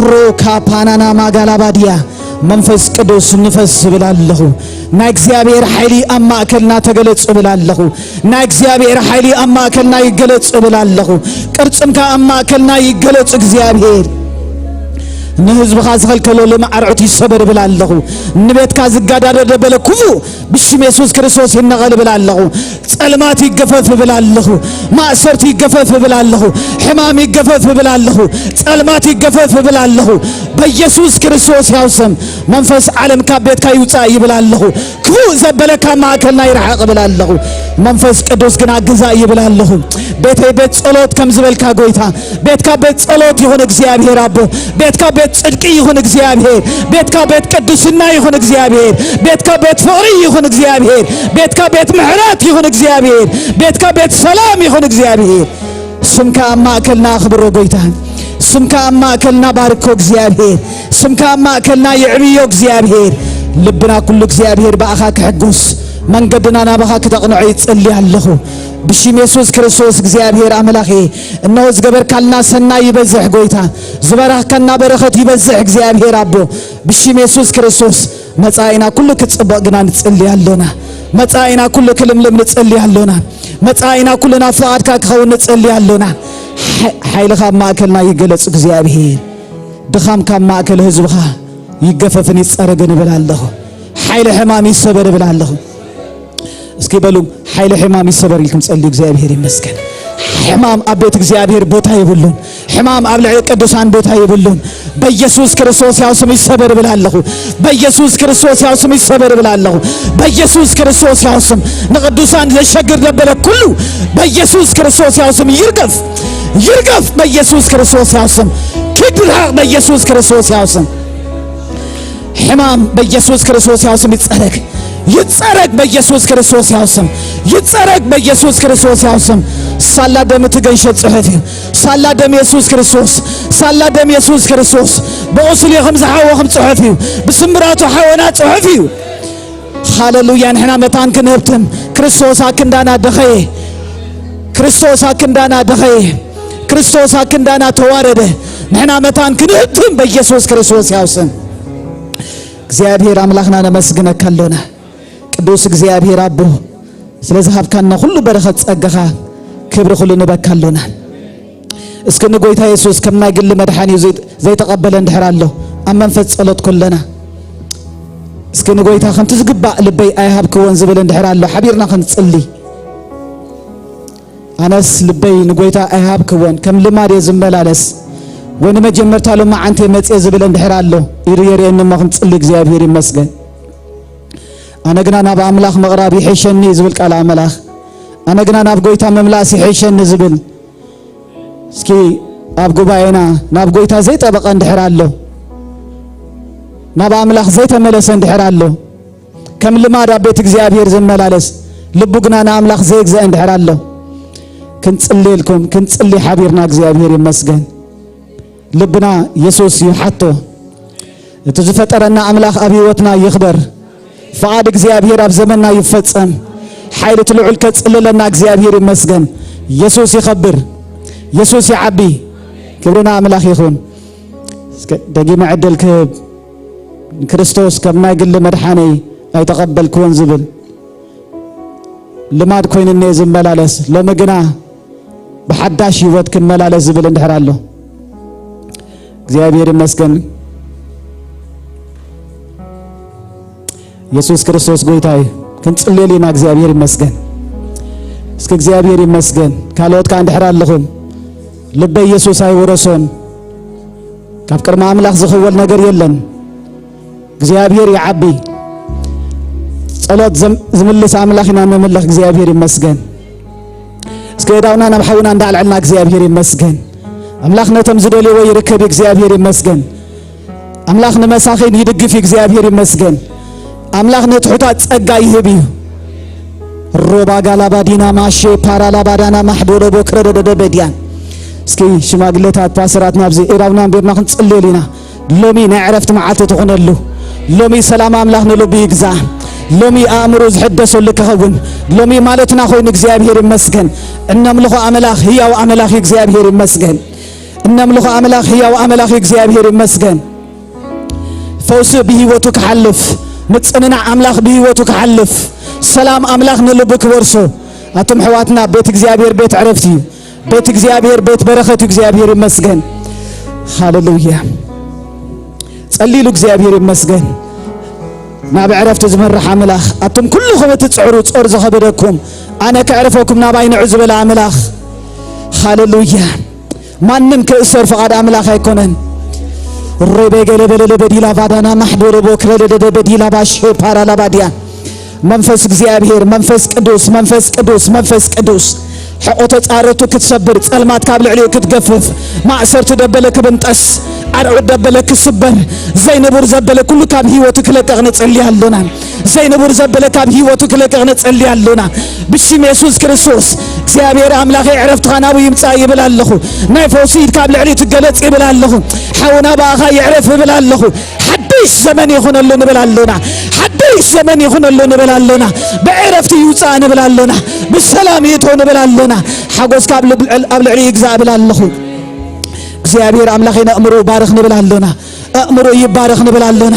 روكا بانانا ماغالاباديا منفس قدوس نفس بلالله نا እግዚአብሔር ኃይሊ አማከልና ተገለጽ ብላለሁ ና እግዚአብሔር ኃይሊ አማከልና ይገለጽ ብላለሁ ቅርጽምካ አማከልና ይገለጽ እግዚአብሔር نهزب خازخل كلو لما أرعت الصبر بالله نبيت كاز قدر دبلكو بشم يسوع كريستوس ينقل بالله سلمات يقفف بالله ما سرت يقفف بالله حمام يقفف بالله سلمات يقفف بالله بيسوع كريستوس يوسم منفس عالم كبيت كيوتاي بالله كو زبلك ما كنا يرحق بالله منفس قدوس كنا جزاي بالله بيت صلوت كم زبلك غويتا بيت كبيت صلوت يهون እግዚአብሔር አቦ بيت كبيت ጽድቅ ይሁን እግዚአብሔር ቤትካ ቤት ቅዱስና ይሁን እግዚአብሔር ቤትካ ቤት ፍቅር ይሁን እግዚአብሔር ቤትካ ቤት ምሕረት ይሁን እግዚአብሔር ቤትካ ቤት ሰላም ይሁን እግዚአብሔር ስምካ ማከልና አክብሮ ጌታ ስምካ ማከልና ባርኮ እግዚአብሔር ስምካ ማከልና ይዕብዮ እግዚአብሔር ልብና ኩሉ እግዚአብሔር ባኻ ከሕጉስ መንገድና ናባኻ ከተቅንዑ ይጽልይ ኣለኹ بشيم يسوع كريستوس እግዚአብሔር አምላኬ እነሆ ዝገበር ካልና ሰናይ ይበዝሕ ጎይታ ዝበራህ ከና በረኸት ይበዝሕ እግዚአብሔር አቦ بشيم يسوع كريستوس መጻኢና ኩሉ ክጽበቅና ንጽልያለና መጻኢና ኩሉ ክልምልም ንጽልያለና መጻኢና ኩሉና ፈቃድካ ክኸውን ንጽልያለና ኃይልኻ ማእከልና ይገለጽ እግዚአብሔር ድኻምካ ማእከል ህዝብኻ ይገፈፍን ይጸረግን ብላለሁ ኃይል ሕማም ይሰበር ብላለሁ اسكي بلو حيل حمام الصبر لكم صلي እግዚአብሔር ይመስገን حمام ابيت እግዚአብሔር ቦታ ይብሉን حمام ابلع ቅዱሳን ቦታ ይብሉን በኢየሱስ ክርስቶስ ያው ስም ይሰበር ብላለሁ በኢየሱስ ክርስቶስ ያው ስም ይሰበር ብላለሁ በኢየሱስ ክርስቶስ ያው ስም ንቅዱሳን ለሸግር ደበለ ኩሉ በኢየሱስ ክርስቶስ ያው ስም ይርገፍ ይርገፍ በኢየሱስ ክርስቶስ ያው ስም ክብር በኢየሱስ ክርስቶስ ያው ስም حمام በኢየሱስ ክርስቶስ ያው ስም ይጸረግ يتصرق بيسوع كريستوس ياسم يتصرق بيسوع كريستوس ياسم صلى دم تجنشت صحفي صلى دم يسوع كريستوس صلى دم يسوع كريستوس بوصل يخمس حوا خمس صحفي بسمراته حوانات صحفي ሃሌሉያ ንሕና መታን ክንህብትም ክርስቶስ አክንዳና ደኸየ ክርስቶስ አክንዳና ደኸየ ክርስቶስ አክንዳና ተዋረደ ንሕና መታን ክንህብትም በኢየሱስ ክርስቶስ ያውስም እግዚአብሔር አምላክና ነመስግነካለና ቅዱስ እግዚአብሔር አቦ ስለዚህ ሀብካና ሁሉ በረከት ጸጋኻ ክብር ሁሉ ንበካለና እስከ ንጎይታ ኢየሱስ ከማይግል መድኃኒ ዘይተቀበለ እንድሕራለሁ አመንፈስ ጸሎት ኩለና እስከ ንጎይታ ከምቲ ዝግባእ ልበይ ኣይሃብ ክወን ዝብል እንድሕራለሁ ሓቢርና ክንጽሊ አነስ ልበይ ንጎይታ ኣይሃብ ክወን ከም ልማድ ዝመላለስ ወን መጀመርታሎ ማዓንተ መጽ ዝብል እንድሕራለሁ ይርየርየን ማ ክንጽሊ እግዚአብሔር ይመስገን አነግና ናብ አምላኽ መቅራብ ይሕሸኒ ዝብል ቃል አምላኽ አነግና ናብ ጎይታ መምላስ ይሕሸኒ ዝብል እስኪ ኣብ ጉባኤና ናብ ጎይታ ዘይጠበቀ እንድሕራለሁ ናብ አምላኽ ዘይተመለሰ እንድሕራለሁ ከም ልማድ ኣብ ቤት እግዚአብሔር ዝመላለስ ልቡ ግና ንአምላኽ ዘይግዘ እንድሕራለሁ ክንጽልልኩም ክንጽሊ ሓቢርና እግዚአብሔር ይመስገን ልብና ኢየሱስ ይሓቶ እቲ ዝፈጠረና አምላኽ ኣብ ህይወትና ይኽበር ፈቃድ እግዚአብሔር ኣብ ዘመንና ይፈጸም ኃይል ትልዑል ከጽልለና እግዚአብሔር ይመስገን ኢየሱስ ይኸብር ኢየሱስ ይዓቢ ክብርና አምላኽ ይኹን ደጊመ ዕድል ክህብ ክርስቶስ ከማይ ግል መድኃኔ ኣይተቀበልክዎን ዝብል ልማድ ኮይንኔ ዝመላለስ ለመግና በሐዳሽ ህይወት ክመላለስ ዝብል እንድሕራለሁ እግዚአብሔር ይመስገን ኢየሱስ ክርስቶስ ጎይታዬ ክንጽልልና እግዚአብሔር ይመስገን እስከ እግዚአብሔር ይመስገን ካልወት ካ እንድሕራለኹም ልበ ኢየሱስ አይወረሶን ካብ ቅድመ አምላኽ ዝኽወል ነገር የለን እግዚአብሔር ይዓቢ ጸሎት ዝምልስ አምላኽና መምለኽ እግዚአብሔር ይመስገን እስከ ዳውና ናብ ሓውና እንዳልዕልና እግዚአብሔር ይመስገን አምላኽ ነተም ዝደልይዎ ይርከብ እግዚአብሔር ይመስገን አምላኽ ንመሳኺን ይድግፍ እግዚአብሔር ይመስገን አምላኽ ነትሑታት ጸጋ ይህብ ሮባ ጋላባዲና ማሼ ፓራላባዳና ማሕዶሮ ቦክረደደ በዲያን እስኪ ሽማግሌታት ፓስተራት ናብዚ ኢራውና ቤርና ክንጽልልና ሎሚ ናይ ዕረፍቲ መዓልቲ ትኾነሉ ሎሚ ሰላም አምላኽ ንልቡ ይግዛ ሎሚ አእምሮ ዝሕደሰሉ ክኸውን ሎሚ ማለትና ኮይኑ እግዚአብሔር ይመስገን እነምልኹ አምላኽ ሕያው አምላኽ እግዚአብሔር ይመስገን እነምልኹ አምላኽ ሕያው አምላኽ እግዚአብሔር ይመስገን ፈውስ በህይወቱ ክሐልፍ ምጽንና አምላኽ በህይወቱ ክሐልፍ ሰላም አምላኽ ንልቡ ክወርሶ አቶም ሕዋትና ቤት እግዚአብሔር ቤት ዕረፍቲ ቤት እግዚአብሔር ቤት በረከት እግዚአብሔር ይመስገን ሃሌሉያ ጸልይሉ እግዚአብሔር ይመስገን ናብ ዕረፍቲ ዝመርሕ አምላኽ አቶም ኩልኹም ትጽዕሩ ጾር ዝኸበደኩም አነ ከዕረፈኩም ናብ አይንዑ ዝበለ አምላኽ ሃሌሉያ ማንም ከእሰር ፈቃድ አምላኽ አይኮነን ረበገለበለ በዲላ ባዳና ማሕዶሮ ቦክረደደ በዲላ ባሽ ፓራላባዲያ መንፈስ እግዚአብሔር መንፈስ ቅዱስ መንፈስ ቅዱስ መንፈስ ቅዱስ حقوت ጻረቱ ክትሰብር ጸልማት ካብ ልዕሊኡ ክትገፍፍ ማእሰርቱ ደበለ ክብንጠስ አርዑ ደበለ ክስበር ዘይነብር ዘበለ ኩሉ ካብ ህይወቱ ክለቀቕ ንጸልያለና ዘይነብር ዘበለ ካብ ህይወቱ ክለቀቕ ንጸልያለና ብስም ኢየሱስ ክርስቶስ እግዚአብሔር አምላኽ ዕረፍት ኻናው ይምጻ ይብላለኹ ናይ ፈውሲት ካብ ልዕሊኡ ትገለጽ ይብላለኹ ሓውና ባኻ ይዕረፍ ይብላለኹ حديث زمن يخونلو نبلالونا حديث زمن يخونلو نبلالونا بعرفت يوصى نبلالونا بالسلام يتو نبلالونا حقوس قبل العلي يجزا بلالخو እግዚአብሔር አምላኽና አእምሮ ባረኽ ንብላለና አእምሮ ይባረኽ ንብላለና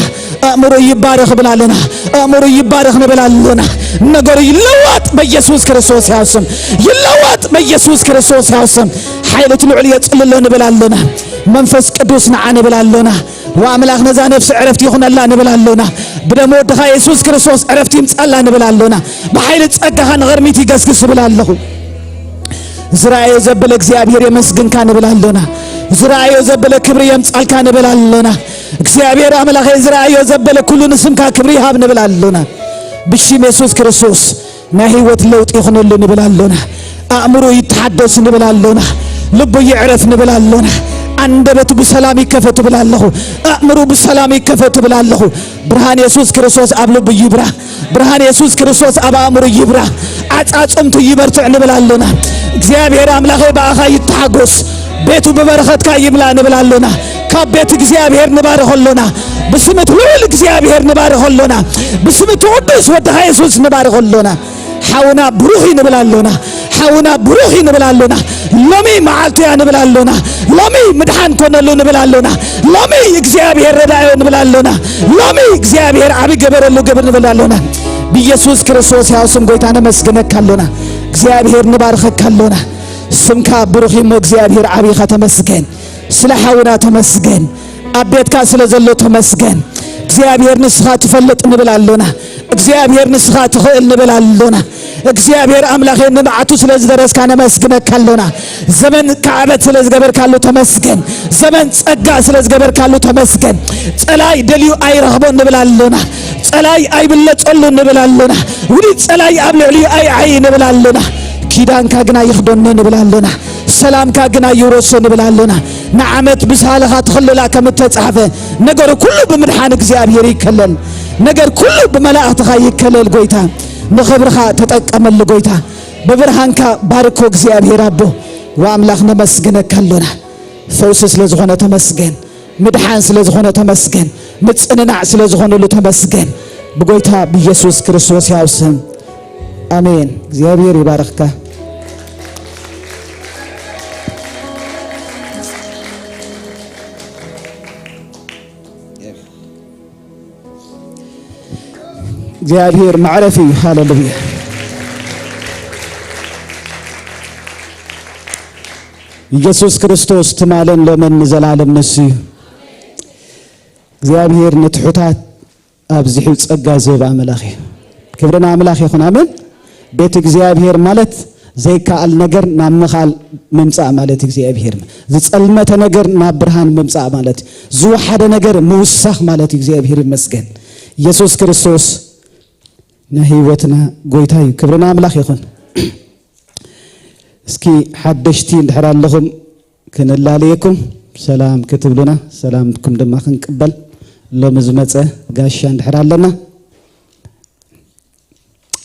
አእምሮ ይባረኽ ብላለና አእምሮ ይባረኽ ንብላለና ነገር ይለወጥ በኢየሱስ ክርስቶስ ያውስም ይለወጥ በኢየሱስ ክርስቶስ ያውስም ኃይለቱ ልዑል ይጽልል ንብላለና መንፈስ ቅዱስ ነዓነ ብላለና ወአምላኽ ነዛ ነፍስ ዕረፍት ይኹነላ ንብላለና ብደሞ ወድኻ ኢየሱስ ክርስቶስ ዕረፍት ይምጻላ ንብላለና በኃይል ጸጋኻ ንغርሚት ይገስግስ ብላለኹ ዝራእየ ዘበለ እግዚአብሔር የመስግንካ ንብላለና ዝራእየ ዘበለ ክብር የምጻልካ ንብላለና እግዚአብሔር አምላኽ ዝራእየ ዘበለ ኩሉ ንስምካ ክብር ይሃብ ንብላለና ብሽም ኢየሱስ ክርስቶስ ናይ ህይወት ለውጥ ይኹነሉ ንብላለና አእምሮ ይተሐደስ ንብላለና ልቡ ይዕረፍ ንብላለና አንደበቱ በሰላም ይከፈት ብላለሁ አእምሮ በሰላም ይከፈት ብላለሁ ብርሃን ኢየሱስ ክርስቶስ አብ ልቡ ይብራ ብርሃን ኢየሱስ ክርስቶስ አብ አእምሮ ይብራ አጻጽምቱ ይበርትዕ ንብላለና እግዚአብሔር አምላኽ በአኻ ይተሐጎስ ቤቱ በበረከትካ ይምላ ንብላለና كابيت እግዚአብሔር نبارخلنا بسمت لول እግዚአብሔር نبارخلنا بسمت قدوس ودها يسوس نبارخلنا حاونا بروحي نبلالونا حاونا بروحي نبلالونا لومي معالتيا نبلالونا لومي مدحان كونلو نبلالونا لومي እግዚአብሔር ረዳዩ نبلالونا لومي እግዚአብሔር አብ ገበረሉ ገበር نبلالونا بيسوس ክርስቶስ ያው ስም ጎይታነ መስገነካሎና እግዚአብሔር ንባርከካሎና ስምካ ብሩኺ ሞ እግዚአብሔር አብይኻ ተመስገን ስለ حاونا ተመስገን አቤትካ ስለ ዘሎ ተመስገን እግዚአብሔር ንስኻ ትፈልጥ ንብላለና እግዚአብሔር ንስኻ ትኽእል ንብላለና እግዚአብሔር አምላኬ ንማዓቱ ስለዝደረስካ ነመስግነካሎና ዘመን ከዓበት ስለዝገበርካሉ ተመስገን ዘመን ጸጋ ስለዝገበርካሉ ተመስገን ጸላይ ደልዩ አይረኽቦ ንብላለና ጸላይ አይብለጸሉ ንብላለና ውዲ ጸላይ አብልዕልዩ አይ ንብላለና ኪዳንካ ግና ይኽዶነ ንብላለና ሰላምካ ግና ይውረሶ ንብላለና ንዓመት ብሳለኻ ትኽልላ ከምተጻፈ ነገር ኩሉ ብምድሓን እግዚአብሔር ይከለል ነገር ኩሉ በመላእክትኻ ይከለል ጎይታ ንኽብርኻ ተጠቀመል ጎይታ በብርሃንካ ባርኮ እግዚአብሔር አቦ ወአምላኽ ነመስግነካሎና ፈውስ ስለዝኾነ ተመስገን ምድሓን ስለዝኾነ ተመስገን ምጽንናዕ ስለዝኾነሉ ተመስገን በጎይታ በኢየሱስ ክርስቶስ ያው ስም አሜን እግዚአብሔር ይባርክካ እግዚአብሔር ማዕረፊ ሃሌሉያ ኢየሱስ ክርስቶስ ትማለን ለምን ዘላለም ነሲ እግዚአብሔር ንትሑታት አብዚሑ ጸጋ ዝህብ አምላኽ ክብርና አምላኽ ይኹን አሜን ቤት እግዚአብሔር ማለት ዘይካል ነገር ናምኻል መምጻእ ማለት እግዚአብሔር ዝጸልመተ ነገር ናብ ብርሃን መምጻእ ማለት ዝወሓደ ነገር ምውሳኽ ማለት እግዚአብሔር ይመስገን ኢየሱስ ክርስቶስ نهيوتنا قويتاي كبرنا أملاخ يخون اسكي حدشتي اندحر لهم كن الله عليكم سلام كتب لنا سلامكم دماغن قبل لو مزمصه غاشا اندحر لنا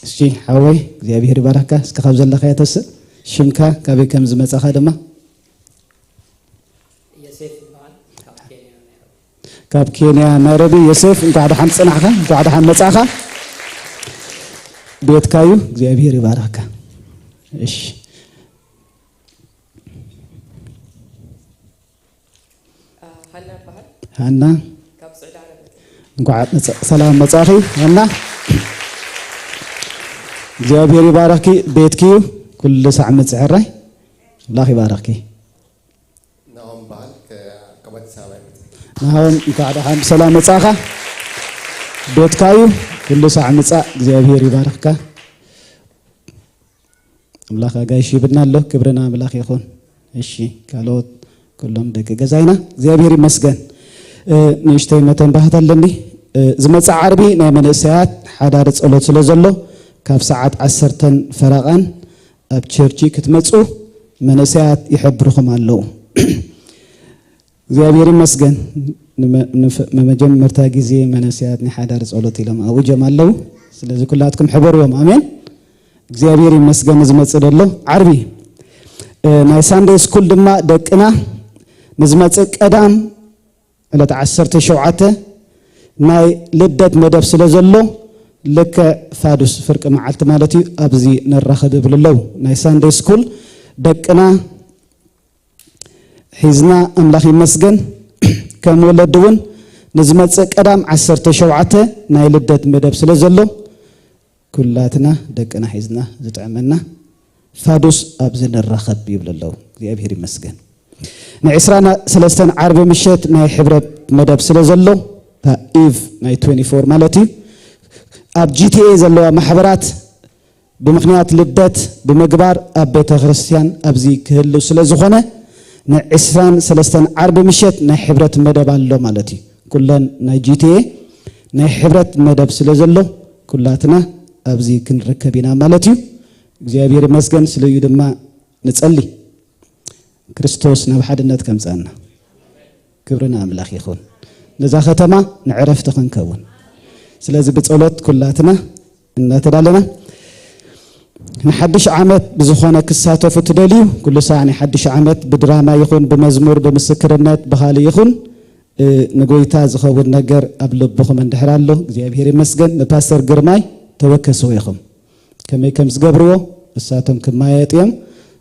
اسكي حوي እግዚአብሔር ይባርካ እስከ ካብ ዘለኻ ያተስ ሽምካ ካበይ ከም ዝመጻኻ ደማ يوسف بان ካብ ኬንያ ናይሮቢ ዮሴፍ እንኳዕ ደሓን ጽናዕኻ እንኳዕ ደሓን መጻኻ ቤትካዩ እግዚአብሔር ይባርካ እሺ ሃና እንኳዕ ሰላም መጻኺ ሃና እግዚአብሔር ይባርኪ ቤትኪዩ ኩሉ ሰዓት መጽዕራይ الله ይባርኪ ናኦም በዓል ከአዲስ አበባ ናኦም እንኳዕ ደሓን ሰላም መጻኻ ቤትካዩ كل ساعة مساء እግዚአብሔር ይባርክካ አምላኽ ጋይሽ ይብና له ክብርና አምላኽ ይኹን እሺ ካሎት ኩሎም ደቂ ገዛይና እግዚአብሔር ይመስገን ንሽተይ መተን ባህታለኒ ዝመጻ ዓርቢ ናይ መንእሰያት ሓዳር ጸሎት ስለዘሎ ካብ ሰዓት 10 ፈረቓን ኣብ ቸርቺ ክትመጹ መንእሰያት ይሕብርኩም ኣለው እግዚአብሔር ይመስገን መጀመርታ ጊዜ መንእሰያት ንሓዳር ጸሎት ኢሎም ኣውጀም ኣለው ስለዚህ ኩላትኩም ሕበርዎም አሜን እግዚአብሔር ይመስገን ዝመጽእ ደሎ ዓርቢ ናይ ሳንዴይ ስኩል ድማ ደቅና ንዝመጽእ ቀዳም ዕለት 17 ናይ ልደት መደብ ስለዘሎ ለከ ፋዱስ ፍርቅ መዓልቲ ማለት እዩ ኣብዚ ነራኸብ ብልለው ናይ ሳንዴይ ስኩል ደቅና ሒዝና አምላኽ ይመስገን ከም ወለድውን ንዝመጽእ ቀዳም 17 ናይ ልደት መደብ ስለዘሎ ኩላትና ደቅና ሒዝና ዝጥዕመና ፋዱስ ኣብዚ ነራኸብ ይብልለው እግዚአብሔር ይመስገን ንዕስራና ሰለስተን ዓርብ ምሽት ናይ ሕብረት መደብ ስለዘሎ ኢቭ ናይ 24 ማለት እዩ ኣብ ጂቲኤ ዘለዋ ማሕበራት ብምኽንያት ልደት ብምግባር ኣብ ቤተ ክርስቲያን ኣብዚ ክህሉ ስለዝኾነ ንዕስራን ሰለስተን ዓርብ ምሽት ናይ ሕብረት መደብ ኣሎ ማለት እዩ ኩለን ናይ ጂቲኤ ናይ ሕብረት መደብ ስለዘሎ ኩላትና ኣብዚ ክንረከብ ኢና ማለት እዩ እግዚአብሔር ይመስገን ስለዩ ድማ ንጸሊ ክርስቶስ ናብ ሓድነት ከምጻና ክብርና አምላኽ ይኹን ነዛ ከተማ ንዕረፍቲ ክንከውን ስለዚህ በጸሎት ኩላትና እናተዳለና ንሓድሽ ዓመት ብዝኾነ ክሳተፉ ትደልዩ ኩሉ ሰዓት ንሓድሽ ዓመት ብድራማ ይኹን ብመዝሙር ብምስክርነት ብኻሊ ይኹን ንጎይታ ዝኸውን ነገር ኣብ ልብኹም እንድሕር ኣሎ እግዚኣብሔር ይመስገን ንፓስተር ግርማይ ተወከሰው ኢኹም ከመይ ከም ዝገብርዎ እሳቶም ክማየጥ እዮም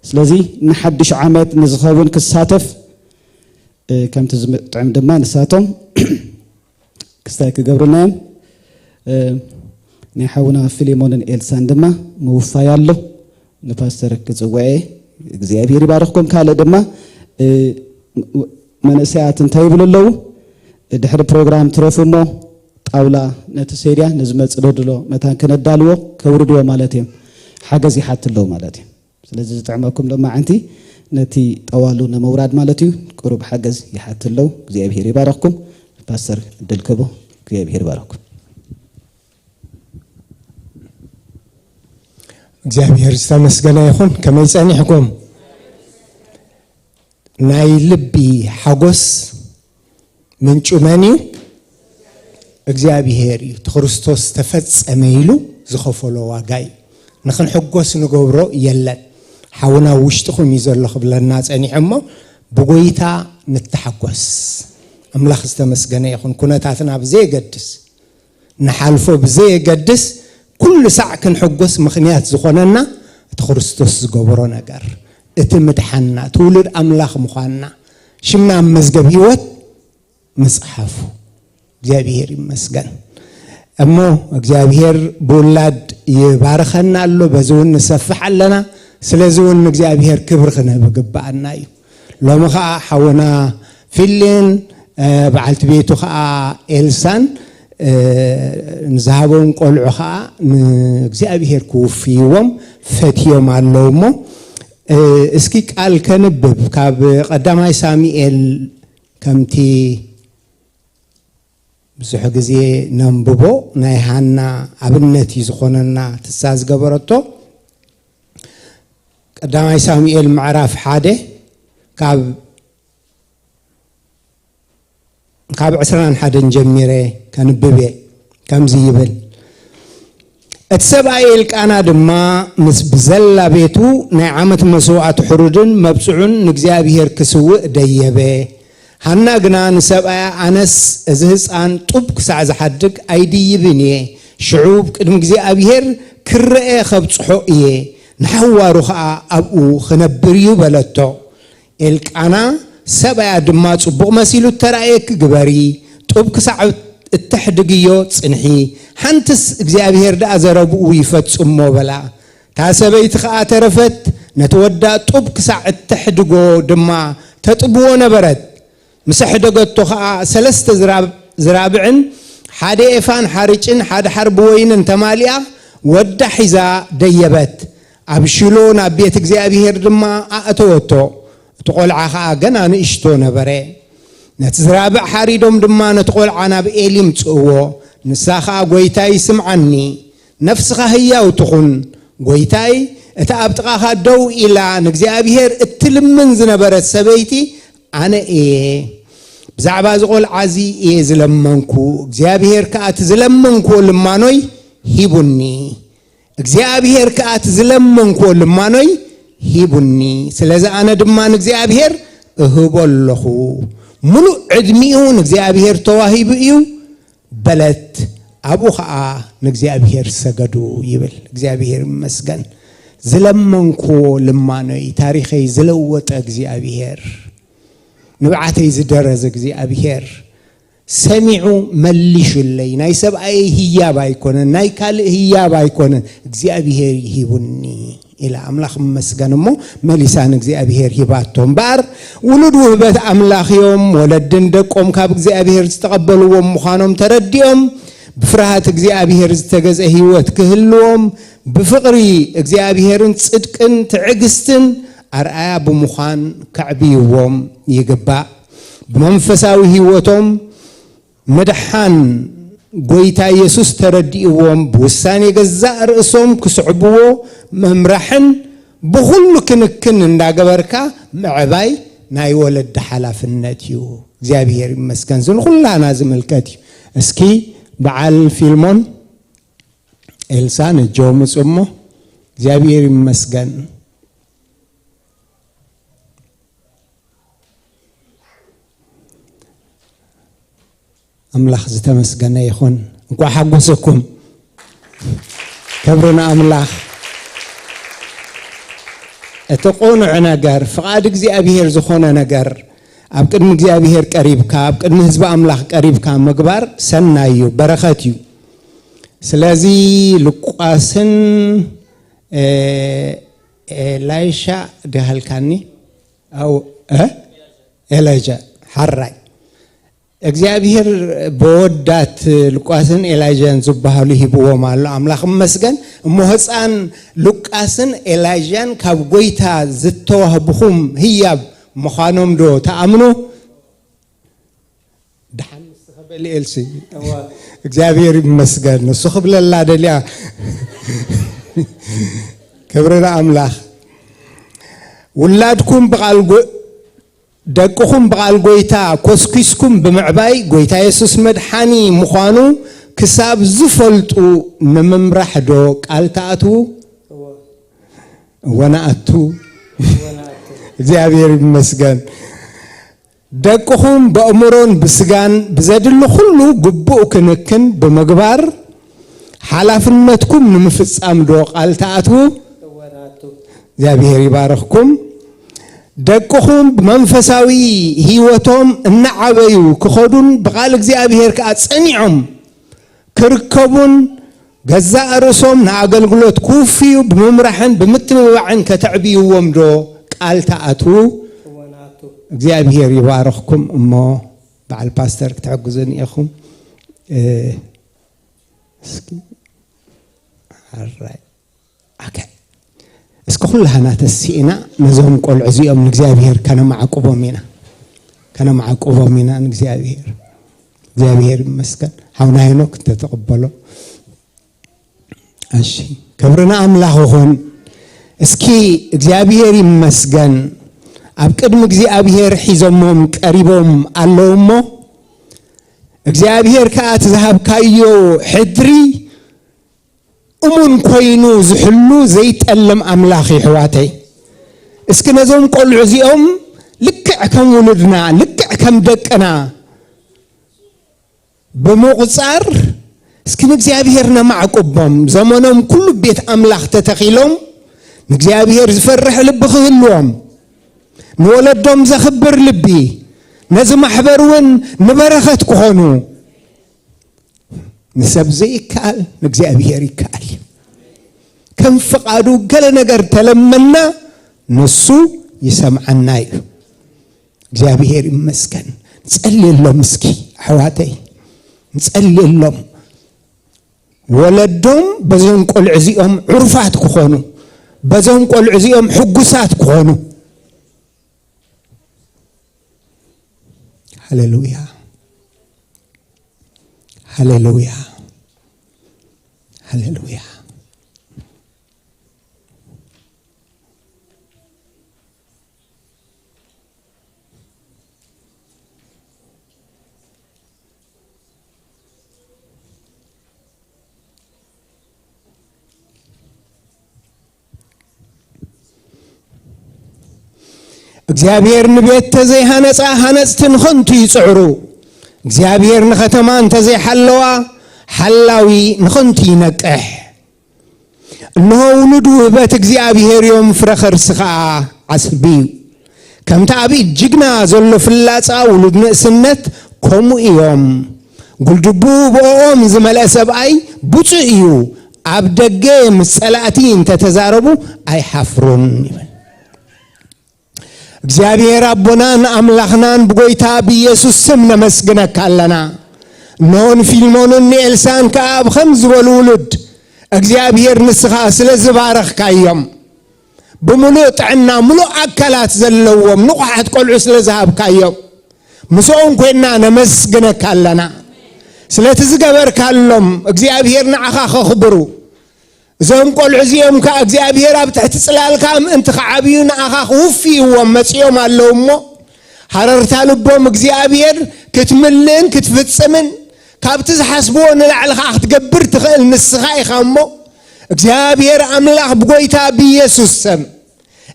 ስለዚ ንሓድሽ ዓመት ንዝኸውን ክሳተፍ ከምቲ ዝምጥዕም ድማ ንሳቶም ክስታይ ክገብሩና እዮም ናይ ሓውና ፊሊሞንን ኤልሳን ድማ ምውፋይ ኣሎ ንፓስተር ክጽውዐ እግዚኣብሔር ይባርኽኩም ካለ ድማ መንእሰያት እንታይ ይብሉ ኣለዉ ድሕሪ ፕሮግራም ትረፉሞ ጣውላ ነቲ ሴድያ ንዝመጽእ ደሎ መታን ክነዳልዎ ከውርድዎ ማለት እዮም ሓገዝ ይሓትለው ማለት እዩ ስለዚ ዝጥዕመኩም ድማ ዓንቲ ነቲ ጠዋሉ ነመውራድ ማለት እዩ ቁሩብ ሓገዝ ይሓትለው እግዚኣብሔር ይባርኽኩም ፓስተር ድልክቦ እግዚአብሔር ይባርክም እግዚአብሔር ይመስገን ይሁን ከመይ ጸኒሕኩም ናይ ልቢ ሓጎስ ምንጩ መን እዩ እግዚአብሔር እዩ ክርስቶስ ተፈጸመ ኢሉ ዝኸፈሎ ዋጋ እዩ ንኽንሕጎስ ንገብሮ የለን ሓውና ውሽጥኹም እዩ ዘሎ ክብለና ጸኒሕሞ ብጎይታ ንተሓጎስ أملاخ استمسجنا يخون كناتنا بزي قدس نحالفو بزي قدس كل ساعة كن حقوس مخنيات زخوننا تخرستوس قبرونا قر اتمدحنا تولد أملاخ مخانا شمنا مزقب هيوت مسحفو جابير مسجن أمو جابير بولاد يبارخنا اللو بزون نسفح لنا سلزون جابير كبرخنا بقبعنا لو مخا حونا فيلين بعلت بيتو خا إلسان نذهبون قلعو خا እግዚአብሔር كوفيوم فتيوم علومو اسكي قال كنبب كاب قداماي ساميኤል ከምቲ ብዙሕ ግዜ ነንብቦ ናይ ሃና ኣብነት ይዝኾነና ትሳዝ ገበረቶ ቀዳማይ ሳሙኤል ምዕራፍ 1 ካብ 21 ጀሚረ ከንብቤ ከምዚ ይብል እትሰብኣኤል ቃና ድማ ምስ ብዘላ ቤቱ ናይ ዓመት መስዋዕት ሕሩድን መብጽዑን ንእግዚአብሔር ክስውእ ደየበ ሃና ግና ንሰብኣያ ኣነስ እዚ ህፃን ጡብ ክሳዕ ዝሓድግ ኣይድይብን እየ ሽዑብ ቅድሚ እግዚኣብሔር ክርአ ከብጽሖ እየ ንሓዋሩ ከዓ ኣብኡ ክነብር እዩ በለቶ ኤልቃና ሰብኣያ ድማ ጽቡቕ መሲሉ ተራእየክ ግበሪ ጡብ ክሳዕ እትሕድግዮ ጽንሒ ሓንትስ እግዚኣብሔር ዳ ዘረብኡ ይፈጽሞ በላ ታሰበይቲ ከዓ ተረፈት ነተወዳ ጡብ ክሳዕ እትሕድጎ ድማ ተጥብዎ ነበረት مسحدقت تخا سلست زرابعن حد إفان حارجن حد حرب وين تماليا ود حزا ديبت أبشلون أبيت እግዚአብሔር دما أتوتو تقول عخا جنا نشتو نبرة نتزرابع حريدهم دما نتقول عنا بإليم تقوى نسخا قويتاي سمعني نفسها هي وتخون قويتاي أتأبتقها دو إلى እግዚአብሔር التلمن زنبرة سبيتي أنا إيه بزعباز قول عزي إيه زلمنكو እግዚአብሔር كأت زلمنكو لمانوي هيبوني እግዚአብሔር كأت زلمنكو لمانوي هيبوني سلازا أنا دمان እግዚአብሔር እህቦለኹ ሙሉ ዕድሚኡን እግዚአብሔር ተዋሂቡ እዩ በለት አቡ ኸአ ንእግዚአብሔር ሰገዱ ይብል እግዚአብሔር ይመስገን ዝለመንኮ ልማኖይ ታሪኸይ ዝለወጠ እግዚአብሔር نبعتي زدرز እግዚአብሔር ሰሚዑ መልሽለይ ናይ ሰብኣይ ህያብ ኣይኮነን ናይ ካልእ ህያብ ኣይኮነን እግዚአብሔር ይሂቡኒ ኢላ አምላኽ መስገንሞ መሊሳን እግዚአብሔር ሂባቶም ባር ውሉድ ውህበት አምላኽዮም ወለድን ደቆም ካብ እግዚአብሔር ዝተቀበልዎም ምዃኖም ተረዲኦም بفرحات እግዚአብሔር ዝተገዘ ህይወት ክህልዎም بفقሪ እግዚአብሔርን ጽድቅን ትዕግስትን أرأى بمخان كعبيوم يجبا بمنفساوي هيوتهم مدحان قويتا يسوس ترديوم بوساني جزاء رأسهم كسعبوه ممرحن بخلو كنكن نداقبركا معباي ناي ولد حلا في النتيو زيابير مسكن زن خلا نازم الكاتيو اسكي بعال فيلمون إلسان الجومس أمه زيابير مسكن أملاخ زتمسجنا يخون نكو حقوسكم كبرنا أملاخ اتقونع نجار فقاد እግዚአብሔር ዝኾነ ነገር ኣብ ቅድሚ እግዚአብሔር ቀሪብካ ኣብ ቅድሚ ህዝቢ ኣምላኽ ቀሪብካ ምግባር ሰናዩ በረኸት እዩ ስለዚ ሉቃስን ኤላይሻ ደሃልካኒ أو إلاجا حراي እግዚአብሔር በወዳት ሉቃስን ኤላይጃን ዝባሃሉ ሂብዎ ማለ አምላኽ መስገን ሞህፃን ሉቃስን ኤላይጃን ካብ ጎይታ ዝተዋህብኹም ህያብ መኻኖም ዶ ተኣምኑ ደሓን ዝተኸበለ ኤልሲ እግዚአብሔር ይመስገን እሱ ክብለላ ደልያ ክብረና አምላኽ ውላድኩም በቃል ደቅኹም በቃል ጎይታ ኮስኪስኩም በመዕባይ ጎይታ ኢየሱስ መድሓኒ ምዃኑ ክሳብ ዝፈልጡ ንምምራሕ ዶ ቃል ተኣቱ ወናኣቱ እግዚአብሔር ይመስገን ደቅኹም በእምሮን ብስጋን ብዘድሉ ሁሉ ግቡእ ክንክን በመግባር ሓላፍነትኩም ንምፍጻም ዶ ቃል ተኣቱ እግዚአብሔር ይባርኽኩም ደቅኹም መንፈሳዊ ህይወቶም እናዓበዩ ክኸዱን በቃል እግዚአብሔር ከአጸኒዖም ክርከቡን ገዛ ርሶም ንአገልግሎት ኩፍዩ በመምራሕን በምትበባዕን ከተዕቢዩዎም ዶ ቃል ተኣቱ እግዚአብሔር ይባርኽኩም እሞ በዓል ፓስተር ክትሕግዙን ኢኹም እስኪ አራይ ኦኬ እስከ ሁላና ተሲእና ነዞም ቆልዑ እዚኦም ንእግዚአብሔር ከነማዕቁቦም ኢና እግዚአብሔር ይመስገን ሓውና ሄኖክ ተተቀበሎ እሺ ክብርና አምላኽ ይኹን እስኪ እግዚአብሔር ይመስገን ኣብ ቅድሚ እግዚአብሔር ሒዞሞም ቀሪቦም ኣለውሞ እግዚአብሔር ከአት ዝሃብካዮ ሕድሪ أمون كوينو زحلو زيت ألم أملاخي حواتي اسكنا زوم قول عزيهم لكع كم ولدنا لكع كم دكنا بمغصار اسكنا እግዚአብሔርና معقبهم زمانهم كل بيت أملاخ تتخيلهم እግዚአብሔር زفرح لبخلهم نولدهم زخبر لبي نزم محبرون نبرخت كهونو نسب زي كال እግዚአብሔር ይካል كم فقادو قال نجر تلمنا نسو يسمعنا እግዚአብሔር ይመስገን ጸልይሎም እስኪ حواتي ጸልይሎም ولدهم بزون قول عزيهم عرفات كخونو بزون قول عزيهم حقوسات كخونو هللويا هللويا هللويا እግዚአብሔር ንቤት ተዘይ ሃነጽትን ኾንቱ ይጽዕሩ እግዚአብሔር ንኸተማን ተዘይ ሓለዋ ሓላዊ ንኾንቱ ይነቅሕ እነሆ ውሉዱ ውህበት እግዚአብሔር ዮም ፍረኸር ስኻ ዓስቢዩ ከምታ ኣብ ጅግና ዘሎ ፍላጻ ውሉድ ንእስነት ከምኡ እዮም ጉልድቡ ብኦም ዝመልአ ሰብኣይ ብፁዕ እዩ ኣብ ደገ ምስ ጸላእቲ እንተተዛረቡ ኣይሓፍሩን ይብል እግዚአብሔር አቦናን አምላኽናን በጎይታ በኢየሱስ ስም ነመስግነካ አለና ኖን ፊልሞንን ኤልሳን ከአብ ኸም ዝበሉ ውሉድ እግዚአብሔር ንስኻ ስለዝባረኽካዮም በሙሉእ ጥዕና ሙሉእ አካላት ዘለዎም ንቑሓት ቆልዑ ስለዝሃብካዮም ምስኦም ኮይና ነመስግነካ አለና ስለትዝገበርካሎም እግዚአብሔር ንዓኻ ከኽብሩ زوم قول عزيهم كأجزابير أبتحت سلال كام أنت خعبيون أخاك وفي ومسيوم اللومو حررت لبهم أجزابير كتملين كتفتسمن كابتز حسبون لعل خاخ تقبر تخيل نسخاي خامو أجزابير أملاخ بقويتا بيسوس سم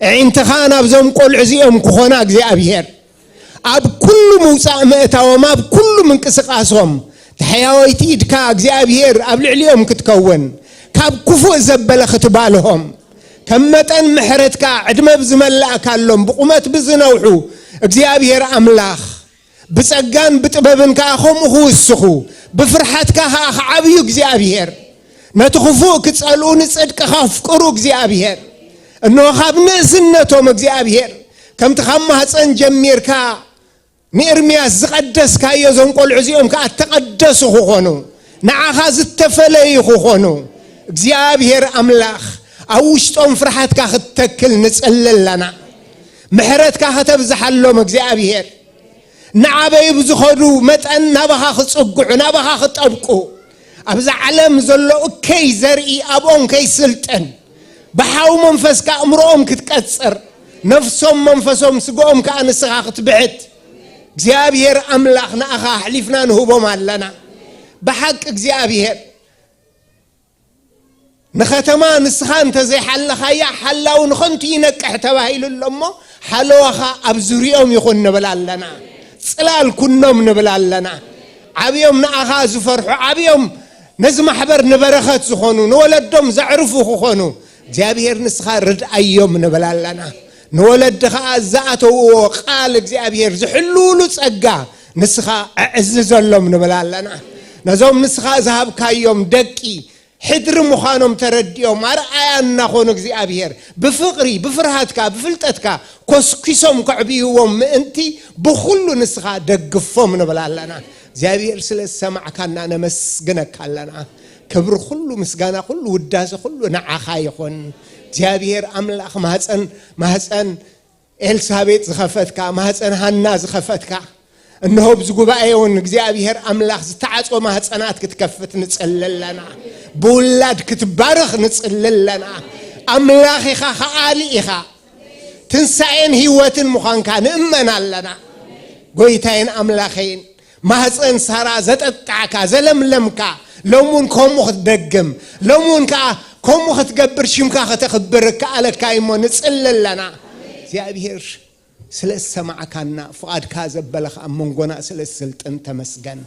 عين تخانا بزوم قول عزيهم كخونا أجزابير أب كل موسى مئتا وما بكل من كسقاسهم تحياويتي إدكا እግዚአብሔር أبل عليهم كتكون كاب كفو زبالة ختبالهم كمتن محرتك عدم بزملاء كالهم بقومت بزنوحو እግዚአብሔር أملاخ بسجان بتبابن كأخهم هو السخو بفرحت كها عبيو እግዚአብሔር نتخفوك تسألون صدق خافكرو እግዚአብሔር إنه خابنا سنتهم እግዚአብሔር كم تخمها صن جميركا نيرمياس زقدس كايزون قول عزيهم كأتقدسوا خونو نعخاز التفلي خونو እግዚአብሔር أملاخ أوشتهم فرحت كختكل نسأل لنا محرت كختبزح اللهم እግዚአብሔር نعبي بزخدو متأن نبخا خصقع نبخا خطبقو أبز علم زلو كي زرئي أبون كي سلطن بحاو منفس كأمرهم كتكسر نفسهم منفسهم سقوهم كأنسخا خطبعت እግዚአብሔር أملاخنا أخا حلفنا نهوبهم لنا بحق እግዚአብሔር نختما نسخان تزي حل خيا حلاو نخنت ينكح تباهيل اللمو حلوخا أبزريهم يخون نبلال لنا صلال كنهم نبلال لنا عبيهم نأخا زفرحو عبيهم نزم حبر نبرخت زخونو نولدهم زعرفو خونو እግዚአብሔር نسخا رد أيوم نبلال لنا نولد خا زاتو وقال እግዚአብሔር زحلولو صقا نسخا عزز اللهم نبلال لنا نزوم نسخا ذهب كايوم دقي حدر مخانم ترديهم أرأينا خون እግዚአብሔር بفقري بفرهاتك بفلتتك كسكسهم كعبيهم أنتي بخل نسخا دقفهم نبلالنا እግዚአብሔር سل السمع كنا نمسجنك لنا كبر كله مسجنا كله وداس كله نعخايخون እግዚአብሔር أملاخ مهزن إلسابيت زخفتك مهزن هنا زخفتك إنه بزقبايون እግዚአብሔር أملاخ تعصو ما هتصنات كتكفت نصلل لنا بولاد كتبارخ نصلل لنا أملاخي خالي إخا تنسعين هيوة مخان كان إمنا لنا قويتين أملاخين ما هتصن سارا زتقعكا زلملمكا لومون كومو خدقم لومون كا كومو خدقبر شمكا خدخبرك على كايمو نصلل لنا እግዚአብሔር سلس سمع كنا فؤاد كاذب بلخ أمونغنا سلس سلطن تمسجن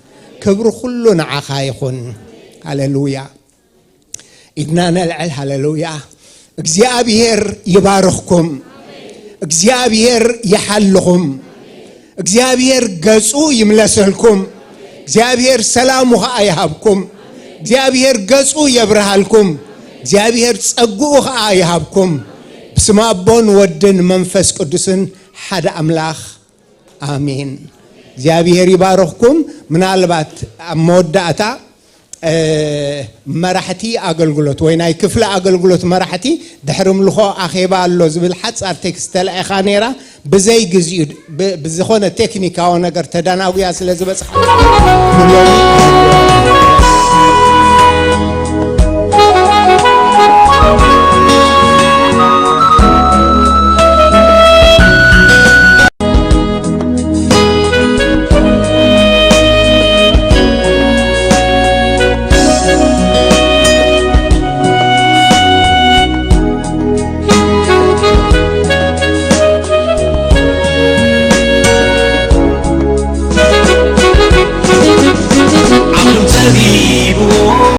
كبر كلنا عخايخون هاللويا إدنا نلعل هاللويا እግዚአብሔር يبارككم እግዚአብሔር يحلكم እግዚአብሔር قصو يملسلكم እግዚአብሔር سلامه يهبكم እግዚአብሔር قصو يبرهلكم እግዚአብሔር ጸጉه يهبكم بسمابون ودن منفس قدسن حدا أملاخ آمين እግዚአብሔር يبارككم من البات مودعتا مرحتي أقلقلت ويناي كفلا أقلقلت مرحتي دحرم لخو أخيبا اللو زبل حدث أرتكس تلعي خانيرا بزي قزيد بزخونة تكنيكا ونقر تداناويا سلزبس